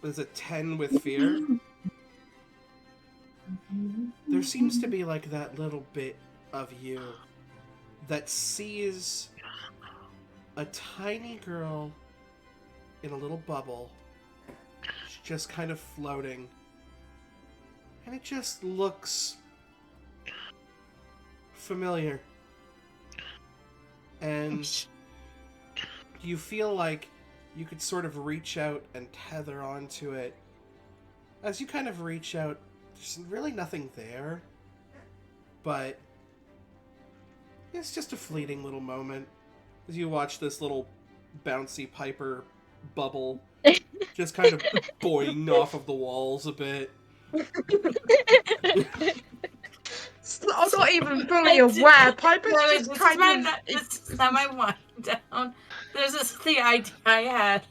Is it 10 with fear? There seems to be like that little bit of you that sees a tiny girl in a little bubble. She's just kind of floating. And it just looks familiar. And you feel like you could sort of reach out and tether onto it. As you kind of reach out, there's really nothing there. But it's just a fleeting little moment as you watch this little bouncy Piper bubble just kind of boing off of the walls a bit. I'm not even fully aware. Piper's No, just kind of... This is not my wind down. This is the idea I had.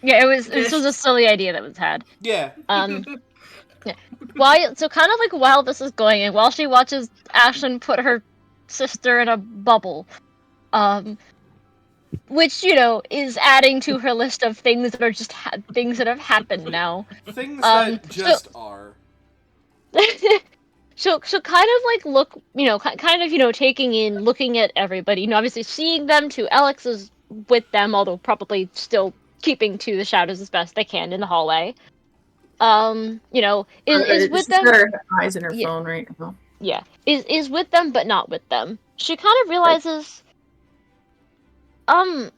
Yeah, this was a silly idea that was had. Yeah. So kind of like while this is going, and while she watches Ashlyn put her sister in a bubble, which is adding to her list of things that are just things that have happened now. Things that just are. She'll kind of like look, kind of taking in, looking at everybody. Obviously seeing them too. Alex is with them, although probably still keeping to the shadows as best they can in the hallway. Is with them. She's got her eyes in her phone right now. Yeah, is with them, but not with them. She kind of realizes, did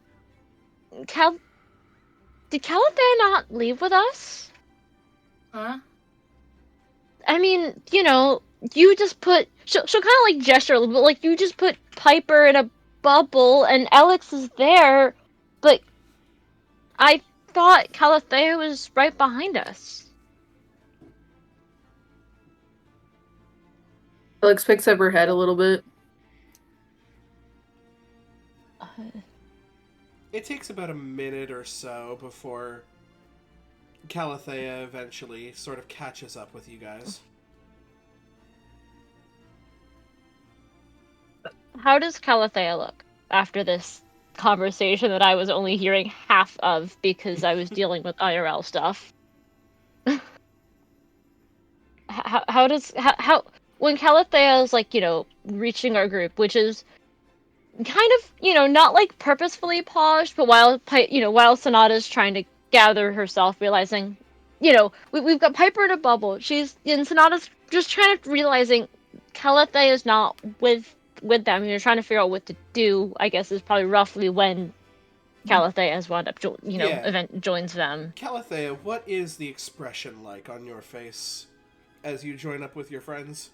Calathea not leave with us? Huh? I mean, you just put. She'll kind of like gesture a little bit, like you just put Piper in a bubble, and Alex is there, but I thought Calathea was right behind us. Alex picks up her head a little bit. It takes about a minute or so before Calathea eventually sort of catches up with you guys. How does Calathea look after this conversation that I was only hearing half of because I was dealing with IRL stuff? when Calithea is like, reaching our group, which is kind of, not like purposefully paused, but while Sonata's trying to gather herself, realizing, we've got Piper in a bubble. And Sonata's just trying to realizing Calithea is not with them. Trying to figure out what to do. I guess is probably roughly when Calithea has wound up, joins them. Calithea, what is the expression like on your face as you join up with your friends?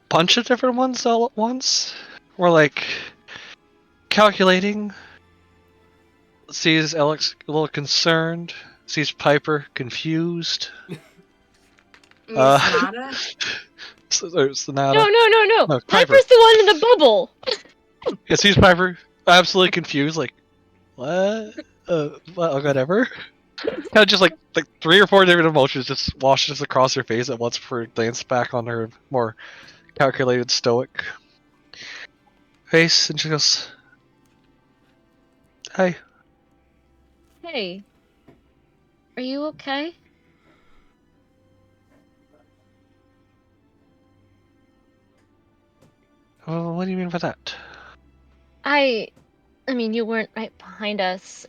Bunch of different ones all at once. We're like calculating. Sees Alex a little concerned. Sees Piper confused. Sonata? Sonata. No. No, Piper's the one in the bubble. Yeah, sees Piper absolutely confused, like, what? Well, whatever. Kind of just like 3 or 4 different emotions just washes across her face at once before it glance back on her more calculated, stoic face, and she goes, "Hey." Hey. Are you okay? Well, what do you mean by that? I mean, you weren't right behind us.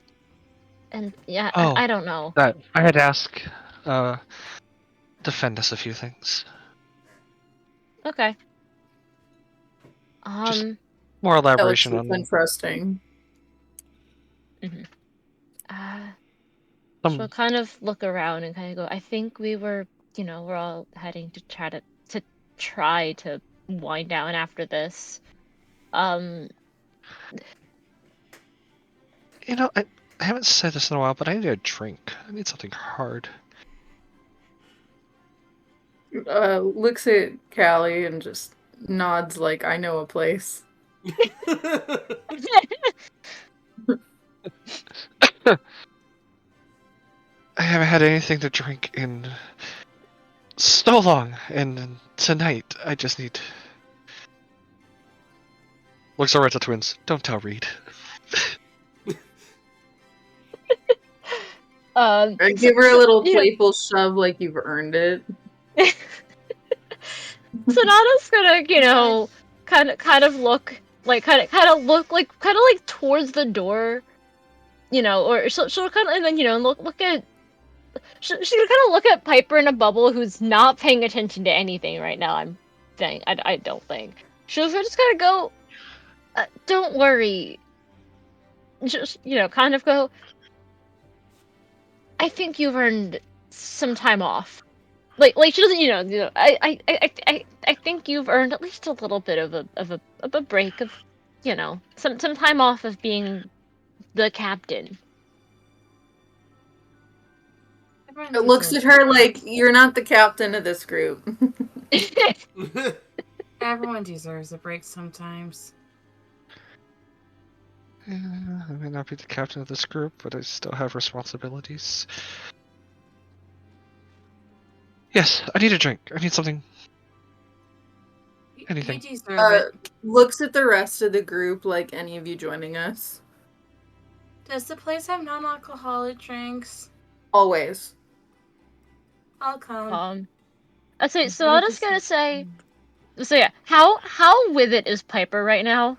And yeah, Oh. I don't know. That I had to ask, Defendus a few things. Okay. Just more elaboration Alex on is interesting. She'll kind of look around and kind of go, I think we were, we're all heading to try to wind down after this. I haven't said this in a while, but I need a drink. I need something hard. Looks at Callie and just nods like, I know a place. I haven't had anything to drink in so long, and tonight I just need... Looks over at the twins. Don't tell Reed. I give her a little playful shove like you've earned it. Sonata's gonna, kind of look like towards the door, or she'll kind of, and then look at. She's gonna kind of look at Piper in a bubble, who's not paying attention to anything right now. I don't think she'll just kind of go. Don't worry. Just kind of go. I think you've earned some time off. Like she doesn't, I think you've earned at least a little bit of a break of, some time off of being the captain. It looks at her like, you're not the captain of this group. Everyone deserves a break sometimes. I may not be the captain of this group, but I still have responsibilities. Yes, I need a drink. I need something. Anything. You deserve it. Looks at the rest of the group like any of you joining us. Does the place have non-alcoholic drinks? Always. I'll come. I'd say, so I'm just gonna say, so yeah, how with it is Piper right now?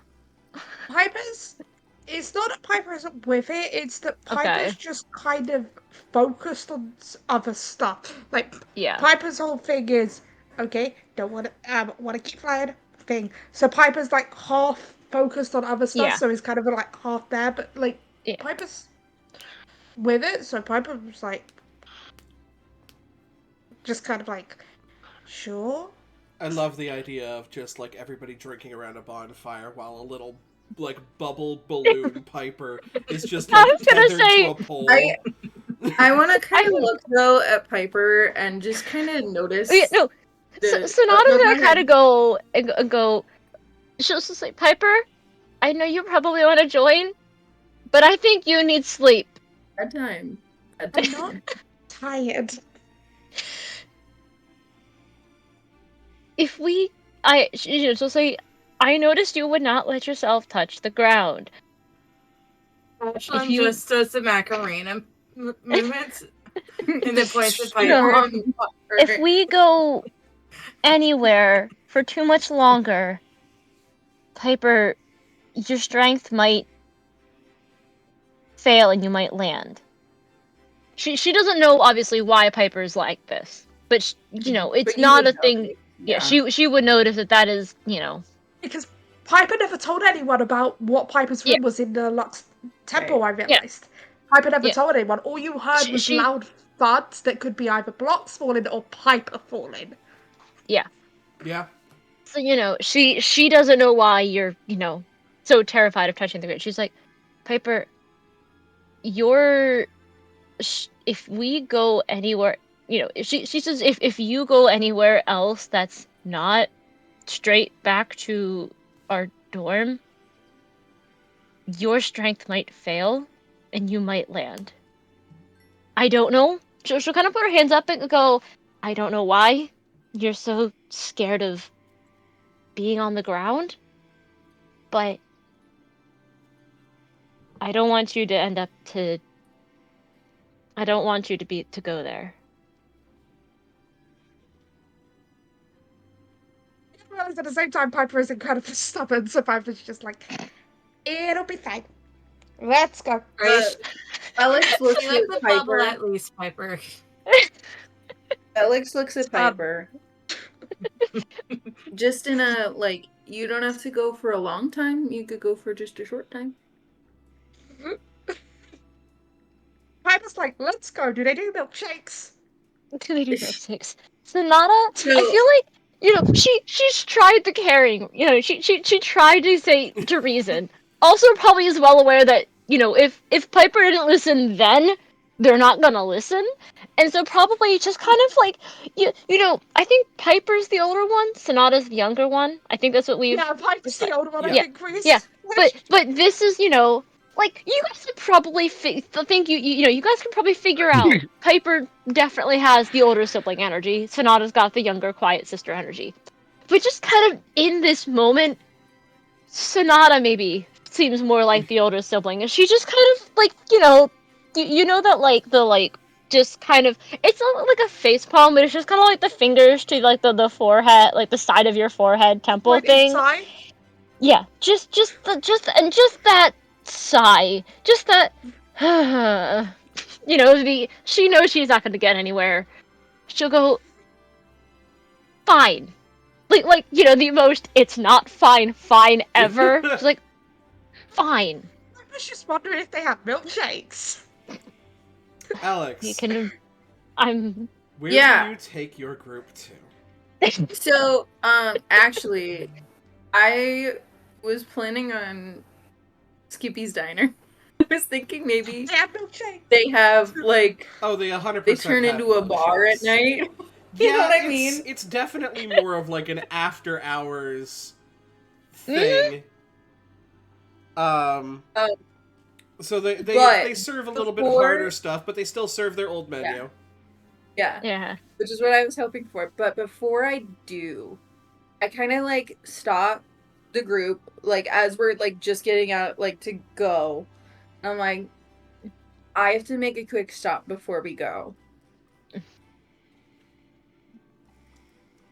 It's not that Piper isn't with it, it's that Piper's just kind of focused on other stuff. Like, yeah. Piper's whole thing is, okay, don't want to keep flying thing. So Piper's like half focused on other stuff, so he's kind of like half there, but like, Piper's with it, so Piper was like, just kind of like, sure. I love the idea of just like everybody drinking around a bonfire while a little like bubble balloon Piper is just like tethered to a pole. I want to kind of look though at Piper and just kind of notice. Sonata's gonna kind of go and go. She'll just say, Piper, I know you probably want to join, but I think you need sleep. Bedtime. I'm not tired. She'll say, I noticed you would not let yourself touch the ground. Just does the Macarena movements. And then points at No. Piper. If we go anywhere for too much longer, Piper, your strength might fail and you might land. She doesn't know obviously why Piper's like this, but you know it's But you not would a know, thing. Yeah, she would notice that is Because Piper never told anyone about what Piper's room Yeah. was in the Lux temple, Right. I realised. Piper never Yeah. told anyone. All you heard was She- loud thuds that could be either blocks falling or Piper falling. Yeah. So she doesn't know why you're so terrified of touching the ground. She's like, Piper, if we go anywhere, she says if you go anywhere else that's not straight back to our dorm, your strength might fail and you might land. I don't know. She'll kind of put her hands up and go, I don't know why you're so scared of being on the ground, but I don't want you to I don't want you to go there. Whereas at the same time, Piper is incredibly stubborn, so Piper's just like, it'll be fine. Let's go. Right. Alex looks Stay like at the bubble Piper. at least, Piper. Alex looks at Piper. Just in a, like, you don't have to go for a long time. You could go for just a short time. Piper's like, let's go. Do they do milkshakes? Do they do milkshakes? Sonata, So- I feel like she's tried the caring. She tried to say to reason. Also, probably is well aware that if Piper didn't listen then, they're not gonna listen, and so probably just kind of like I think Piper's the older one, Sonata's the younger one. I think that's what we've. Yeah, Piper's the older one, I Yeah. think, Chris. Yeah, but this is like you guys could probably think you guys can probably figure out Piper definitely has the older sibling energy. Sonata's got the younger quiet sister energy. But just kind of in this moment, Sonata maybe seems more like the older sibling, and she just kind of like that like the just kind of it's not like a face palm, but it's just kind of like the fingers to like the forehead, like the side of your forehead temple Right thing. inside. Yeah, just that sigh, just that, she knows she's not going to get anywhere. She'll go, fine, like the most it's not fine ever. She's like, fine. I was just wondering if they have milkshakes. Alex, You can, I'm. where Yeah. do you take your group to? So, actually, I was planning on Skippy's Diner. I was thinking maybe They have milkshakes. they have, like, Oh, they 100%. they turn have into a bar at milkshakes. night. Yeah, You know what I it's, mean? It's definitely more of like an after hours thing. So they serve a little bit before- harder stuff, but they still serve their old menu. Yeah. Yeah. Which is what I was hoping for. But before I do, I kind of like stop the group, like as we're like just getting out, like to go. I'm like, I have to make a quick stop before we go.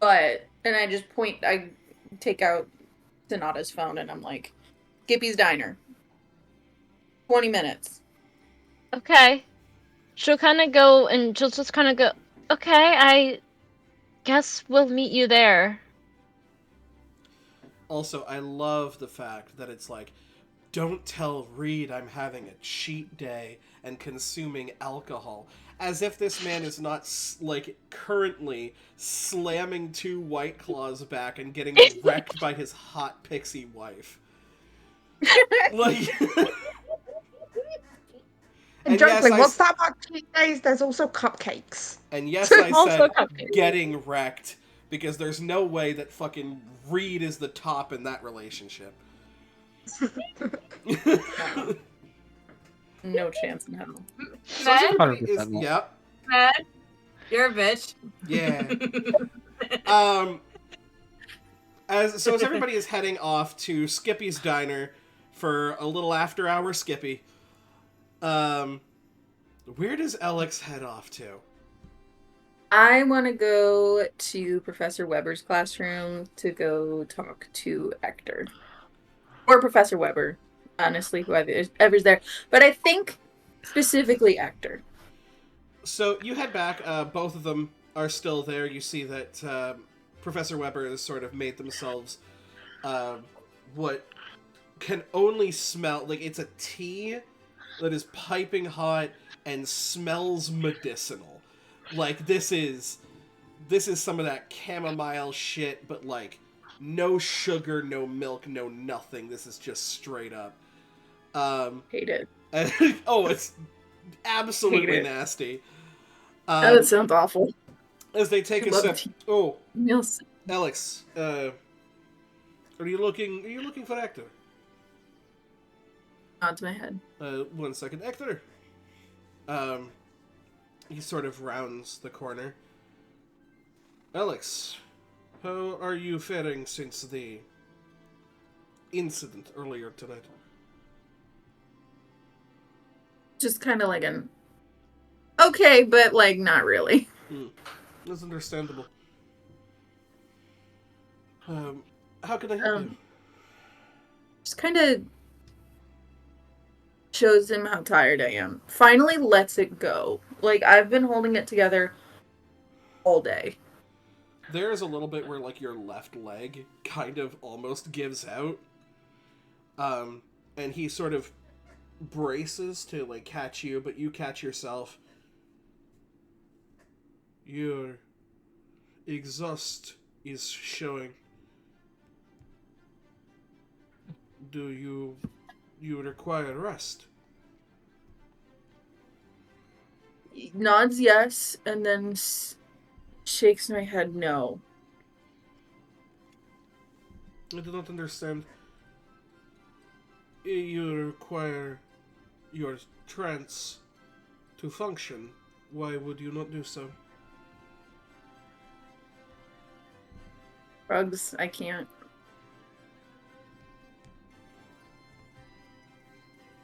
And I just I take out Sonata's phone and I'm like, Skippy's Diner. 20 minutes. Okay. She'll kind of go and she'll just kind of go, okay, I guess we'll meet you there. Also, I love the fact that it's like, don't tell Reed I'm having a cheat day and consuming alcohol. As if this man is not, like, currently slamming 2 White Claws back and getting wrecked by his hot pixie wife. Like... And jokingly, what's that about cheat days? There's also cupcakes. And yes, I Also said cupcakes. getting wrecked, because there's no way that fucking Reed is the top in that relationship. No chance in hell. So everybody 100% is, not. yeah, Matt, you're a bitch. yeah. As everybody is heading off to Skippy's Diner for a little after-hour Skippy. Where does Alex head off to? I want to go to Professor Weber's classroom to go talk to Hector. Or Professor Weber, honestly, whoever's there. But I think specifically Hector. So you head back. Both of them are still there. You see that Professor Weber has sort of made themselves what can only smell like it's a tea that is piping hot and smells medicinal. Like this is some of that chamomile shit, but like no sugar, no milk, no nothing. This is just straight up. Hate it. Oh, it's absolutely Hate it. nasty. That sounds awful. As they take I a love sip. tea. Oh, Yes. Alex, are you looking for Hector? Nods my head. 1 second, Hector. He sort of rounds the corner. Alex, how are you faring since the incident earlier tonight? Just kind of like an okay, but like not really. That's understandable. How can I help you? Just kind of shows him how tired I am. Finally lets it go. Like, I've been holding it together all day. There's a little bit where, like, your left leg kind of almost gives out. And he sort of braces to, like, catch you, but you catch yourself. Your exhaust is showing. Do you require rest? He nods yes, and then shakes my head no. I do not understand. You require your trance to function. Why would you not do so? Drugs, I can't.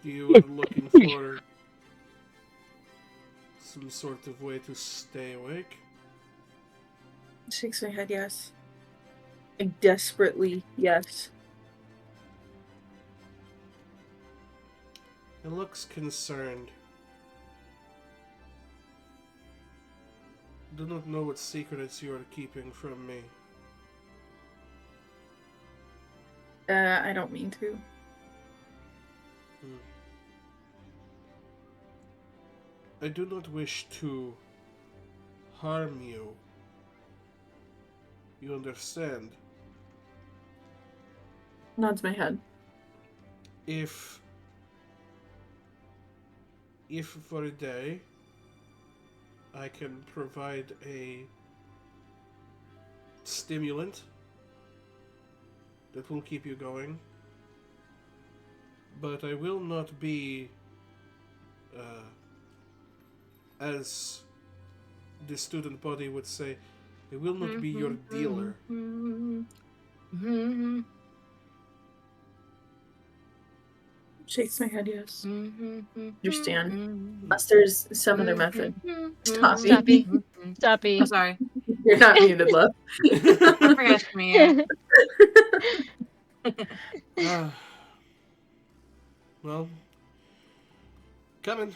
You are looking for some sort of way to stay awake? Shakes my head yes. Like, desperately yes. It looks concerned. Do not know what secrets you are keeping from me. I don't mean to. I do not wish to harm you. You understand? Nods my head. If for a day I can provide a stimulant that will keep you going, but I will not be as the student body would say, I will not be your dealer. Shakes my head yes. Understand. Unless there's some other method. Stoppy. Stoppy. I'm sorry. You're not muted, love. I forgot to me. Well, come in.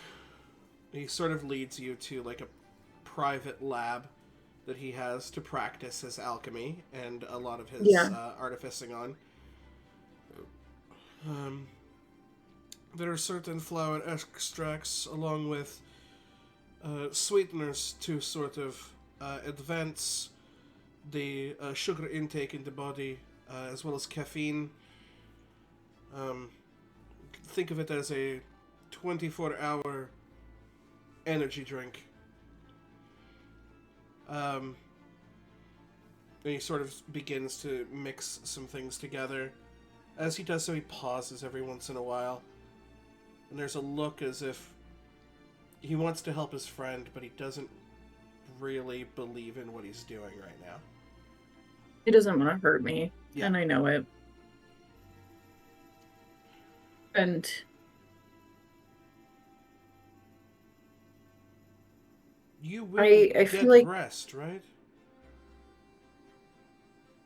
He sort of leads you to like a private lab that he has to practice his alchemy and a lot of his artificing on. There are certain flower extracts along with sweeteners to sort of advance the sugar intake in the body, as well as caffeine. Think of it as a 24-hour energy drink. And he sort of begins to mix some things together. As he does so, he pauses every once in a while. And there's a look as if he wants to help his friend, but he doesn't really believe in what he's doing right now. He doesn't want to hurt me, Yeah. and I know it. And You will I get feel like rest, right?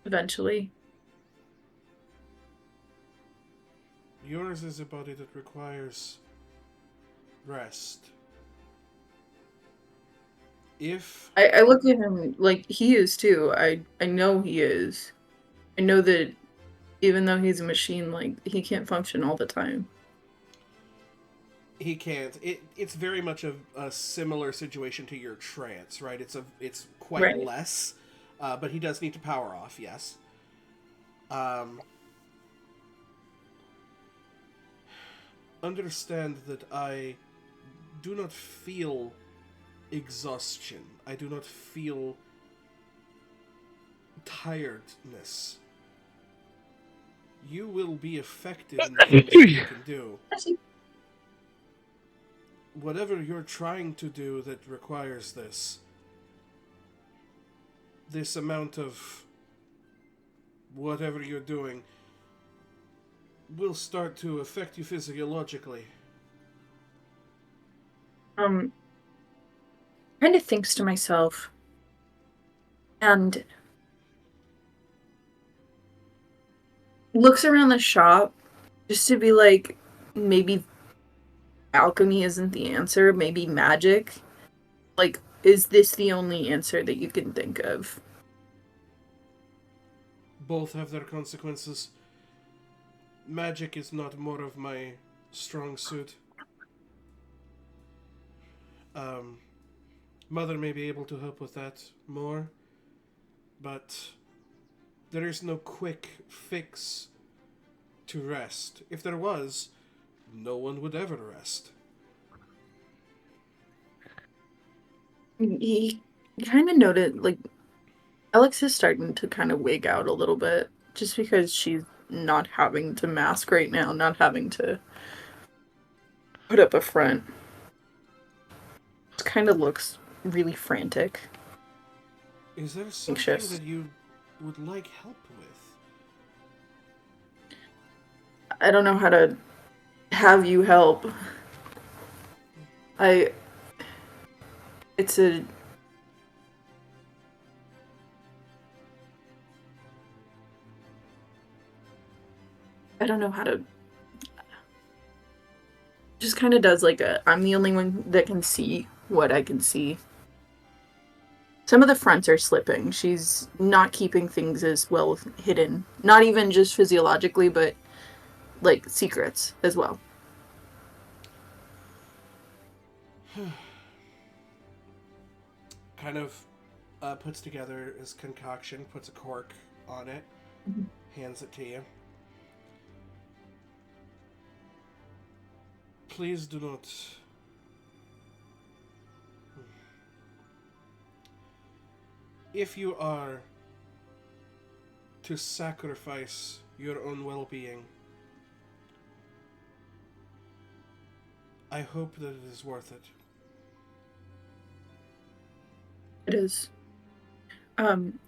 eventually. Yours is a body that requires rest. If I look at him like he is too. I know he is. I know that even though he's a machine, like he can't function all the time. he can't, it's very much a similar situation to your trance, right? It's quite Right. less, but he does need to power off. Yes. Understand that I do not feel exhaustion. I do not feel tiredness. You will be effective in the things that you can do. Whatever you're trying to do that requires this amount of whatever you're doing will start to affect you physiologically. Kind of thinks to myself, and looks around the shop just to be like, maybe alchemy isn't the answer, maybe magic. Like, is this the only answer that you can think of? Both have their consequences. Magic is not more of my strong suit. Mother may be able to help with that more, but there is no quick fix to rest. If there was, no one would ever rest. He kind of noted, like, Alex is starting to kind of wig out a little bit, just because she's not having to mask right now, not having to put up a front. It kind of looks really frantic. Is there something Anxious. that you would like help with? I don't know how to have you help. It's a... I don't know how to... Just kind of does like a, I'm the only one that can see what I can see. Some of the fronts are slipping. She's not keeping things as well hidden. Not even just physiologically, but like secrets as well. Kind of puts together his concoction, puts a cork on it, hands it to you. Please do not... If you are to sacrifice your own well-being, I hope that it is worth it. It is. And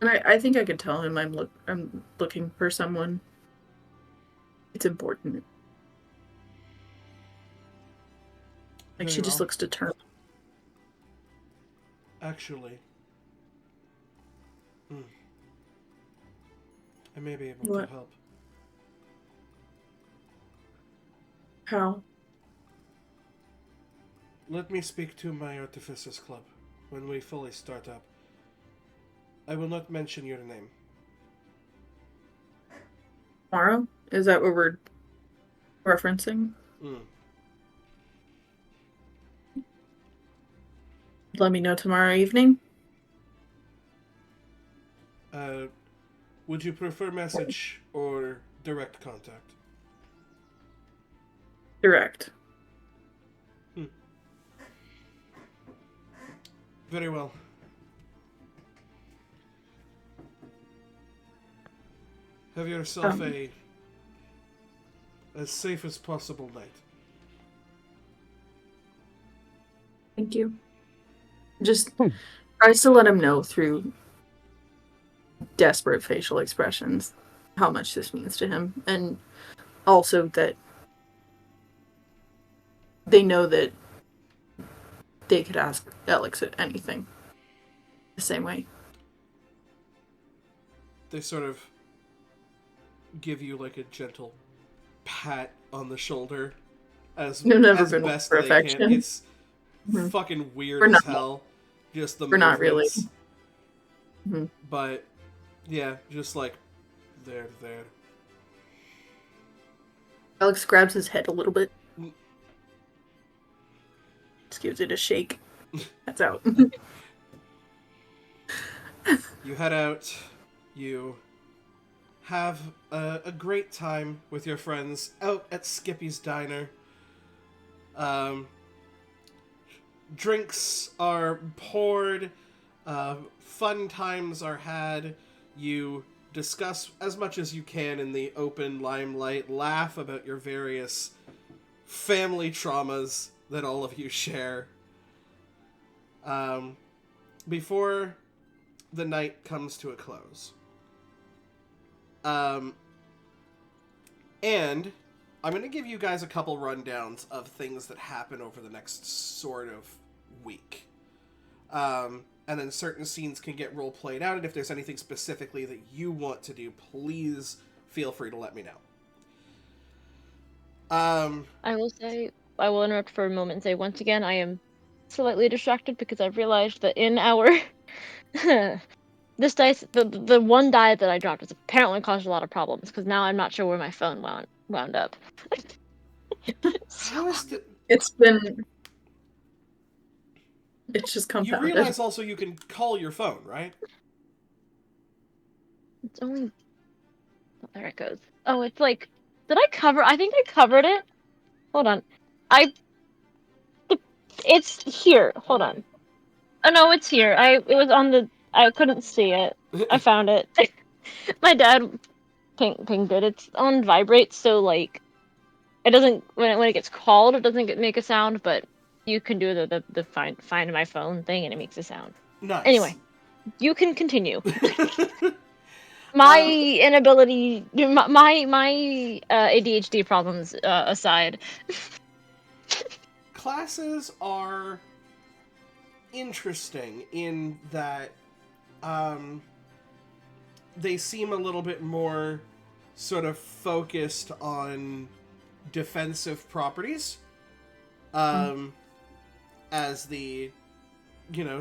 I think I could tell him I'm looking for someone. It's important. Like, Very she just well. looks determined. Actually, I may be able What? to help. How? Let me speak to my Artificers Club when we fully start up. I will not mention your name. Tomorrow? Is that what we're referencing? Let me know tomorrow evening. Would you prefer message or direct contact? Direct. Very well. Have yourself as safe as possible night. Thank you. Just tries to let him know through desperate facial expressions how much this means to him, and also that they know that they could ask Alex anything the same way. They sort of give you like a gentle pat on the shoulder as been best for they affection. can. It's Mhm. fucking weird We're as not- hell. Just the we're not really. movements. Mhm. But yeah, just like there. Alex grabs his head a little bit. Mm. Just gives it a shake. That's out. You head out. You have a great time with your friends out at Skippy's Diner. Drinks are poured. Fun times are had. You discuss as much as you can in the open limelight. Laugh about your various family traumas that all of you share. Before the night comes to a close. And I'm going to give you guys a couple rundowns of things that happen over the next sort of week. And then certain scenes can get role played out, and if there's anything specifically that you want to do, please feel free to let me know. I will interrupt for a moment and say once again I am slightly distracted because I've realized that in our this dice, the one die that I dropped has apparently caused a lot of problems because now I'm not sure where my phone wound up. How is the... It's just You compounded. realize also you can call your phone, right? It's only... Oh, there it goes. Oh, it's like... Did I cover... I think I covered it. Hold on. It's here. Hold on. Oh, no, it's here. It was on the... I couldn't see it. I found it. My dad pinged it. It's on vibrate, so, like... It doesn't... When it gets called, it doesn't make a sound, but you can do the find my phone thing, and it makes a sound. Nice. Anyway, you can continue. My inability, my ADHD problems aside. Classes are interesting in that they seem a little bit more sort of focused on defensive properties. As the,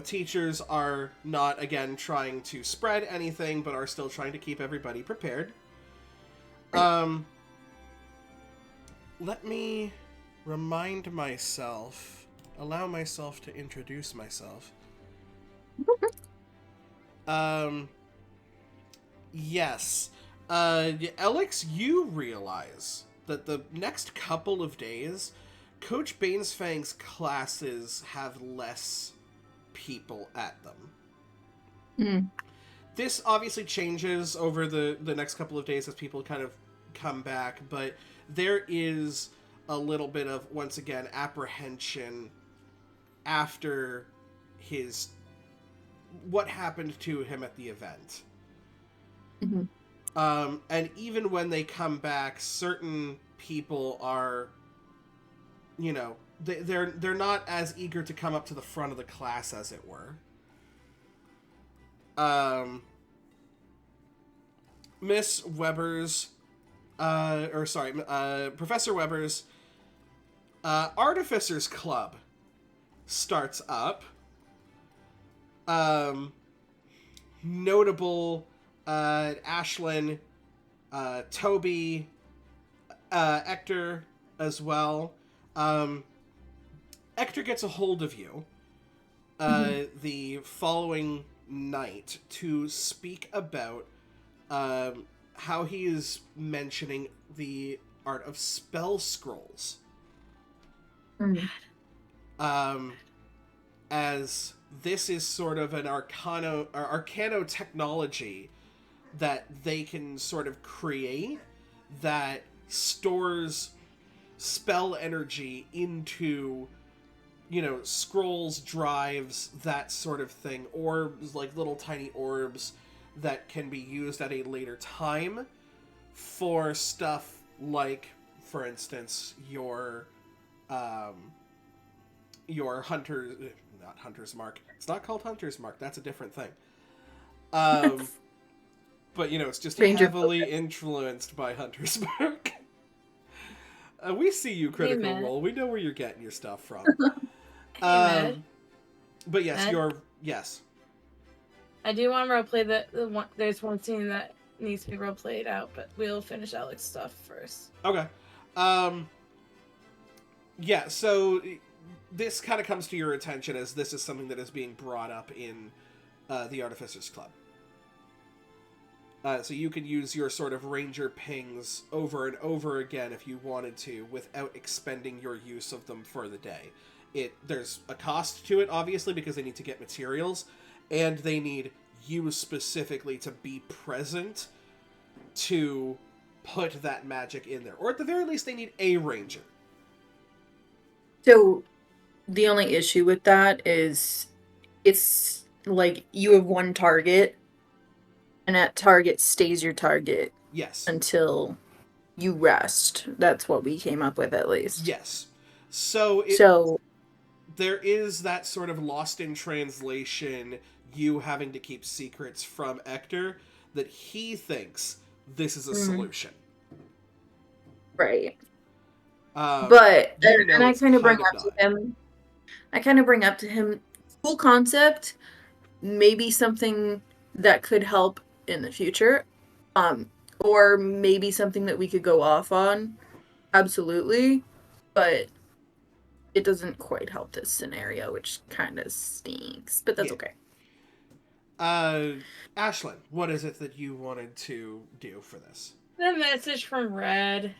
teachers are not, again, trying to spread anything, but are still trying to keep everybody prepared. Let me remind myself, allow myself to introduce myself. Yes. Alex, you realize that the next couple of days, Coach Bainesfang's classes have less people at them. This obviously changes over the next couple of days as people kind of come back, but there is a little bit of, once again, apprehension after what happened to him at the event. And even when they come back, certain people are, they're not as eager to come up to the front of the class, as it were. Miss Weber's, Professor Weber's Artificers Club starts up. Notable Ashlyn, Toby, Hector as well. Hector gets a hold of you the following night to speak about how he is mentioning the art of spell scrolls. As this is sort of an arcano technology that they can sort of create that stores spell energy into, scrolls, drives, that sort of thing. Orbs, like little tiny orbs that can be used at a later time for stuff like, for instance, your your not hunter's mark. It's not called hunter's mark. That's a different thing. But it's just Stranger heavily focus. influenced by hunter's mark. We see you, Critical Matt. Role. We know where you're getting your stuff from. Hey, Matt. But yes, Matt? yes. I do want to roleplay the one. There's one scene that needs to be roleplayed out, but we'll finish Alex's stuff first. Okay. Yeah, so this kind of comes to your attention as this is something that is being brought up in the Artificers Club. So you can use your sort of ranger pings over and over again if you wanted to without expending your use of them for the day. There's a cost to it, obviously, because they need to get materials, and they need you specifically to be present to put that magic in there. Or at the very least, they need a ranger. So the only issue with that is it's like you have one target, and that target stays your target Yes. until you rest. That's what we came up with, at least. Yes. So there is that sort of lost in translation, you having to keep secrets from Ector, that he thinks this is a solution. Right. But and I kind of bring up to him. I kind of bring up to him cool concept, maybe something that could help in the future, or maybe something that we could go off on. Absolutely, but it doesn't quite help this scenario, which kind of stinks. But that's okay. Ashlyn, what is it that you wanted to do for this? The message from Red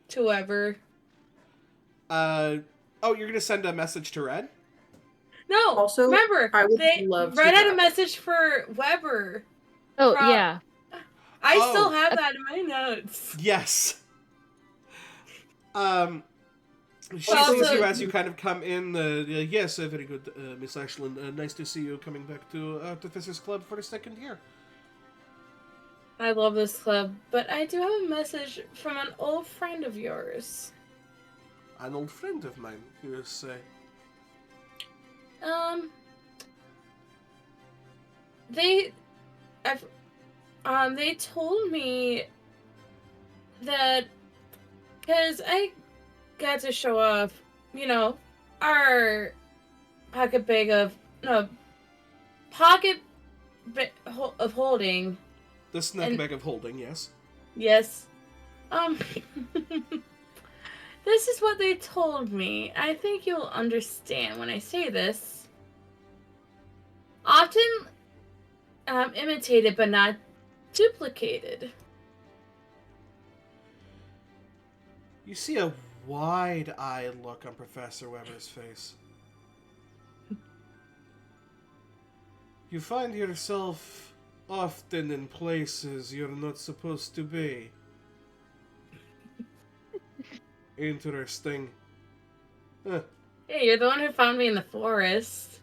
to whoever. You're gonna send a message to Red? No. Also, remember, I would love to Red had a have- message for Weber. Oh, yeah. I still have that in my notes. Yes. She Well, sees so- you as you kind of come in. Yes, very good, Miss Ashlyn. Nice to see you coming back to Artificers Club for a second year. I love this club, but I do have a message from an old friend of yours. An old friend of mine, you say? They told me that because I got to show off, our pocket bag of holding. The snack bag of holding, yes. Yes. This is what they told me. I think you'll understand when I say this. Often imitated but not duplicated. You see a wide-eyed look on Professor Weber's face. You find yourself often in places you're not supposed to be. Interesting. Huh. Hey, you're the one who found me in the forest.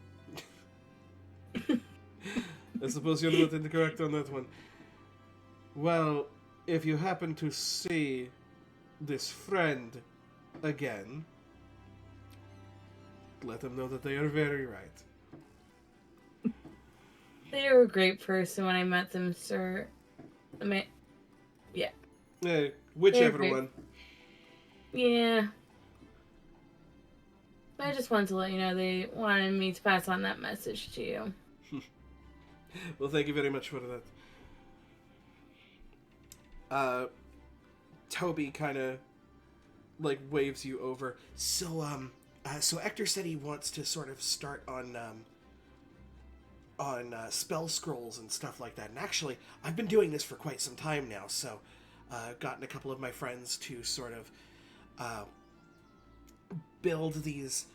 I suppose you're not incorrect on that one. Well, if you happen to see this friend again, let them know that they are very right. They were a great person when I met them, sir. Whichever great. one. Yeah. I just wanted to let you know they wanted me to pass on that message to you. Well, thank you very much for that. Toby kind of waves you over. So Ector said he wants to sort of start on spell scrolls and stuff like that. And actually, I've been doing this for quite some time now. So, gotten a couple of my friends to sort of build these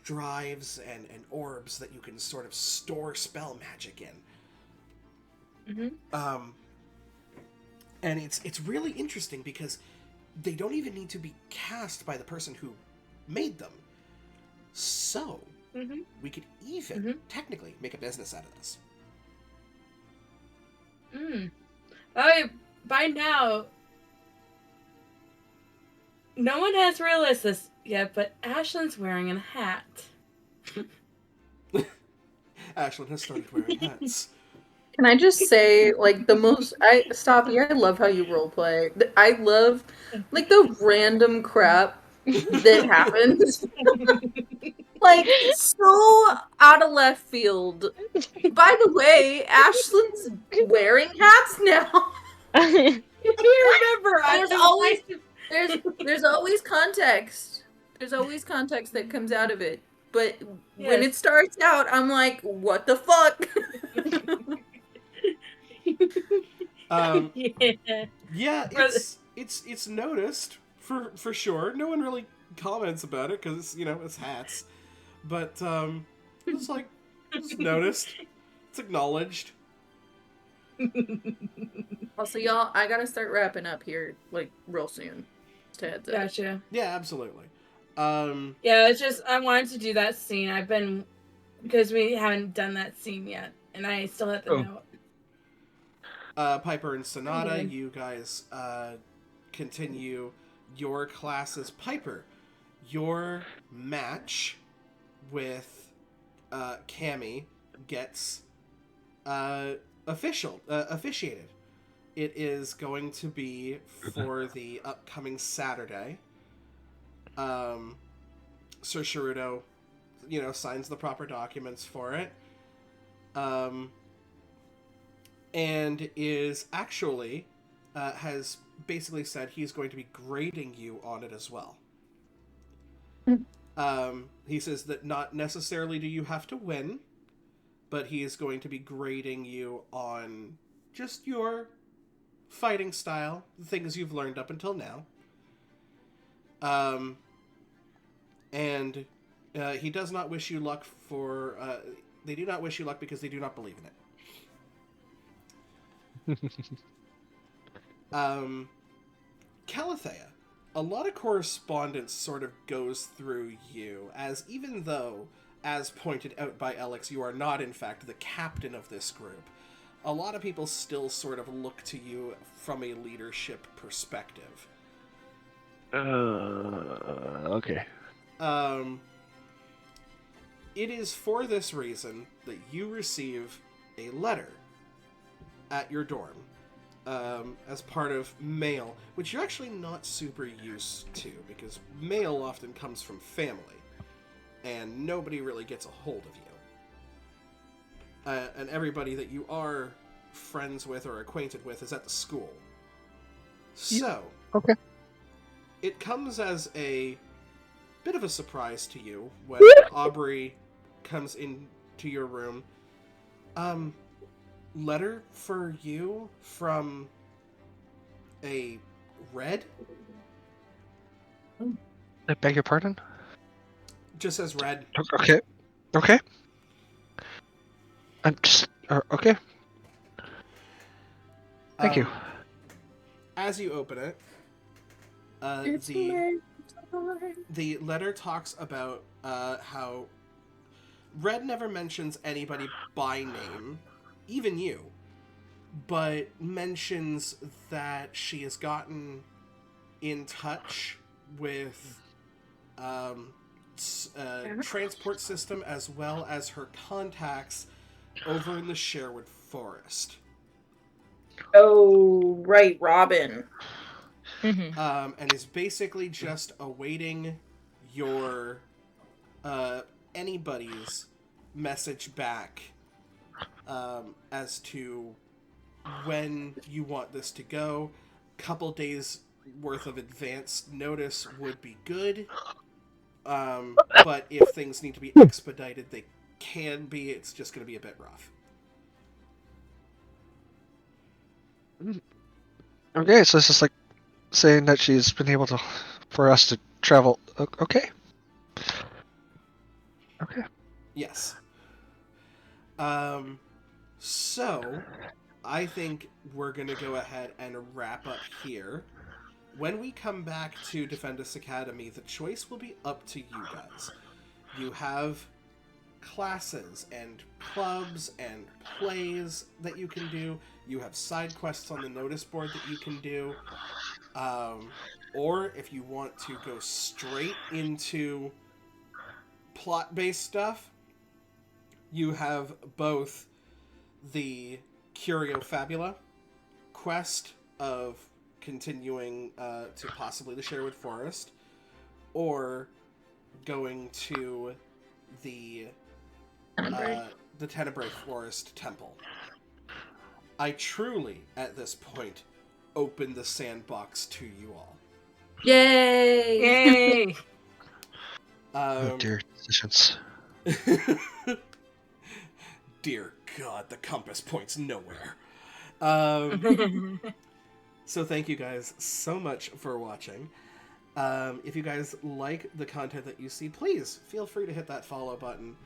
drives and orbs that you can sort of store spell magic in. Mm-hmm. And it's really interesting because they don't even need to be cast by the person who made them. So, we could even technically make a business out of this. By now, no one has realized this yet, but Ashlyn's wearing a hat. Ashlyn has started wearing hats. Can I just say, like, I love how you roleplay. I love, like, the random crap that happens. Like, so out of left field. By the way, Ashlyn's wearing hats now. I remember. There's always context. There's always context that comes out of it. But when it Yes. starts out, I'm like, what the fuck? Yeah, it's noticed for sure. No one really comments about it because it's hats, but it's like it's noticed. It's acknowledged. Also, y'all, I gotta start wrapping up here, like, real soon. Just a heads up. Gotcha. Yeah, absolutely. Yeah, it's just I wanted to do that scene. Because we haven't done that scene yet, and I still have the note. Piper and Sonata, you guys continue your classes. Piper, your match with Cammy gets officiated. It is going to be for the upcoming Saturday. Sir Sharudo, signs the proper documents for it. And is actually has basically said he's going to be grading you on it as well. He says that not necessarily do you have to win, but he is going to be grading you on just your fighting style, the things you've learned up until now. And he does not wish you luck for... they do not wish you luck because they do not believe in it. Calathea, a lot of correspondence sort of goes through you, as even though, as pointed out by Alex, you are not in fact the captain of this group, a lot of people still sort of look to you from a leadership perspective. Okay. It is for this reason that you receive a letter at your dorm as part of mail, which you're actually not super used to, because mail often comes from family, and nobody really gets a hold of you. And everybody that you are friends with or acquainted with is at the school. So, okay. It comes as a bit of a surprise to you when Aubrey comes into your room. Letter for you from a Red? I beg your pardon? Just says Red. Okay. I'm just... okay. Thank you. As you open it, the letter talks about how Red never mentions anybody by name, even you, but mentions that she has gotten in touch with transport system as well as her contacts over in the Sherwood Forest. Oh, right, Robin. And is basically just awaiting your anybody's message back as to when you want this to go. Couple days worth of advance notice would be good, but if things need to be expedited, they can be. It's just going to be a bit rough. Okay, so it's just like saying that she's been able for us to travel. Okay. Yes. So, I think we're going to go ahead and wrap up here. When we come back to Defendus Academy, the choice will be up to you guys. You have classes and clubs and plays that you can do. You have side quests on the notice board that you can do. Or if you want to go straight into plot-based stuff, you have both the Curio Fabula quest of continuing to possibly the Sherwood Forest, or going to the Tenebrae Forest Temple. I truly, at this point, open the sandbox to you all. Yay! Yay! Oh dear, decisions. Dear God, the compass points nowhere. So thank you guys so much for watching. If you guys like the content that you see, please feel free to hit that follow button.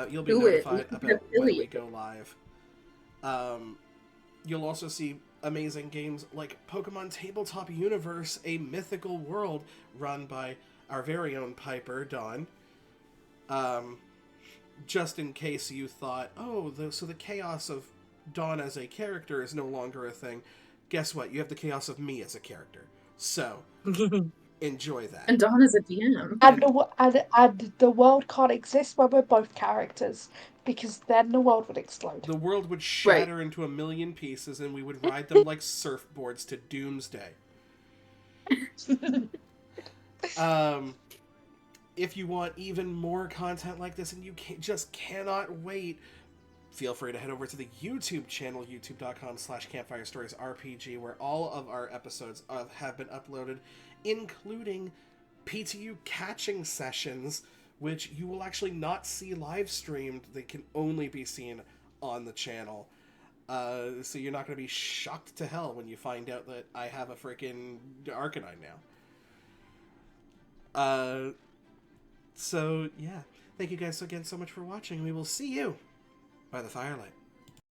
You'll be notified about when we go live. You'll also see amazing games like Pokemon Tabletop Universe, a mythical world run by our very own Piper, Dawn. Just in case you thought, so the chaos of Dawn as a character is no longer a thing. Guess what? You have the chaos of me as a character. So, enjoy that. And Dawn is a DM. And the world can't exist when we're both characters, because then the world would explode. The world would shatter into a million pieces, and we would ride them like surfboards to doomsday. If you want even more content like this and you just cannot wait, feel free to head over to the YouTube channel, youtube.com/CampfireStoriesRPG, where all of our episodes have been uploaded, including PTU catching sessions, which you will actually not see live streamed. They can only be seen on the channel. So you're not going to be shocked to hell when you find out that I have a freaking Arcanine now. So, yeah. Thank you guys again so much for watching. We will see you by the firelight.